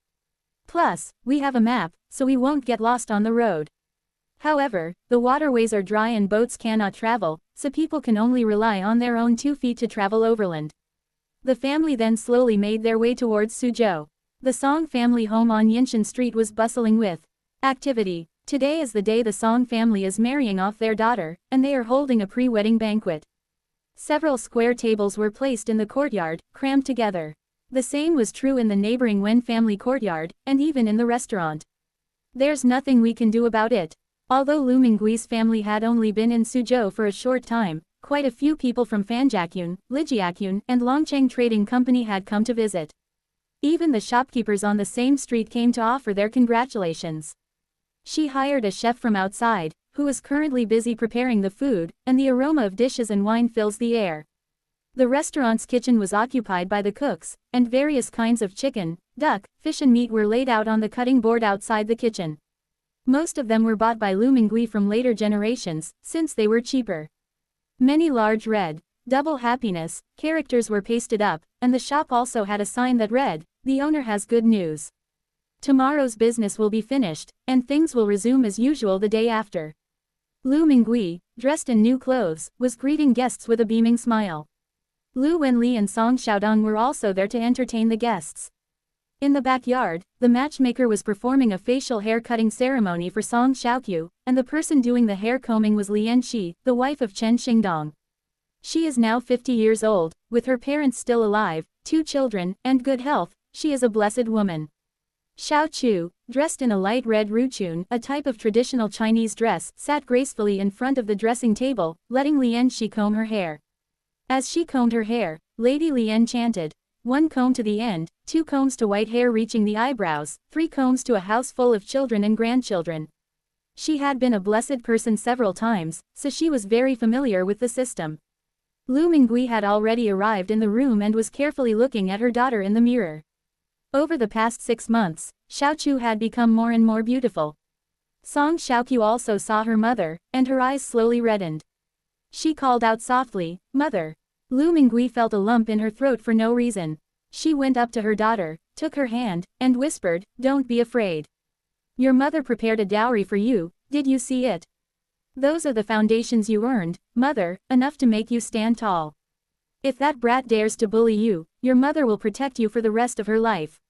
Plus, we have a map, so we won't get lost on the road. However, the waterways are dry and boats cannot travel, so people can only rely on their own 2 feet to travel overland. The family then slowly made their way towards Suzhou. The Song family home on Yinshan Street was bustling with activity. Today is the day the Song family is marrying off their daughter, and they are holding a pre-wedding banquet. Several square tables were placed in the courtyard, crammed together. The same was true in the neighboring Wen family courtyard, and even in the restaurant. There's nothing we can do about it. Although Lu Minggui's family had only been in Suzhou for a short time, quite a few people from Fanjiakyun, Lijiakyun, and Longcheng Trading Company had come to visit. Even the shopkeepers on the same street came to offer their congratulations. She hired a chef from outside, who is currently busy preparing the food, and the aroma of dishes and wine fills the air. The restaurant's kitchen was occupied by the cooks, and various kinds of chicken, duck, fish and meat were laid out on the cutting board outside the kitchen. Most of them were bought by Lu Mingui from later generations, since they were cheaper. Many large red, double happiness, characters were pasted up, and the shop also had a sign that read, "The owner has good news. Tomorrow's business will be finished, and things will resume as usual the day after." Lu Mingui, dressed in new clothes, was greeting guests with a beaming smile. Lu Wenli and Song Xiaodong were also there to entertain the guests. In the backyard, the matchmaker was performing a facial hair cutting ceremony for Song Xiaoqiu, and the person doing the hair combing was Lian Shi, the wife of Chen Xingdong. She is now 50 years old, with her parents still alive, 2 children, and good health. She is a blessed woman. Xiao Chu, dressed in a light red ruchun, a type of traditional Chinese dress, sat gracefully in front of the dressing table, letting Lian Shi comb her hair. As she combed her hair, Lady Lian chanted, "1 comb to the end, 2 combs to white hair reaching the eyebrows, 3 combs to a house full of children and grandchildren." She had been a blessed person several times, so she was very familiar with the system. Lu Mingui had already arrived in the room and was carefully looking at her daughter in the mirror. Over the past 6 months, Xiao Chu had become more and more beautiful. Song Xiaoqiu also saw her mother, and her eyes slowly reddened. She called out softly, "Mother." Lu Mingui felt a lump in her throat for no reason. She went up to her daughter, took her hand, and whispered, "Don't be afraid. Your mother prepared a dowry for you, did you see it? Those are the foundations you earned, mother, enough to make you stand tall. If that brat dares to bully you, your mother will protect you for the rest of her life."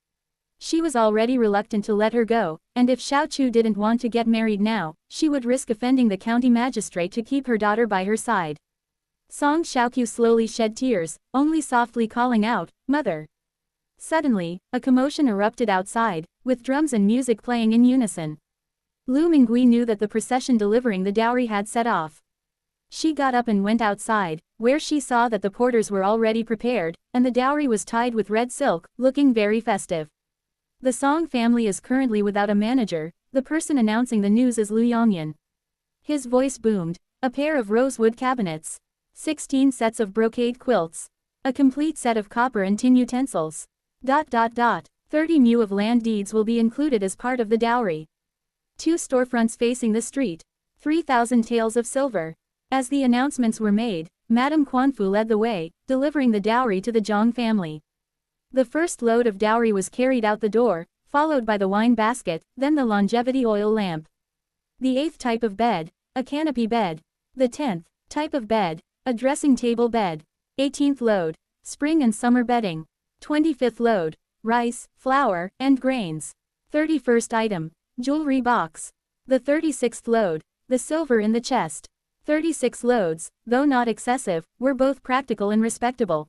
She was already reluctant to let her go, and if Xiao Chu didn't want to get married now, she would risk offending the county magistrate to keep her daughter by her side. Song Xiaoqiu slowly shed tears, only softly calling out, "Mother." Suddenly, a commotion erupted outside, with drums and music playing in unison. Lu Mingui knew that the procession delivering the dowry had set off. She got up and went outside, where she saw that the porters were already prepared, and the dowry was tied with red silk, looking very festive. The Song family is currently without a manager. The person announcing the news is Lu Yongyan. His voice boomed. A pair of rosewood cabinets. 16 sets of brocade quilts. A complete set of copper and tin utensils. 30 mu of land deeds will be included as part of the dowry. 2 storefronts facing the street. 3,000 taels of silver. As the announcements were made, Madame Quanfu led the way, delivering the dowry to the Zhang family. The first load of dowry was carried out the door, followed by the wine basket, then the longevity oil lamp. The 8th type of bed, a canopy bed. The 10th type of bed, a dressing table bed. 18th load, spring and summer bedding. 25th load, rice, flour, and grains. 31st item, jewelry box. The 36th load, the silver in the chest. 36 loads, though not excessive, were both practical and respectable.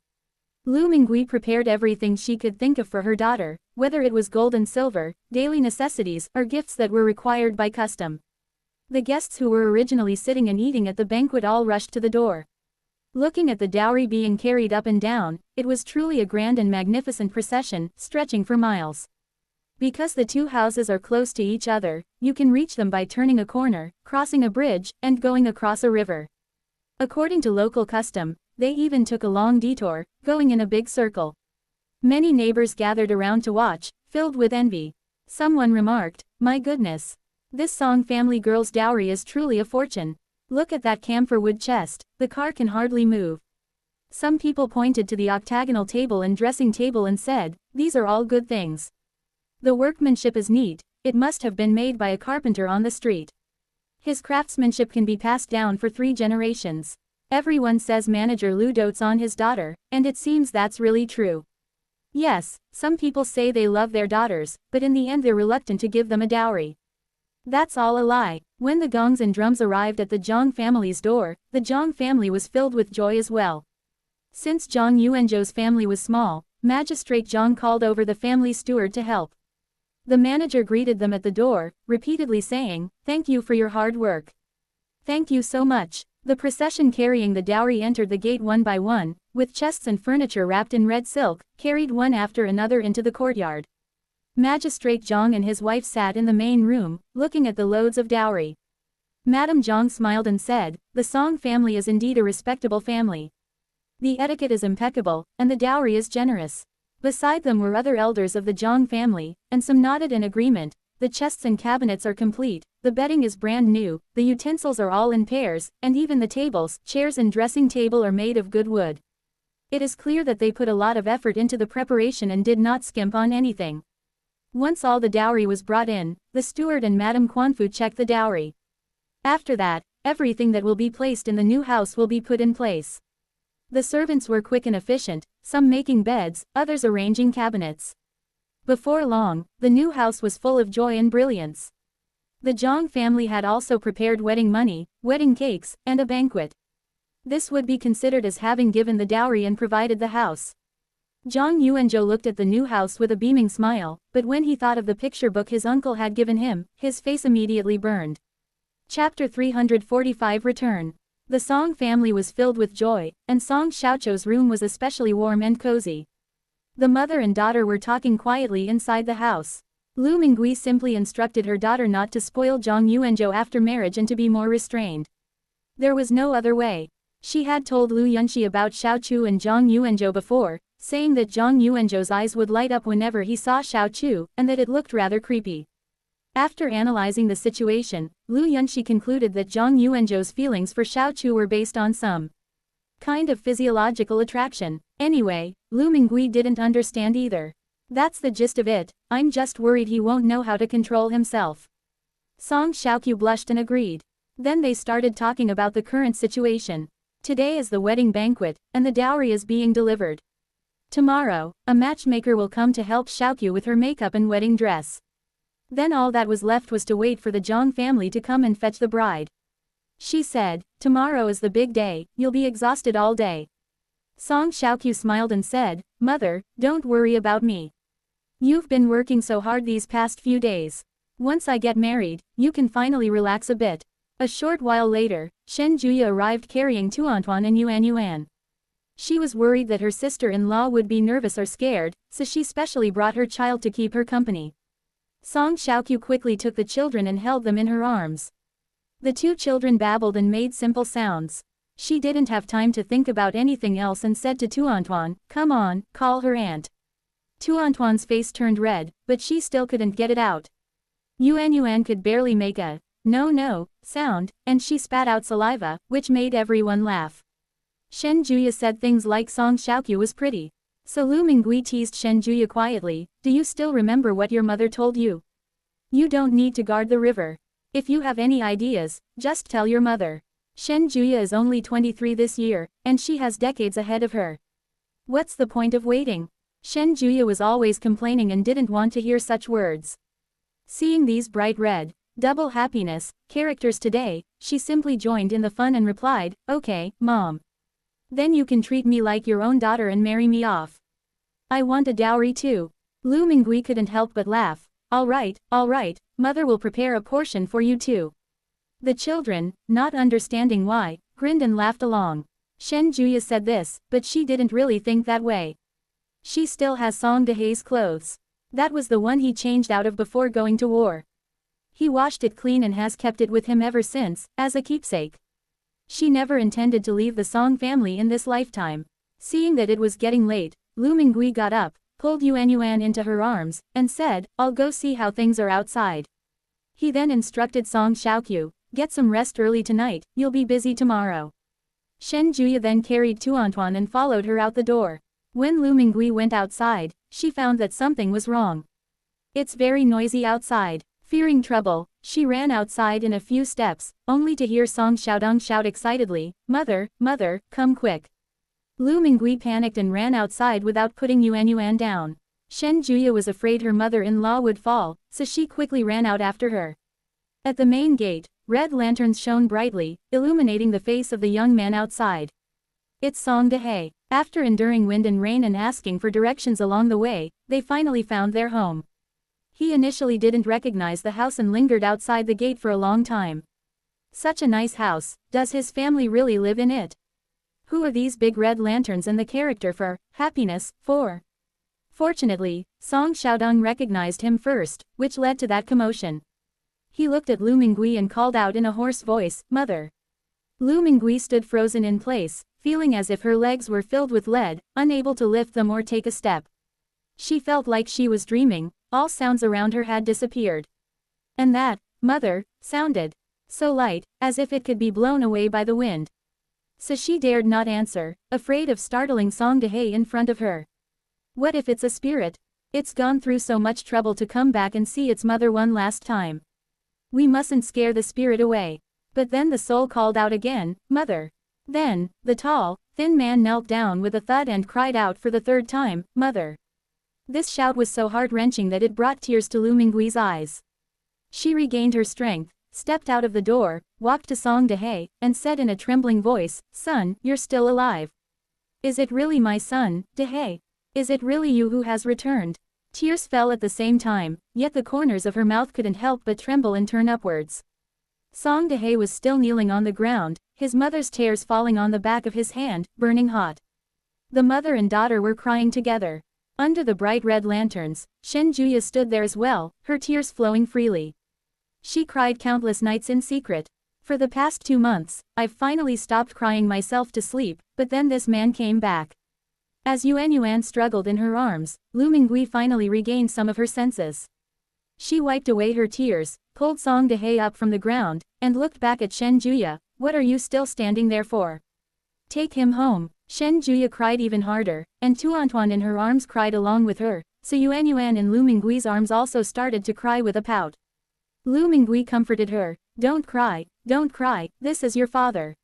Lu Mingui prepared everything she could think of for her daughter, whether it was gold and silver, daily necessities, or gifts that were required by custom. The guests who were originally sitting and eating at the banquet all rushed to the door. Looking at the dowry being carried up and down, it was truly a grand and magnificent procession, stretching for miles. Because the 2 houses are close to each other, you can reach them by turning a corner, crossing a bridge, and going across a river. According to local custom, they even took a long detour, going in a big circle. Many neighbors gathered around to watch, filled with envy. Someone remarked, "My goodness. This Song family girl's dowry is truly a fortune. Look at that camphor wood chest, the car can hardly move." Some people pointed to the octagonal table and dressing table and said, "These are all good things. The workmanship is neat, it must have been made by a carpenter on the street. His craftsmanship can be passed down for 3 generations." Everyone says Manager Lu dotes on his daughter, and it seems that's really true. Yes, some people say they love their daughters, but in the end they're reluctant to give them a dowry. That's all a lie. When the gongs and drums arrived at the Zhang family's door, the Zhang family was filled with joy as well. Since Zhang Yuanzhou's family was small, Magistrate Zhang called over the family steward to help. The manager greeted them at the door, repeatedly saying, "Thank you for your hard work. Thank you so much." The procession carrying the dowry entered the gate one by one, with chests and furniture wrapped in red silk, carried one after another into the courtyard. Magistrate Zhang and his wife sat in the main room, looking at the loads of dowry. Madame Zhang smiled and said, "The Song family is indeed a respectable family. The etiquette is impeccable, and the dowry is generous." Beside them were other elders of the Zhang family, and some nodded in agreement. The chests and cabinets are complete, the bedding is brand new, the utensils are all in pairs, and even the tables, chairs and dressing table are made of good wood. It is clear that they put a lot of effort into the preparation and did not skimp on anything. Once all the dowry was brought in, the steward and Madame Quanfu checked the dowry. After that, everything that will be placed in the new house will be put in place. The servants were quick and efficient, some making beds, others arranging cabinets. Before long, the new house was full of joy and brilliance. The Zhang family had also prepared wedding money, wedding cakes, and a banquet. This would be considered as having given the dowry and provided the house. Zhang Yuanzhou looked at the new house with a beaming smile, but when he thought of the picture book his uncle had given him, his face immediately burned. Chapter 345 Return. The Song family was filled with joy, and Song Xiaoqiu's room was especially warm and cozy. The mother and daughter were talking quietly inside the house. Lu Mingui simply instructed her daughter not to spoil Zhang Yuanzhou after marriage and to be more restrained. There was no other way. She had told Lu Yunxi about Xiaoqiu and Zhang Yuanzhou before, saying that Zhang Yuanzhou's eyes would light up whenever he saw Xiaoqiu, and that it looked rather creepy. After analyzing the situation, Lu Yunxi concluded that Zhang Yuanzhou's feelings for Xiaoqiu were based on some kind of physiological attraction. Anyway, Lu Mingui didn't understand either. "That's the gist of it, I'm just worried he won't know how to control himself." Song Xiaoqiu blushed and agreed. Then they started talking about the current situation. Today is the wedding banquet, and the dowry is being delivered. Tomorrow, a matchmaker will come to help Xiaoqiu with her makeup and wedding dress. Then all that was left was to wait for the Zhang family to come and fetch the bride. She said, "Tomorrow is the big day, you'll be exhausted all day." Song Xiaoqiu smiled and said, "Mother, don't worry about me. You've been working so hard these past few days. Once I get married, you can finally relax a bit." A short while later, Shen Juya arrived carrying Tuantuan and Yuan Yuan. She was worried that her sister-in-law would be nervous or scared, so she specially brought her child to keep her company. Song Xiaoqiu quickly took the children and held them in her arms. The two children babbled and made simple sounds. She didn't have time to think about anything else and said to Tuantuan, "Come on, call her aunt." Tuantuan's face turned red, but she still couldn't get it out. Yuan Yuan could barely make a no sound, and she spat out saliva, which made everyone laugh. Shen Juya said things like Song Xiaoqiu was pretty. So Lu Mingui teased Shen Juya quietly, "Do you still remember what your mother told you? You don't need to guard the river. If you have any ideas, just tell your mother. Shen Juya is only 23 this year, and she has decades ahead of her. What's the point of waiting?" Shen Juya was always complaining and didn't want to hear such words. Seeing these bright red, double happiness characters today, she simply joined in the fun and replied, "Okay, Mom. Then you can treat me like your own daughter and marry me off. I want a dowry too." Lu Mingui couldn't help but laugh. All right, Mother will prepare a portion for you too." The children, not understanding why, grinned and laughed along. Shen Juya said this, but she didn't really think that way. She still has Song Dehai's clothes. That was the one he changed out of before going to war. He washed it clean and has kept it with him ever since, as a keepsake. She never intended to leave the Song family in this lifetime. Seeing that it was getting late, Lu Mingui got up, pulled Yuan Yuan into her arms, and said, "I'll go see how things are outside." He then instructed Song Xiaoqiu, "Get some rest early tonight, you'll be busy tomorrow." Shen Juya then carried Tuantuan and followed her out the door. When Lu Mingui went outside, she found that something was wrong. "It's very noisy outside. Fearing trouble, she ran outside in a few steps, only to hear Song Xiaodong shout excitedly, "Mother, mother, come quick." Lu Mingui panicked and ran outside without putting Yuan down. Shen Juya was afraid her mother-in-law would fall, so she quickly ran out after her. At the main gate, red lanterns shone brightly, illuminating the face of the young man outside. It's Song Dehe. After enduring wind and rain and asking for directions along the way, they finally found their home. He initially didn't recognize the house and lingered outside the gate for a long time. Such a nice house, does his family really live in it? Who are these big red lanterns and the character for happiness for? Fortunately, Song Xiaodong recognized him first, which led to that commotion. He looked at Lu Mingui and called out in a hoarse voice, "Mother." Lu Mingui stood frozen in place, feeling as if her legs were filled with lead, unable to lift them or take a step. She felt like she was dreaming, all sounds around her had disappeared. And that, "Mother," sounded so light, as if it could be blown away by the wind. So she dared not answer, afraid of startling Song Dehe in front of her. What if it's a spirit? It's gone through so much trouble to come back and see its mother one last time. We mustn't scare the spirit away. But then the soul called out again, "Mother." Then, the tall, thin man knelt down with a thud and cried out for the third time, "Mother." This shout was so heart-wrenching that it brought tears to Lu Mingui's eyes. She regained her strength, stepped out of the door, walked to Song Dehe, and said in a trembling voice, "Son, you're still alive. Is it really my son, Dehe? Is it really you who has returned?" Tears fell at the same time, yet the corners of her mouth couldn't help but tremble and turn upwards. Song Dehe was still kneeling on the ground, his mother's tears falling on the back of his hand, burning hot. The mother and daughter were crying together. Under the bright red lanterns, Shen Juya stood there as well, her tears flowing freely. She cried countless nights in secret. For the past 2 months, I've finally stopped crying myself to sleep, but then this man came back. As Yuan struggled in her arms, Lu Mingui finally regained some of her senses. She wiped away her tears, pulled Song Dehe up from the ground, and looked back at Shen Juya. "What are you still standing there for? Take him home." Shen Juya cried even harder, and Tuantuan in her arms cried along with her, so Yuan in Lu Mingui's arms also started to cry with a pout. Lu Mingui comforted her, don't cry, this is your father."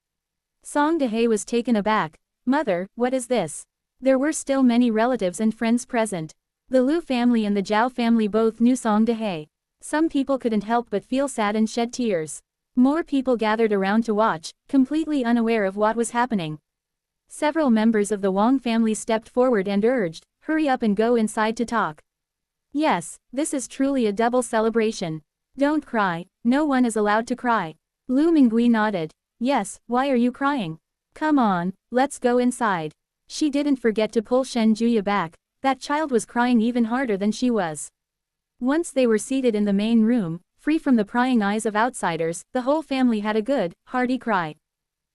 Song Dehe was taken aback. "Mother, what is this?" There were still many relatives and friends present. The Lu family and the Zhao family both knew Song Dehe. Some people couldn't help but feel sad and shed tears. More people gathered around to watch, completely unaware of what was happening. Several members of the Wang family stepped forward and urged, "Hurry up and go inside to talk." Yes, this is truly a double celebration. Don't cry, no one is allowed to cry. Lu Mingui nodded. Yes, why are you crying? Come on, let's go inside. She didn't forget to pull Shen Juya back, that child was crying even harder than she was. Once they were seated in the main room, free from the prying eyes of outsiders, the whole family had a good, hearty cry.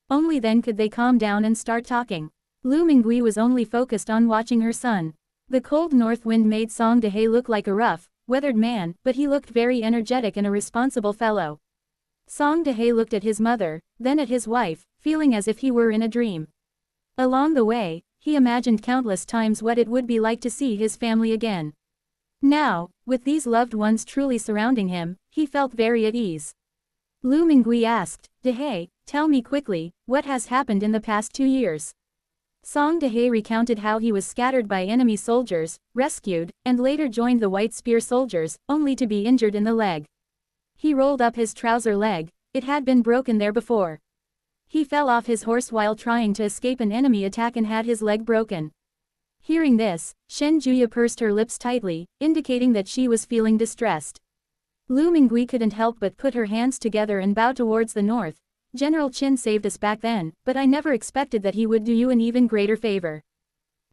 Only then could they calm down and start talking. Lu Mingui was only focused on watching her son. The cold north wind made Song Dehe look like a rough, weathered man, but he looked very energetic and a responsible fellow. Song Dehe looked at his mother, then at his wife, feeling as if he were in a dream. Along the way, he imagined countless times what it would be like to see his family again. Now, with these loved ones truly surrounding him, he felt very at ease. Lu Mingui asked, "Dehe, tell me quickly, what has happened in the past 2 years?" Song Dehe recounted how he was scattered by enemy soldiers, rescued, and later joined the White Spear soldiers, only to be injured in the leg. He rolled up his trouser leg, it had been broken there before. He fell off his horse while trying to escape an enemy attack and had his leg broken. Hearing this, Shen Juya pursed her lips tightly, indicating that she was feeling distressed. Lu Mingui couldn't help but put her hands together and bow towards the north. "General Qin saved us back then, but I never expected that he would do you an even greater favor.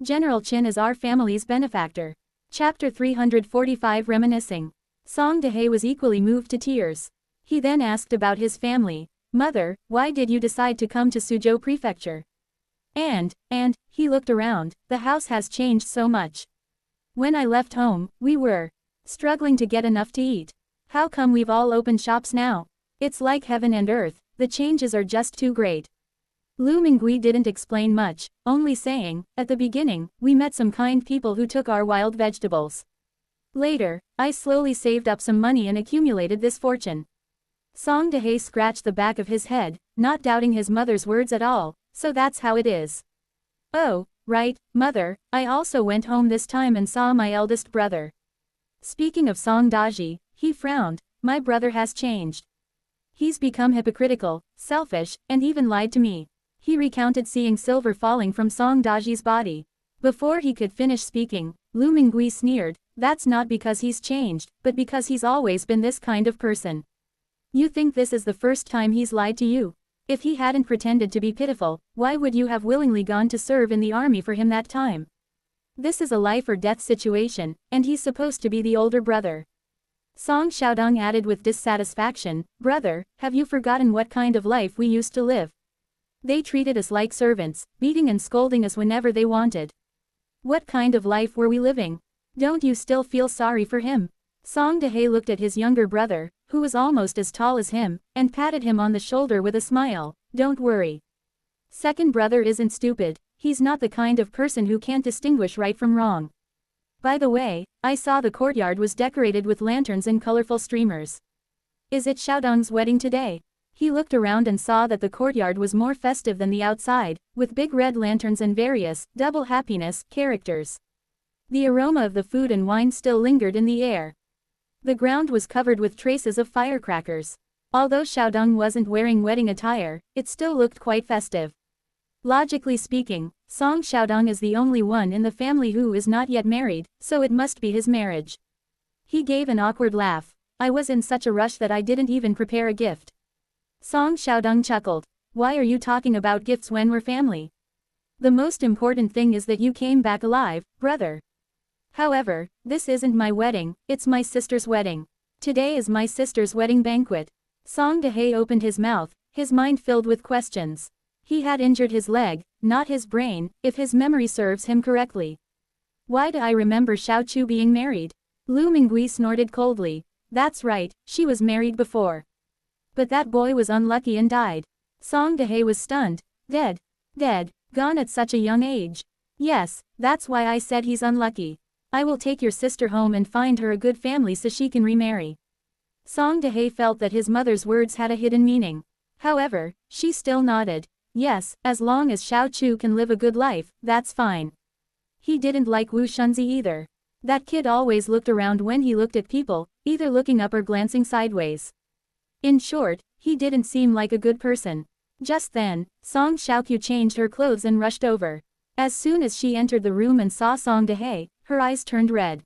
General Qin is our family's benefactor." Chapter 345 Reminiscing. Song Dehe was equally moved to tears. He then asked about his family. "Mother, why did you decide to come to Suzhou Prefecture? And, he looked around, the house has changed so much. When I left home, we were struggling to get enough to eat. How come we've all opened shops now? It's like heaven and earth, the changes are just too great." Lu Mingui didn't explain much, only saying, "At the beginning, we met some kind people who took our wild vegetables. Later, I slowly saved up some money and accumulated this fortune. Song Dahe scratched the back of his head, not doubting his mother's words at all, so that's how it is. Oh, right, mother, I also went home this time and saw my eldest brother. Speaking of Song Daji, he frowned, my brother has changed. He's become hypocritical, selfish, and even lied to me. He recounted seeing silver falling from Song Daji's body. Before he could finish speaking, Lu Mingui sneered, that's not because he's changed, but because he's always been this kind of person. You think this is the first time he's lied to you? If he hadn't pretended to be pitiful, why would you have willingly gone to serve in the army for him that time? This is a life or death situation, and he's supposed to be the older brother. Song Xiaodong added with dissatisfaction, brother, have you forgotten what kind of life we used to live? They treated us like servants, beating and scolding us whenever they wanted. What kind of life were we living? Don't you still feel sorry for him? Song Dahe looked at his younger brother, who was almost as tall as him, and patted him on the shoulder with a smile. Don't worry. Second brother isn't stupid, he's not the kind of person who can't distinguish right from wrong. By the way, I saw the courtyard was decorated with lanterns and colorful streamers. Is it Xiaodong's wedding today? He looked around and saw that the courtyard was more festive than the outside, with big red lanterns and various, double happiness, characters. The aroma of the food and wine still lingered in the air. The ground was covered with traces of firecrackers. Although Xiaodong wasn't wearing wedding attire, it still looked quite festive. Logically speaking, Song Xiaodong is the only one in the family who is not yet married, so it must be his marriage. He gave an awkward laugh. I was in such a rush that I didn't even prepare a gift. Song Xiaodong chuckled. Why are you talking about gifts when we're family? The most important thing is that you came back alive, brother. However, this isn't my wedding, it's my sister's wedding. Today is my sister's wedding banquet. Song Dahe opened his mouth, his mind filled with questions. He had injured his leg, not his brain, if his memory serves him correctly. Why do I remember Xiao Chu being married? Lu Mingui snorted coldly. That's right, she was married before. But that boy was unlucky and died. Song Dahe was stunned. Dead. Dead. Gone at such a young age. Yes, that's why I said he's unlucky. I will take your sister home and find her a good family so she can remarry. Song Dahe felt that his mother's words had a hidden meaning. However, she still nodded. Yes, as long as Xiao Chu can live a good life, that's fine. He didn't like Wu Shunzi either. That kid always looked around when he looked at people, either looking up or glancing sideways. In short, he didn't seem like a good person. Just then, Song Xiaoqiu changed her clothes and rushed over. As soon as she entered the room and saw Song Dahe, her eyes turned red.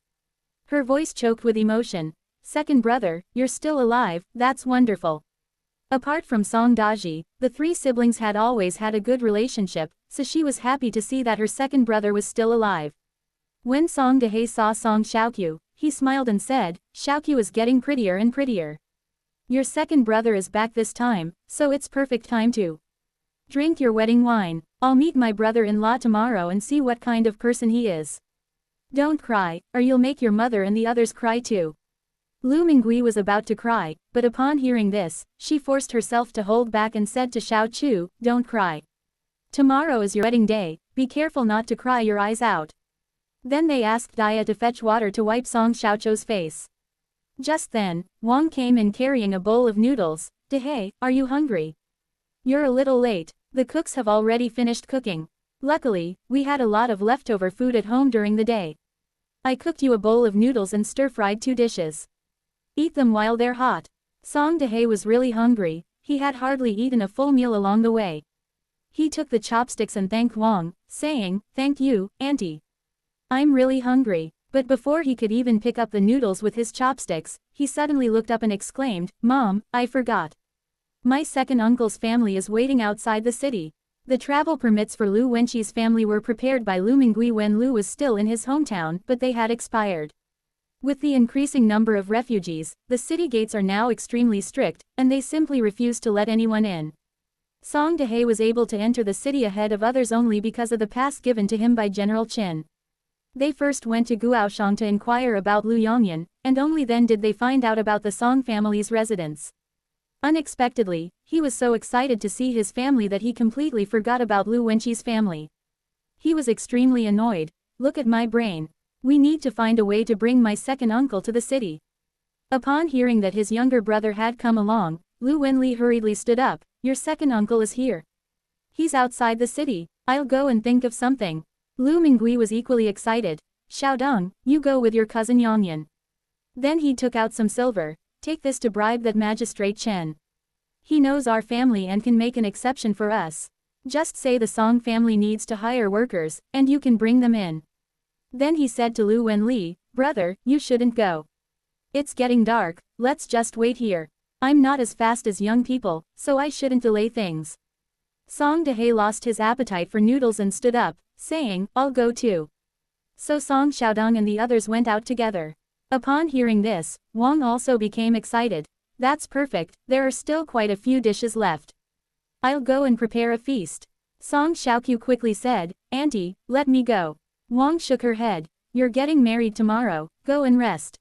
Her voice choked with emotion. Second brother, you're still alive, that's wonderful. Apart from Song Daji, the three siblings had always had a good relationship, so she was happy to see that her second brother was still alive. When Song Dahe saw Song Xiaoqiu, he smiled and said, Xiaoqiu is getting prettier and prettier. Your second brother is back this time, so it's perfect time to drink your wedding wine. I'll meet my brother-in-law tomorrow and see what kind of person he is. Don't cry, or you'll make your mother and the others cry too. Lu Mingui was about to cry, but upon hearing this, she forced herself to hold back and said to Xiao Chu, don't cry. Tomorrow is your wedding day, be careful not to cry your eyes out. Then they asked Dia to fetch water to wipe Song Xiaochu's face. Just then, Wang came in carrying a bowl of noodles. Dahe, are you hungry? You're a little late, the cooks have already finished cooking. Luckily, we had a lot of leftover food at home during the day. I cooked you a bowl of noodles and stir-fried 2 dishes. Eat them while they're hot. Song Dahe was really hungry, he had hardly eaten a full meal along the way. He took the chopsticks and thanked Wang, saying, thank you, auntie. I'm really hungry. But before he could even pick up the noodles with his chopsticks, he suddenly looked up and exclaimed, Mom, I forgot. My second uncle's family is waiting outside the city. The travel permits for Lu Wenqi's family were prepared by Lu Mingui when Lu was still in his hometown, but they had expired. With the increasing number of refugees, the city gates are now extremely strict, and they simply refuse to let anyone in. Song Dahe was able to enter the city ahead of others only because of the pass given to him by General Qin. They first went to Guaoshang to inquire about Lu Yongyan, and only then did they find out about the Song family's residence. Unexpectedly, he was so excited to see his family that he completely forgot about Lu Wenqi's family. He was extremely annoyed. Look at my brain. We need to find a way to bring my second uncle to the city. Upon hearing that his younger brother had come along, Lu Wenli hurriedly stood up. Your second uncle is here. He's outside the city. I'll go and think of something. Lu Mingui was equally excited. Xiaodong, you go with your cousin Yangyan. Then he took out some silver. Take this to bribe that magistrate Chen. He knows our family and can make an exception for us. Just say the Song family needs to hire workers, and you can bring them in. Then he said to Lu Wenli, brother, you shouldn't go. It's getting dark, let's just wait here. I'm not as fast as young people, so I shouldn't delay things. Song Dehe lost his appetite for noodles and stood up, saying, I'll go too. So Song Xiaodong and the others went out together. Upon hearing this, Wang also became excited. That's perfect, there are still quite a few dishes left. I'll go and prepare a feast. Song Xiaoqiu quickly said, Auntie, let me go. Wang shook her head. You're getting married tomorrow, go and rest.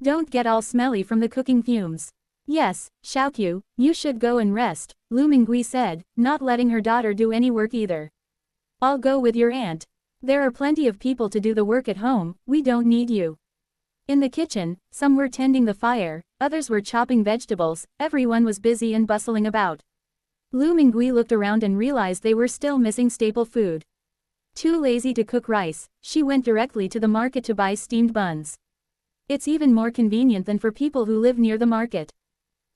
Don't get all smelly from the cooking fumes. Yes, Xiaoqiu, you should go and rest, Lu Mingui said, not letting her daughter do any work either. I'll go with your aunt. There are plenty of people to do the work at home, we don't need you. In the kitchen, some were tending the fire, others were chopping vegetables, everyone was busy and bustling about. Lu Mingui looked around and realized they were still missing staple food. Too lazy to cook rice, she went directly to the market to buy steamed buns. It's even more convenient than for people who live near the market.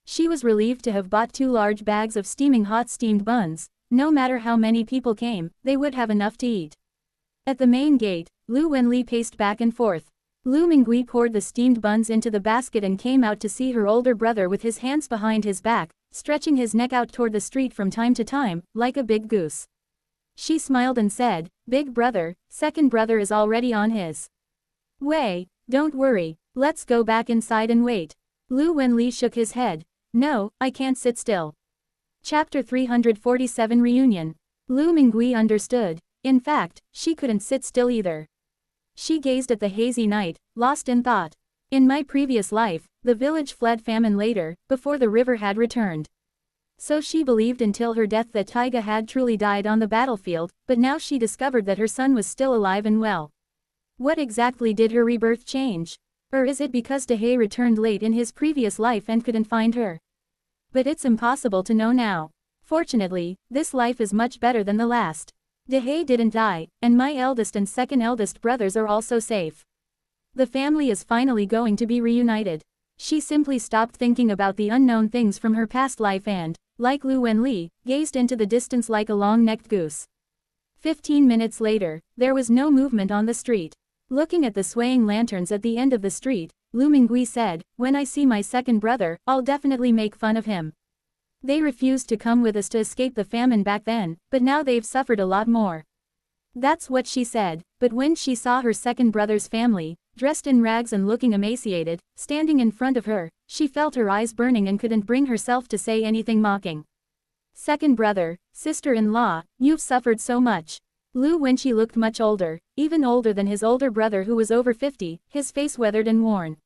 She was relieved to have bought 2 large bags of steaming hot steamed buns. No matter how many people came, they would have enough to eat. At the main gate, Lu Wenli paced back and forth. Lu Mingui poured the steamed buns into the basket and came out to see her older brother with his hands behind his back, stretching his neck out toward the street from time to time, like a big goose. She smiled and said, Big brother, second brother is already on his way. Don't worry, let's go back inside and wait. Lu Wenli shook his head. No, I can't sit still. Chapter 347 Reunion. Lu Mingui understood. In fact, she couldn't sit still either. She gazed at the hazy night, lost in thought. In my previous life, the village fled famine later, before the river had returned. So she believed until her death that Taiga had truly died on the battlefield, but now she discovered that her son was still alive and well. What exactly did her rebirth change? Or is it because Dehe returned late in his previous life and couldn't find her? But it's impossible to know now. Fortunately, this life is much better than the last. Dehe didn't die, and my eldest and second eldest brothers are also safe. The family is finally going to be reunited. She simply stopped thinking about the unknown things from her past life and, like Lu Wenli, gazed into the distance like a long-necked goose. 15 minutes later, there was no movement on the street. Looking at the swaying lanterns at the end of the street, Lu Mingui said, when I see my second brother, I'll definitely make fun of him. They refused to come with us to escape the famine back then, but now they've suffered a lot more. That's what she said, but when she saw her second brother's family, dressed in rags and looking emaciated, standing in front of her, she felt her eyes burning and couldn't bring herself to say anything mocking. Second brother, sister-in-law, you've suffered so much. Lu Wenqi looked much older, even older than his older brother who was over 50, his face weathered and worn.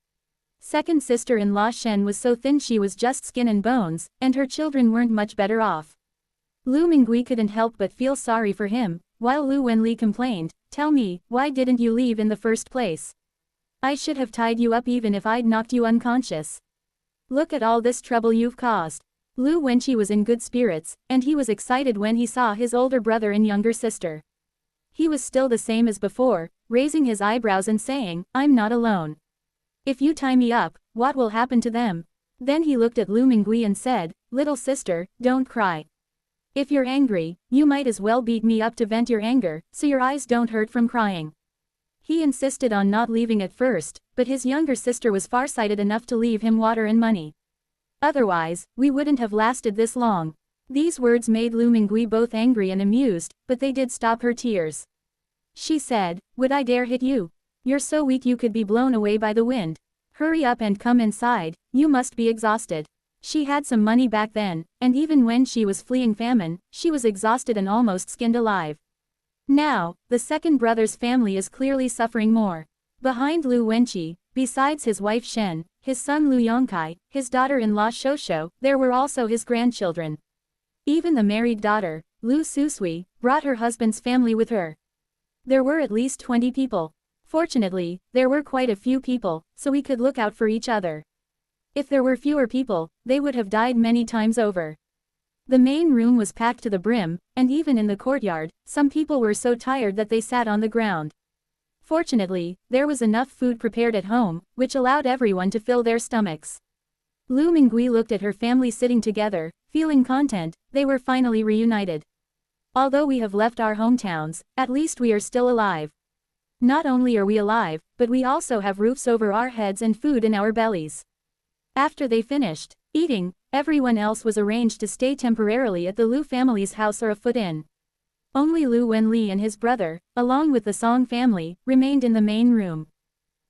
Second sister-in-law Shen was so thin she was just skin and bones, and her children weren't much better off. Lu Mingui couldn't help but feel sorry for him, while Lu Wenli complained, tell me, why didn't you leave in the first place? I should have tied you up even if I'd knocked you unconscious. Look at all this trouble you've caused. Lu Wenqi was in good spirits, and he was excited when he saw his older brother and younger sister. He was still the same as before, raising his eyebrows and saying, I'm not alone. If you tie me up, what will happen to them? Then he looked at Lu Mingui and said, little sister, don't cry. If you're angry, you might as well beat me up to vent your anger, so your eyes don't hurt from crying. He insisted on not leaving at first, but his younger sister was farsighted enough to leave him water and money. Otherwise, we wouldn't have lasted this long. These words made Lu Mingui both angry and amused, but they did stop her tears. She said, would I dare hit you? You're so weak you could be blown away by the wind. Hurry up and come inside, you must be exhausted. She had some money back then, and even when she was fleeing famine, she was exhausted and almost skinned alive. Now, the second brother's family is clearly suffering more. Behind Lu Wenqi, besides his wife Shen, his son Lu Yongkai, his daughter-in-law Shosho, there were also his grandchildren. Even the married daughter, Lu Susui, brought her husband's family with her. There were at least 20 people. Fortunately, there were quite a few people, so we could look out for each other. If there were fewer people, they would have died many times over. The main room was packed to the brim, and even in the courtyard, some people were so tired that they sat on the ground. Fortunately, there was enough food prepared at home, which allowed everyone to fill their stomachs. Lu Mingui looked at her family sitting together, feeling content. They were finally reunited. Although we have left our hometowns, at least we are still alive. Not only are we alive, but we also have roofs over our heads and food in our bellies. After they finished eating, everyone else was arranged to stay temporarily at the Lu family's house or a foot inn. Only Lu Wenli and his brother, along with the Song family, remained in the main room.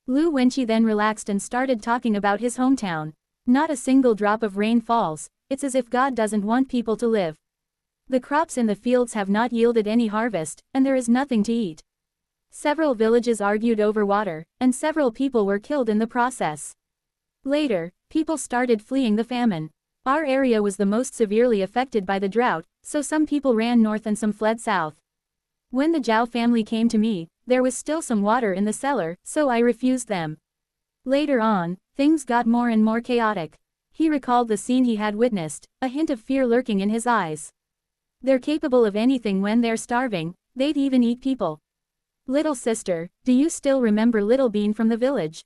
Lu Wenqi then relaxed and started talking about his hometown. Not a single drop of rain falls. It's as if God doesn't want people to live. The crops in the fields have not yielded any harvest, and there is nothing to eat. Several villages argued over water, and several people were killed in the process. Later, people started fleeing the famine. Our area was the most severely affected by the drought, so some people ran north and some fled south. When the Zhao family came to me, there was still some water in the cellar, so I refused them. Later on, things got more and more chaotic. He recalled the scene he had witnessed, a hint of fear lurking in his eyes. They're capable of anything when they're starving, they'd even eat people. Little sister, do you still remember Little Bean from the village?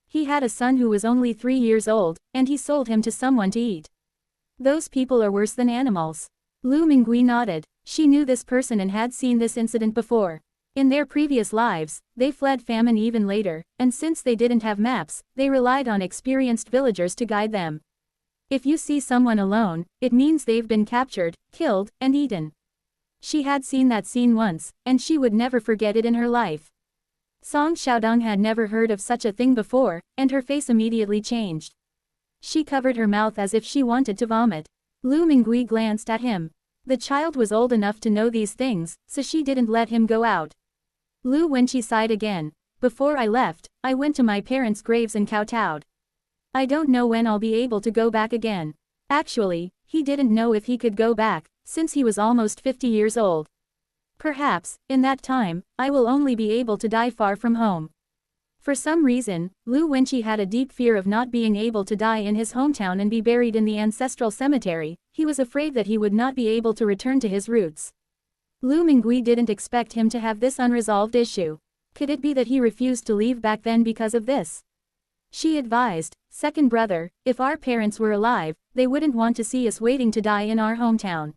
He had a son who was only 3 years old, and he sold him to someone to eat. Those people are worse than animals. Lu Mingui nodded. She knew this person and had seen this incident before. In their previous lives, they fled famine even later, and since they didn't have maps, they relied on experienced villagers to guide them. If you see someone alone, it means they've been captured, killed, and eaten. She had seen that scene once, and she would never forget it in her life. Song Xiaodong had never heard of such a thing before, and her face immediately changed. She covered her mouth as if she wanted to vomit. Lu Mingui glanced at him. The child was old enough to know these things, so she didn't let him go out. Lu Wenqi sighed again. Before I left, I went to my parents' graves and kowtowed. I don't know when I'll be able to go back again. Actually, he didn't know if he could go back, since he was almost 50 years old. Perhaps, in that time, I will only be able to die far from home. For some reason, Lu Wenqi had a deep fear of not being able to die in his hometown and be buried in the ancestral cemetery. He was afraid that he would not be able to return to his roots. Lu Mingui didn't expect him to have this unresolved issue. Could it be that he refused to leave back then because of this? She advised, second brother, if our parents were alive, they wouldn't want to see us waiting to die in our hometown.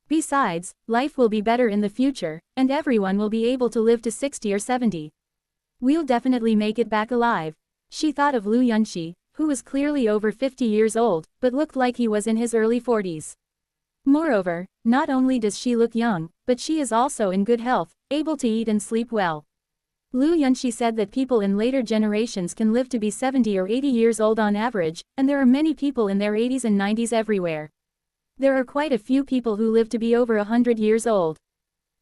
Besides, life will be better in the future, and everyone will be able to live to 60 or 70. We'll definitely make it back alive. She thought of Lu Yunxi, who was clearly over 50 years old, but looked like he was in his early 40s. Moreover, not only does she look young, but she is also in good health, able to eat and sleep well. Lu Yunxi said that people in later generations can live to be 70 or 80 years old on average, and there are many people in their 80s and 90s everywhere. There are quite a few people who live to be over 100 years old.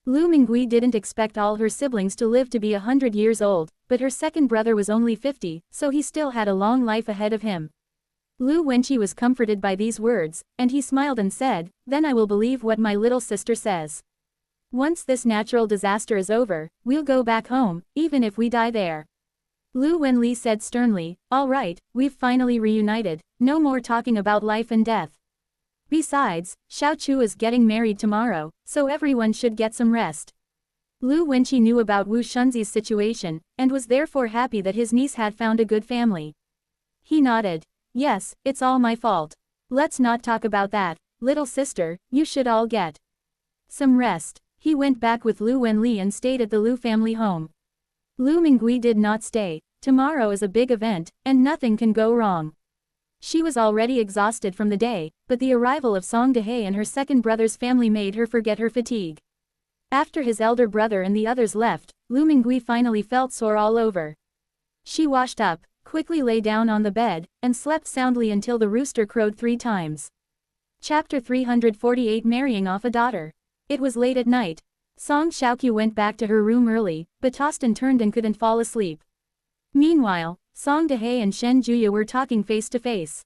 Lu Mingui didn't expect all her siblings to live to be 100 years old, but her second brother was only 50, so he still had a long life ahead of him. Lu Wenqi was comforted by these words, and he smiled and said, "Then I will believe what my little sister says. Once this natural disaster is over, we'll go back home, even if we die there." Lu Wenli said sternly, "All right, we've finally reunited, no more talking about life and death. Besides, Xiao Chu is getting married tomorrow, so everyone should get some rest." Lu Wenqi knew about Wu Shunzi's situation, and was therefore happy that his niece had found a good family. He nodded. "Yes, it's all my fault. Let's not talk about that, little sister, you should all get some rest." He went back with Lu Wenli and stayed at the Lu family home. Lu Mingui did not stay. Tomorrow is a big event, and nothing can go wrong. She was already exhausted from the day, but the arrival of Song Dehe and her second brother's family made her forget her fatigue. After his elder brother and the others left, Lu Mingui finally felt sore all over. She washed up, quickly lay down on the bed, and slept soundly until the rooster crowed 3 times. Chapter 348 Marrying off a daughter. It was late at night. Song Xiaoqiu went back to her room early, but tossed and turned and couldn't fall asleep. Meanwhile, Song Dehe and Shen Juya were talking face to face.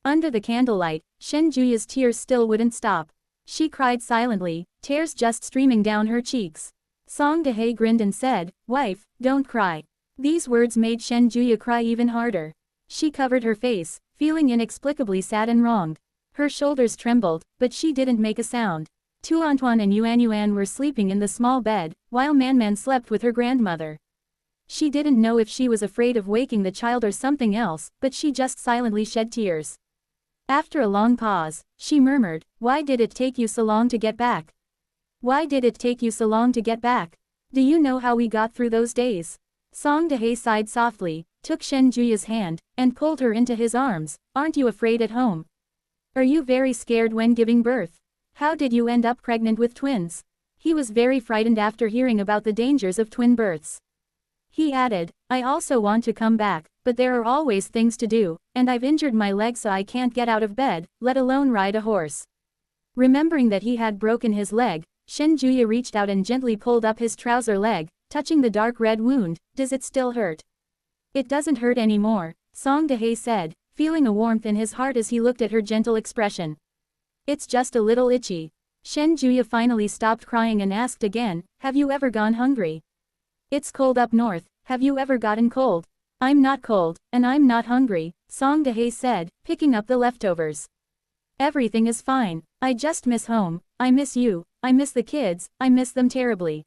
Under the candlelight, Shen Juya's tears still wouldn't stop. She cried silently, tears just streaming down her cheeks. Song Dahe grinned and said, "Wife, don't cry." These words made Shen Juya cry even harder. She covered her face, feeling inexplicably sad and wronged. Her shoulders trembled, but she didn't make a sound. Tu Antoine and Yuan Yuan were sleeping in the small bed, while Man Man slept with her grandmother. She didn't know if she was afraid of waking the child or something else, but she just silently shed tears. After a long pause, she murmured, "Why did it take you so long to get back? Why did it take you so long to get back? Do you know how we got through those days?" Song Dahe sighed softly, took Shen Juya's hand, and pulled her into his arms. "Aren't you afraid at home? Are you very scared when giving birth? How did you end up pregnant with twins?" He was very frightened after hearing about the dangers of twin births. He added, "I also want to come back, but there are always things to do, and I've injured my leg so I can't get out of bed, let alone ride a horse." Remembering that he had broken his leg, Shen Juya reached out and gently pulled up his trouser leg, touching the dark red wound. "Does it still hurt?" "It doesn't hurt anymore," Song Dahe said, feeling a warmth in his heart as he looked at her gentle expression. "It's just a little itchy." Shen Juya finally stopped crying and asked again, "Have you ever gone hungry? It's cold up north, have you ever gotten cold?" "I'm not cold, and I'm not hungry," Song Dahe said, picking up the leftovers. "Everything is fine. I just miss home, I miss you, I miss the kids, I miss them terribly."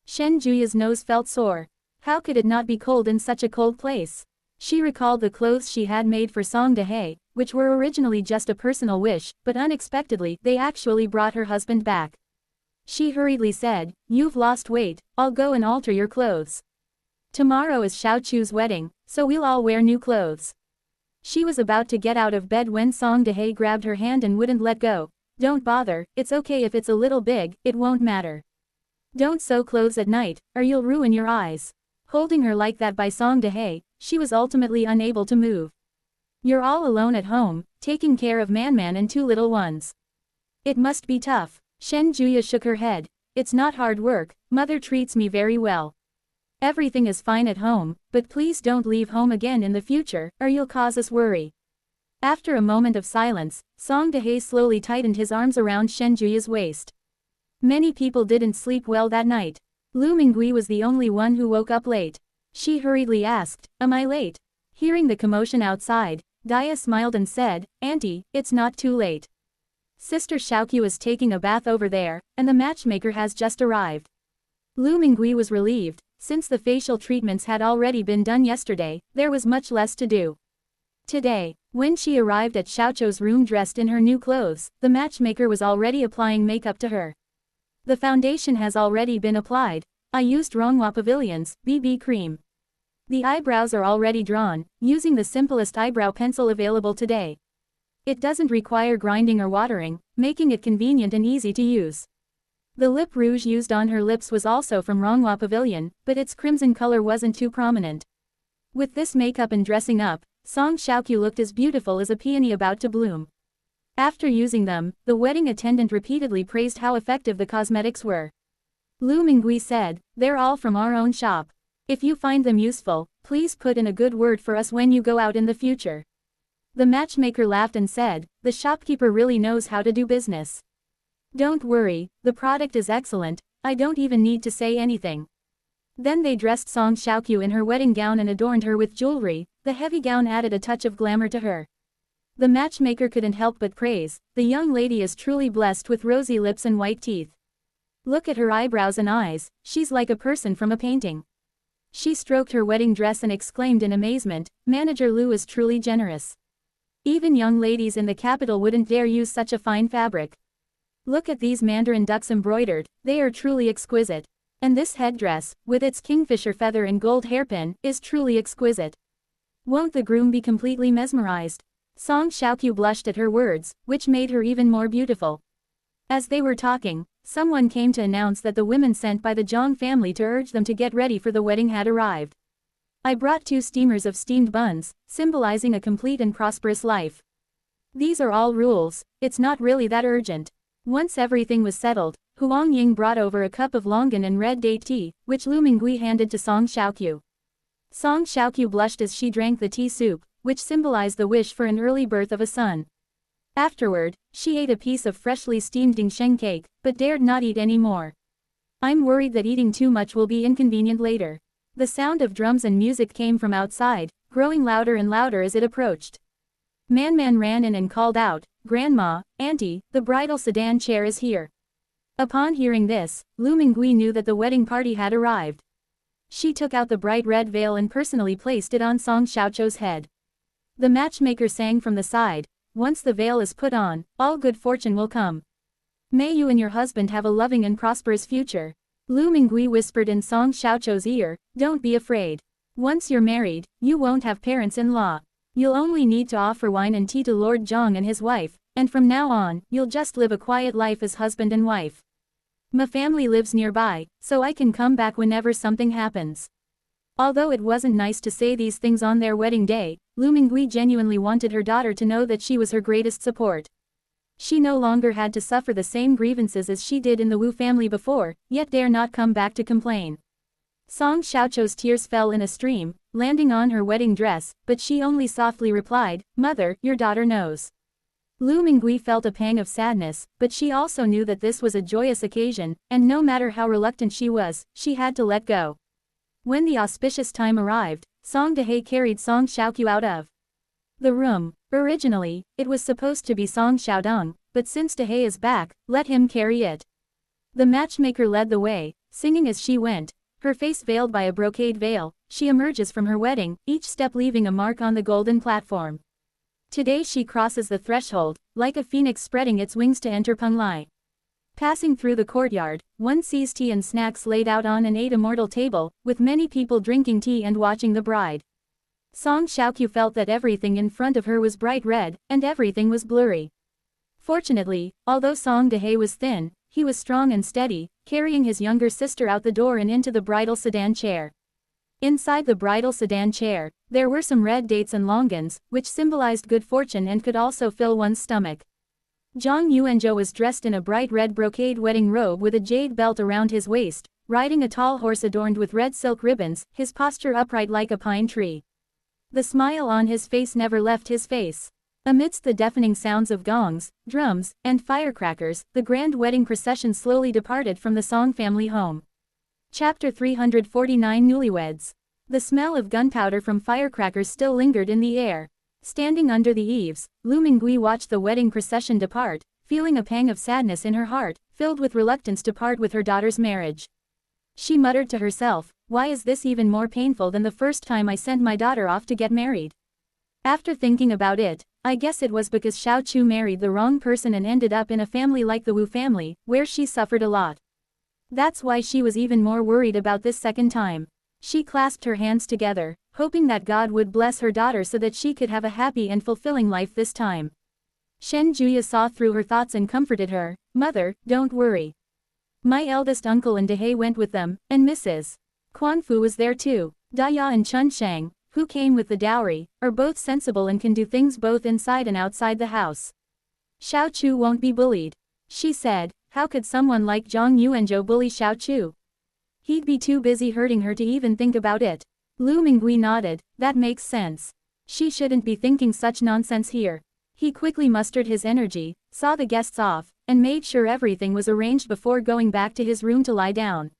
Shen Juya's nose felt sore. How could it not be cold in such a cold place? She recalled the clothes she had made for Song Dahe, which were originally just a personal wish, but unexpectedly they actually brought her husband back. She hurriedly said, "You've lost weight, I'll go and alter your clothes. Tomorrow is Xiao Chu's wedding, so we'll all wear new clothes." She was about to get out of bed when Song Dahe grabbed her hand and wouldn't let go. "Don't bother, it's okay if it's a little big, it won't matter. Don't sew clothes at night, or you'll ruin your eyes." Holding her like that by Song Dahe, she was ultimately unable to move. "You're all alone at home, taking care of Man Man and two little ones. It must be tough." Shen Juya shook her head. "It's not hard work, mother treats me very well. Everything is fine at home, but please don't leave home again in the future, or you'll cause us worry." After a moment of silence, Song Dahe slowly tightened his arms around Shen Juya's waist. Many people didn't sleep well that night. Lu Mingui was the only one who woke up late. She hurriedly asked, "Am I late?" Hearing the commotion outside, Dia smiled and said, "Auntie, it's not too late. Sister Xiaoqiu is taking a bath over there, and the matchmaker has just arrived." Lu Mingui was relieved. Since the facial treatments had already been done yesterday, there was much less to do. Today, when she arrived at Xiaoqiu's room dressed in her new clothes, the matchmaker was already applying makeup to her. "The foundation has already been applied. I used Ronghua Pavilion's BB cream. The eyebrows are already drawn, using the simplest eyebrow pencil available today. It doesn't require grinding or watering, making it convenient and easy to use." The lip rouge used on her lips was also from Ronghua Pavilion, but its crimson color wasn't too prominent. With this makeup and dressing up, Song Xiaoqiu looked as beautiful as a peony about to bloom. After using them, the wedding attendant repeatedly praised how effective the cosmetics were. Lu Mingui said, "They're all from our own shop. If you find them useful, please put in a good word for us when you go out in the future." The matchmaker laughed and said, "The shopkeeper really knows how to do business. Don't worry, the product is excellent, I don't even need to say anything." Then they dressed Song Xiaoqiu in her wedding gown and adorned her with jewelry. The heavy gown added a touch of glamour to her. The matchmaker couldn't help but praise, "The young lady is truly blessed with rosy lips and white teeth. Look at her eyebrows and eyes, she's like a person from a painting." She stroked her wedding dress and exclaimed in amazement, "Manager Lu is truly generous. Even young ladies in the capital wouldn't dare use such a fine fabric. Look at these mandarin ducks embroidered, they are truly exquisite. And this headdress, with its kingfisher feather and gold hairpin, is truly exquisite. Won't the groom be completely mesmerized?" Song Xiaoqiu blushed at her words, which made her even more beautiful. As they were talking, someone came to announce that the women sent by the Zhang family to urge them to get ready for the wedding had arrived. "I brought 2 steamers of steamed buns, symbolizing a complete and prosperous life. These are all rules, it's not really that urgent." Once everything was settled, Huang Ying brought over a cup of longan and red date tea, which Lu Mingui handed to Song Xiaoqiu. Song Xiaoqiu blushed as she drank the tea soup, which symbolized the wish for an early birth of a son. Afterward, she ate a piece of freshly steamed dingsheng cake, but dared not eat any more. I'm worried that eating too much will be inconvenient later. The sound of drums and music came from outside, growing louder and louder as it approached. Man ran in and called out, "Grandma, Auntie, the bridal sedan chair is here." Upon hearing this, Lu Mingui knew that the wedding party had arrived. She took out the bright red veil and personally placed it on Song Xiaoqiu's head. The matchmaker sang from the side, "Once the veil is put on, all good fortune will come. May you and your husband have a loving and prosperous future." Lu Mingui whispered in Song Xiaoqiu's ear, "Don't be afraid. Once you're married, you won't have parents-in-law. You'll only need to offer wine and tea to Lord Zhang and his wife, and from now on, you'll just live a quiet life as husband and wife. My family lives nearby, so I can come back whenever something happens." Although it wasn't nice to say these things on their wedding day, Lu Mingui genuinely wanted her daughter to know that she was her greatest support. She no longer had to suffer the same grievances as she did in the Wu family before, yet dare not come back to complain. Song Xiaoqiu's tears fell in a stream, landing on her wedding dress, but she only softly replied, "Mother, your daughter knows." Lu Mingui felt a pang of sadness, but she also knew that this was a joyous occasion, and no matter how reluctant she was, she had to let go. When the auspicious time arrived, Song Dehe carried Song Xiaoqiu out of the room. Originally, it was supposed to be Song Xiaodong, but since Dehe is back, let him carry it. The matchmaker led the way, singing as she went, her face veiled by a brocade veil. She emerges from her wedding, each step leaving a mark on the golden platform. Today she crosses the threshold, like a phoenix spreading its wings to enter Penglai. Passing through the courtyard, one sees tea and snacks laid out on an immortal table, with many people drinking tea and watching the bride. Song Xiaoqiu felt that everything in front of her was bright red, and everything was blurry. Fortunately, although Song Dehe was thin, he was strong and steady, carrying his younger sister out the door and into the bridal sedan chair. Inside the bridal sedan chair, there were some red dates and longans, which symbolized good fortune and could also fill one's stomach. Zhang Yuanzhou was dressed in a bright red brocade wedding robe with a jade belt around his waist, riding a tall horse adorned with red silk ribbons, his posture upright like a pine tree. The smile on his face never left his face. Amidst the deafening sounds of gongs, drums, and firecrackers, the grand wedding procession slowly departed from the Song family home. Chapter 349 Newlyweds. The smell of gunpowder from firecrackers still lingered in the air. Standing under the eaves, Lu Mingui watched the wedding procession depart, feeling a pang of sadness in her heart, filled with reluctance to part with her daughter's marriage. She muttered to herself, "Why is this even more painful than the first time I sent my daughter off to get married?" After thinking about it, I guess it was because Xiao Chu married the wrong person and ended up in a family like the Wu family, where she suffered a lot. That's why she was even more worried about this second time. She clasped her hands together, hoping that God would bless her daughter so that she could have a happy and fulfilling life this time. Shen Juya saw through her thoughts and comforted her, "Mother, don't worry. My eldest uncle and Dehe went with them, and Mrs. Quanfu was there too. Daya and Chun Shang, who came with the dowry, are both sensible and can do things both inside and outside the house. Xiao Chu won't be bullied." She said, "How could someone like Zhang Yuanzhou bully Xiao Chu? He'd be too busy hurting her to even think about it." Lu Mingui nodded, "That makes sense. She shouldn't be thinking such nonsense here." He quickly mustered his energy, saw the guests off, and made sure everything was arranged before going back to his room to lie down.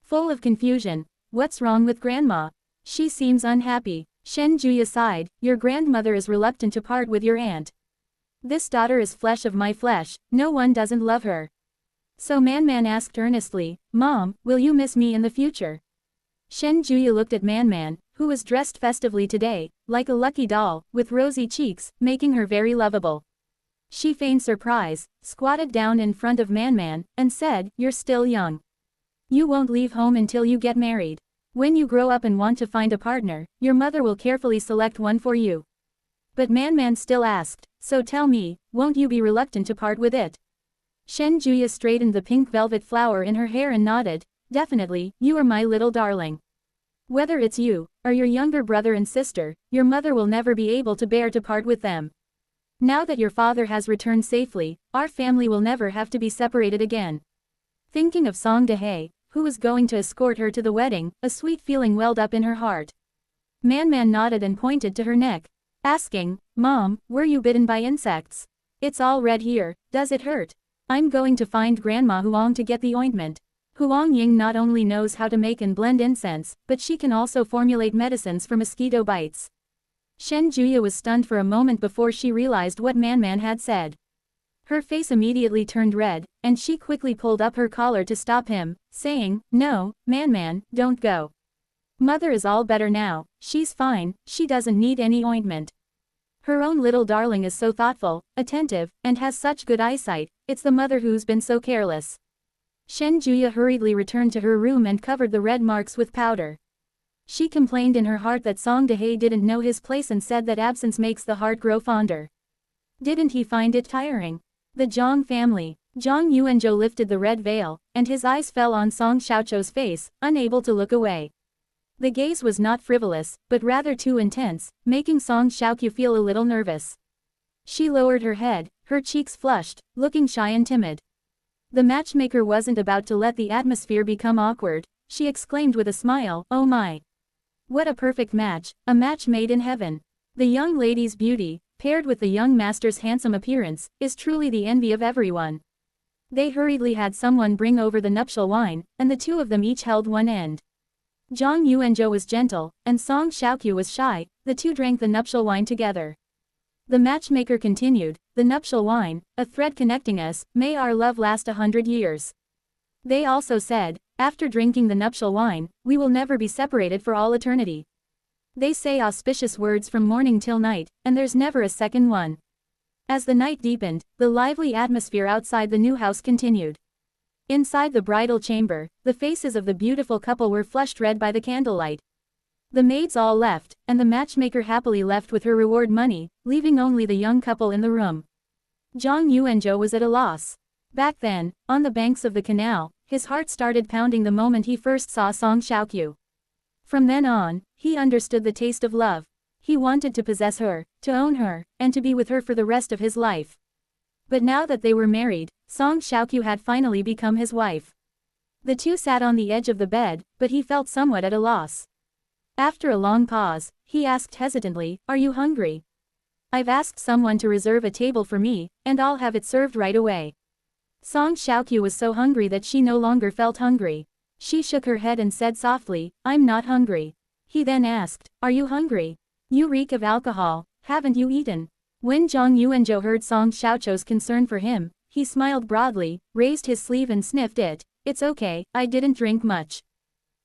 Full of confusion, "What's wrong with Grandma? She seems unhappy." Shen Juya sighed, "Your grandmother is reluctant to part with your aunt. This daughter is flesh of my flesh, no one doesn't love her." So Man asked earnestly, "Mom, will you miss me in the future?" Shen Juya looked at Man, who was dressed festively today, like a lucky doll, with rosy cheeks, making her very lovable. She feigned surprise, squatted down in front of Man, and said, "You're still young. You won't leave home until you get married. When you grow up and want to find a partner, your mother will carefully select one for you." But Man still asked, "So tell me, won't you be reluctant to part with it?" Shen Juya straightened the pink velvet flower in her hair and nodded, "Definitely, you are my little darling. Whether it's you, or your younger brother and sister, your mother will never be able to bear to part with them. Now that your father has returned safely, our family will never have to be separated again." Thinking of Song Dehe, who was going to escort her to the wedding, a sweet feeling welled up in her heart. Man nodded and pointed to her neck, asking, "Mom, were you bitten by insects? It's all red here, does it hurt? I'm going to find Grandma Huang to get the ointment." Huang Ying not only knows how to make and blend incense, but she can also formulate medicines for mosquito bites. Shen Juya was stunned for a moment before she realized what Man had said. Her face immediately turned red, and she quickly pulled up her collar to stop him, saying, "No, Man, don't go. Mother is all better now, she's fine, she doesn't need any ointment. Her own little darling is so thoughtful, attentive, and has such good eyesight, it's the mother who's been so careless." Shen Juya hurriedly returned to her room and covered the red marks with powder. She complained in her heart that Song Dehei didn't know his place and said that absence makes the heart grow fonder. Didn't he find it tiring? The Zhang family. Zhang Yuanzhou lifted the red veil, and his eyes fell on Song Xiaoqiu's face, unable to look away. The gaze was not frivolous, but rather too intense, making Song Xiaoqiu feel a little nervous. She lowered her head, her cheeks flushed, looking shy and timid. The matchmaker wasn't about to let the atmosphere become awkward. She exclaimed with a smile, "Oh my! What a perfect match, a match made in heaven. The young lady's beauty, paired with the young master's handsome appearance, is truly the envy of everyone." They hurriedly had someone bring over the nuptial wine, and the two of them each held one end. Zhang Yuanzhou was gentle, and Song Xiaoqiu was shy. The two drank the nuptial wine together. The matchmaker continued, "The nuptial wine, a thread connecting us, may our love last 100 years. They also said, after drinking the nuptial wine, we will never be separated for all eternity. They say auspicious words from morning till night, and there's never a second one." As the night deepened, the lively atmosphere outside the new house continued. Inside the bridal chamber, the faces of the beautiful couple were flushed red by the candlelight. The maids all left, and the matchmaker happily left with her reward money, leaving only the young couple in the room. Zhang Yuanzhou was at a loss. Back then, on the banks of the canal, his heart started pounding the moment he first saw Song Xiaoqiu. From then on, he understood the taste of love. He wanted to possess her, to own her, and to be with her for the rest of his life. But now that they were married, Song Xiaoqiu had finally become his wife. The two sat on the edge of the bed, but he felt somewhat at a loss. After a long pause, he asked hesitantly, "Are you hungry? I've asked someone to reserve a table for me, and I'll have it served right away." Song Xiaoqiu was so hungry that she no longer felt hungry. She shook her head and said softly, "I'm not hungry." He then asked, "Are you hungry? You reek of alcohol, haven't you eaten?" When Zhang Yuanzhou heard Song Xiaoqiu's concern for him, he smiled broadly, raised his sleeve and sniffed it. "It's okay, I didn't drink much."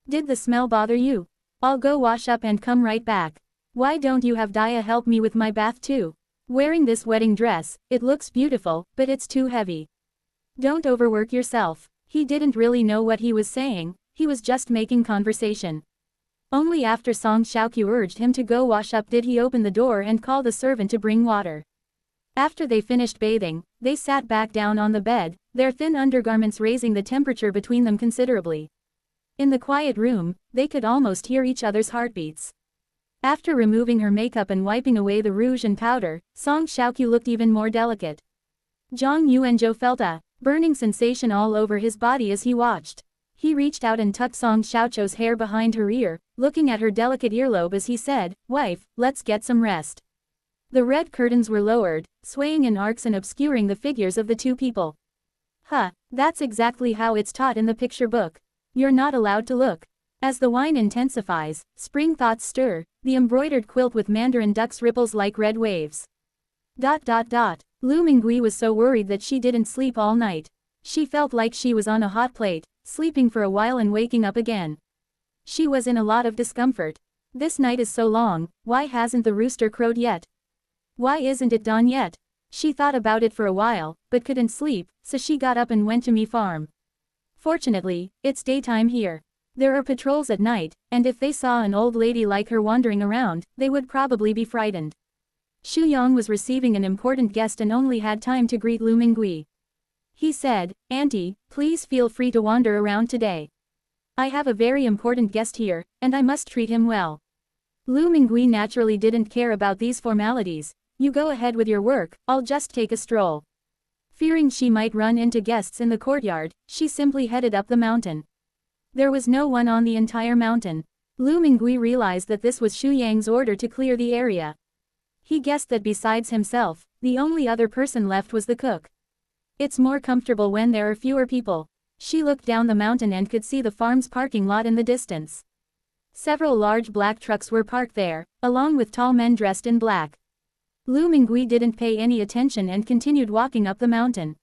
"Did the smell bother you? I'll go wash up and come right back. Why don't you have Dia help me with my bath too? Wearing this wedding dress, it looks beautiful, but it's too heavy. Don't overwork yourself." He didn't really know what he was saying, he was just making conversation. Only after Song Xiaoqiu urged him to go wash up did he open the door and call the servant to bring water. After they finished bathing, they sat back down on the bed, their thin undergarments raising the temperature between them considerably. In the quiet room, they could almost hear each other's heartbeats. After removing her makeup and wiping away the rouge and powder, Song Xiaoqiu looked even more delicate. Zhang Yuanzhou felt a burning sensation all over his body as he watched. He reached out and tucked Song Xiaoqiu's hair behind her ear, looking at her delicate earlobe as he said, "Wife, let's get some rest." The red curtains were lowered, swaying in arcs and obscuring the figures of the two people. That's exactly how it's taught in the picture book. You're not allowed to look. As the wine intensifies, spring thoughts stir, the embroidered quilt with mandarin ducks ripples like red waves. Lu Mingui was so worried that she didn't sleep all night. She felt like she was on a hot plate, sleeping for a while and waking up again. She was in a lot of discomfort. This night is so long, why hasn't the rooster crowed yet? Why isn't it dawn yet? She thought about it for a while, but couldn't sleep, so she got up and went to Mi Farm. Fortunately, it's daytime here. There are patrols at night, and if they saw an old lady like her wandering around, they would probably be frightened. Xu Yong was receiving an important guest and only had time to greet Lu Mingui. He said, "Auntie, please feel free to wander around today. I have a very important guest here, and I must treat him well." Lu Mingui naturally didn't care about these formalities. "You go ahead with your work, I'll just take a stroll." Fearing she might run into guests in the courtyard, she simply headed up the mountain. There was no one on the entire mountain. Lu Mingui realized that this was Xu Yang's order to clear the area. He guessed that besides himself, the only other person left was the cook. It's more comfortable when there are fewer people. She looked down the mountain and could see the farm's parking lot in the distance. Several large black trucks were parked there, along with tall men dressed in black. Lu Mingui didn't pay any attention and continued walking up the mountain.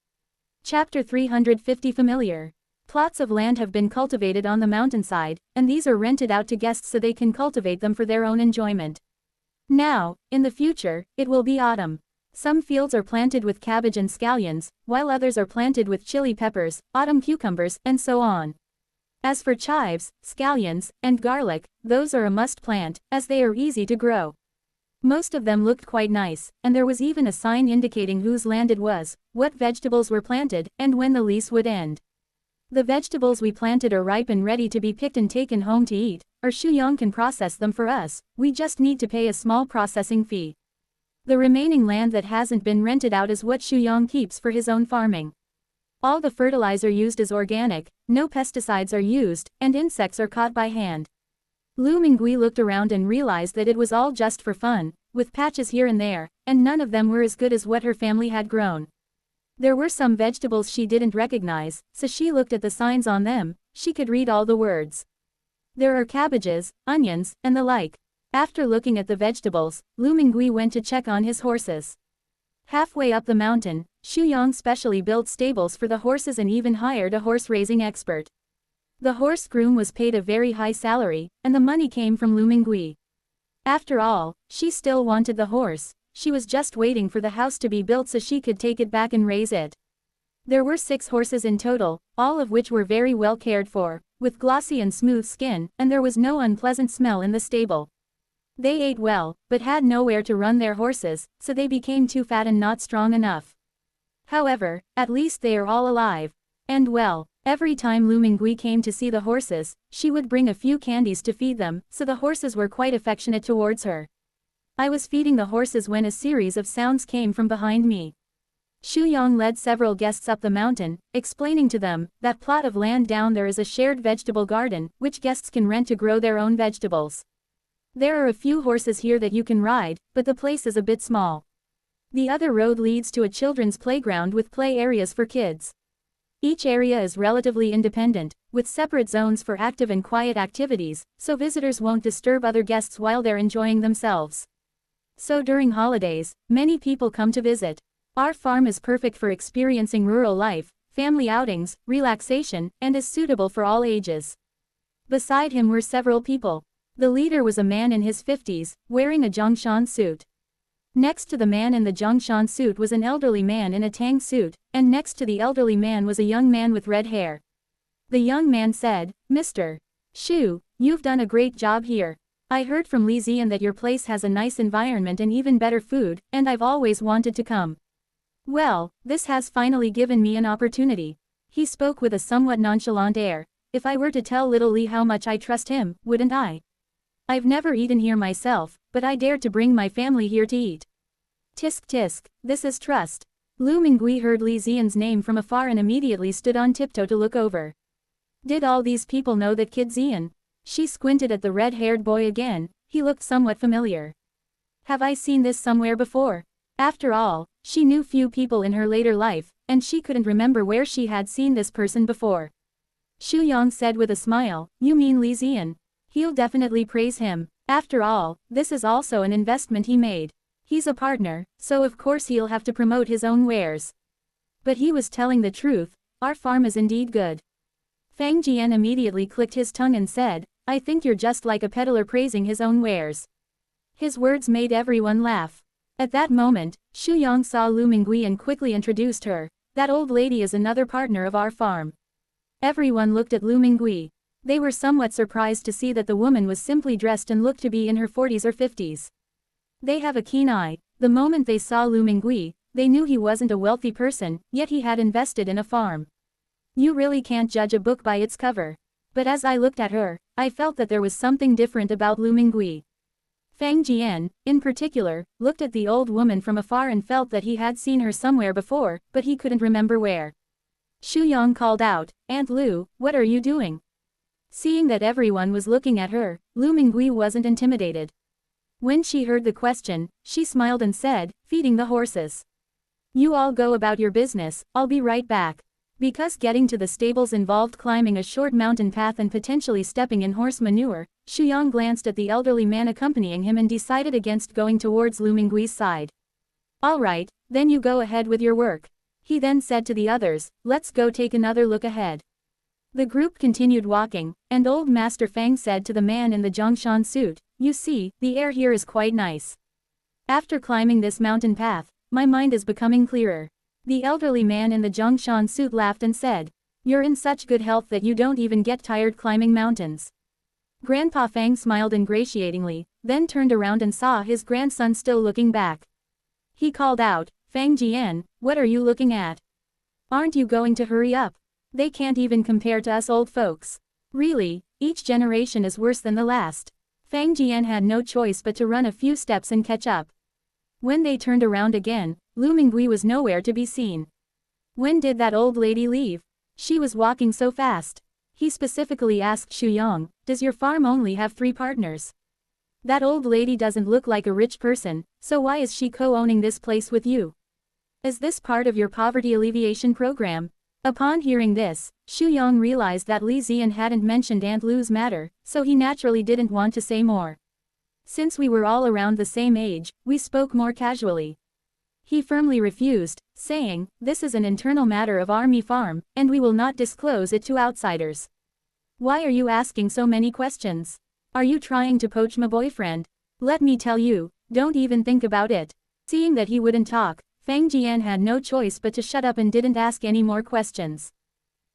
Chapter 350 Familiar. Plots of land have been cultivated on the mountainside, and these are rented out to guests so they can cultivate them for their own enjoyment. Now, in the future, it will be autumn. Some fields are planted with cabbage and scallions, while others are planted with chili peppers, autumn cucumbers, and so on. As for chives, scallions, and garlic, those are a must plant, as they are easy to grow. Most of them looked quite nice, and there was even a sign indicating whose land it was, what vegetables were planted, and when the lease would end. The vegetables we planted are ripe and ready to be picked and taken home to eat, or Shuyong can process them for us, we just need to pay a small processing fee. The remaining land that hasn't been rented out is what Shuyong keeps for his own farming. All the fertilizer used is organic, no pesticides are used, and insects are caught by hand. Lu Mingui looked around and realized that it was all just for fun, with patches here and there, and none of them were as good as what her family had grown. There were some vegetables she didn't recognize, so she looked at the signs on them. She could read all the words. There are cabbages, onions, and the like. After looking at the vegetables, Lu Mingui went to check on his horses. Halfway up the mountain, Shuyong specially built stables for the horses and even hired a horse-raising expert. The horse groom was paid a very high salary, and the money came from Lu Mingui. After all, she still wanted the horse. She was just waiting for the house to be built so she could take it back and raise it. There were 6 horses in total, all of which were very well cared for, with glossy and smooth skin, and there was no unpleasant smell in the stable. They ate well, but had nowhere to run their horses, so they became too fat and not strong enough. However, at least they are all alive. And well, every time Lu Mingui came to see the horses, she would bring a few candies to feed them, so the horses were quite affectionate towards her. I was feeding the horses when a series of sounds came from behind me. Shuyong led several guests up the mountain, explaining to them that plot of land down there is a shared vegetable garden, which guests can rent to grow their own vegetables. There are a few horses here that you can ride, but the place is a bit small. The other road leads to a children's playground with play areas for kids. Each area is relatively independent, with separate zones for active and quiet activities, so visitors won't disturb other guests while they're enjoying themselves. So during holidays, many people come to visit. Our farm is perfect for experiencing rural life, family outings, relaxation, and is suitable for all ages. Beside him were several people. The leader was a man in his 50s, wearing a Zhongshan suit. Next to the man in the Zhongshan suit was an elderly man in a Tang suit, and next to the elderly man was a young man with red hair. The young man said, "Mr. Shu, you've done a great job here. I heard from Li Zian that your place has a nice environment and even better food, and I've always wanted to come. Well, this has finally given me an opportunity." He spoke with a somewhat nonchalant air. "If I were to tell little Li how much I trust him, wouldn't I? I've never eaten here myself, but I dared to bring my family here to eat. Tisk tisk, this is trust." Lu Mingui heard Li Zian's name from afar and immediately stood on tiptoe to look over. Did all these people know that Kid Zian? She squinted at the red-haired boy again. He looked somewhat familiar. Have I seen this somewhere before? After all, she knew few people in her later life, and she couldn't remember where she had seen this person before. Shuyong said with a smile, "You mean Li Zian? He'll definitely praise him. After all, this is also an investment he made. He's a partner, so of course he'll have to promote his own wares." But he was telling the truth. Our farm is indeed good. Fang Jian immediately clicked his tongue and said, "I think you're just like a peddler praising his own wares." His words made everyone laugh. At that moment, Shuyong saw Lu Mingui and quickly introduced her. "That old lady is another partner of our farm." Everyone looked at Lu Mingui. They were somewhat surprised to see that the woman was simply dressed and looked to be in her 40s or 50s. They have a keen eye. The moment they saw Lu Mingui, they knew he wasn't a wealthy person, yet he had invested in a farm. You really can't judge a book by its cover. But as I looked at her, I felt that there was something different about Lu Mingui. Fang Jian, in particular, looked at the old woman from afar and felt that he had seen her somewhere before, but he couldn't remember where. Shuyong called out, "Aunt Lu, what are you doing?" Seeing that everyone was looking at her, Lu Mingui wasn't intimidated. When she heard the question, she smiled and said, "Feeding the horses. You all go about your business, I'll be right back." Because getting to the stables involved climbing a short mountain path and potentially stepping in horse manure, Shuyang glanced at the elderly man accompanying him and decided against going towards Lu Minggui's side. Alright, then you go ahead with your work. He then said to the others, let's go take another look ahead. The group continued walking, and old Master Fang said to the man in the Zhongshan suit, you see, the air here is quite nice. After climbing this mountain path, my mind is becoming clearer. The elderly man in the Zhongshan suit laughed and said, you're in such good health that you don't even get tired climbing mountains. Grandpa Fang smiled ingratiatingly, then turned around and saw his grandson still looking back. He called out, Fang Jian, what are you looking at? Aren't you going to hurry up? They can't even compare to us old folks. Really, each generation is worse than the last. Fang Jian had no choice but to run a few steps and catch up. When they turned around again, Lu Mingui was nowhere to be seen. When did that old lady leave? She was walking so fast. He specifically asked Shuyang, does your farm only have 3 partners? That old lady doesn't look like a rich person, so why is she co-owning this place with you? Is this part of your poverty alleviation program? Upon hearing this, Shuyang realized that Li Zian hadn't mentioned Aunt Lu's matter, so he naturally didn't want to say more. Since we were all around the same age, we spoke more casually. He firmly refused, saying, this is an internal matter of Army Farm, and we will not disclose it to outsiders. Why are you asking so many questions? Are you trying to poach my boyfriend? Let me tell you, don't even think about it. Seeing that he wouldn't talk, Fang Jian had no choice but to shut up and didn't ask any more questions.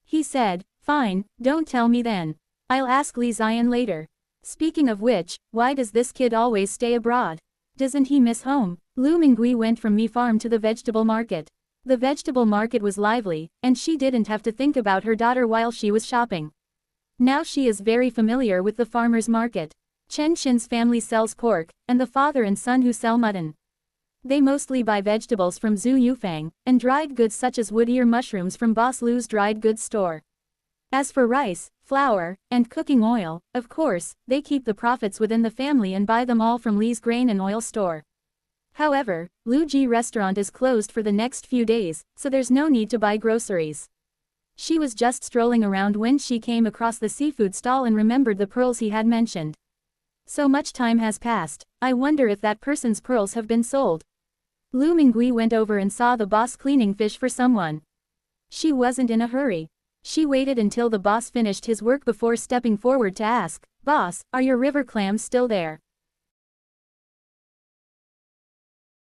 He said, fine, don't tell me then. I'll ask Li Zian later. Speaking of which, why does this kid always stay abroad? Doesn't he miss home? Lu Mingui went from Mi Farm to the vegetable market. The vegetable market was lively, and she didn't have to think about her daughter while she was shopping. Now she is very familiar with the farmer's market. Chen Xin's family sells pork, and the father and son who sell mutton. They mostly buy vegetables from Zhu Yufang, and dried goods such as wood ear mushrooms from Boss Lu's dried goods store. As for rice, flour, and cooking oil, of course, they keep the profits within the family and buy them all from Li's grain and oil store. However, Lu Ji restaurant is closed for the next few days, so there's no need to buy groceries. She was just strolling around when she came across the seafood stall and remembered the pearls he had mentioned. So much time has passed, I wonder if that person's pearls have been sold. Lu Mingui went over and saw the boss cleaning fish for someone. She wasn't in a hurry. She waited until the boss finished his work before stepping forward to ask, Boss, are your river clams still there?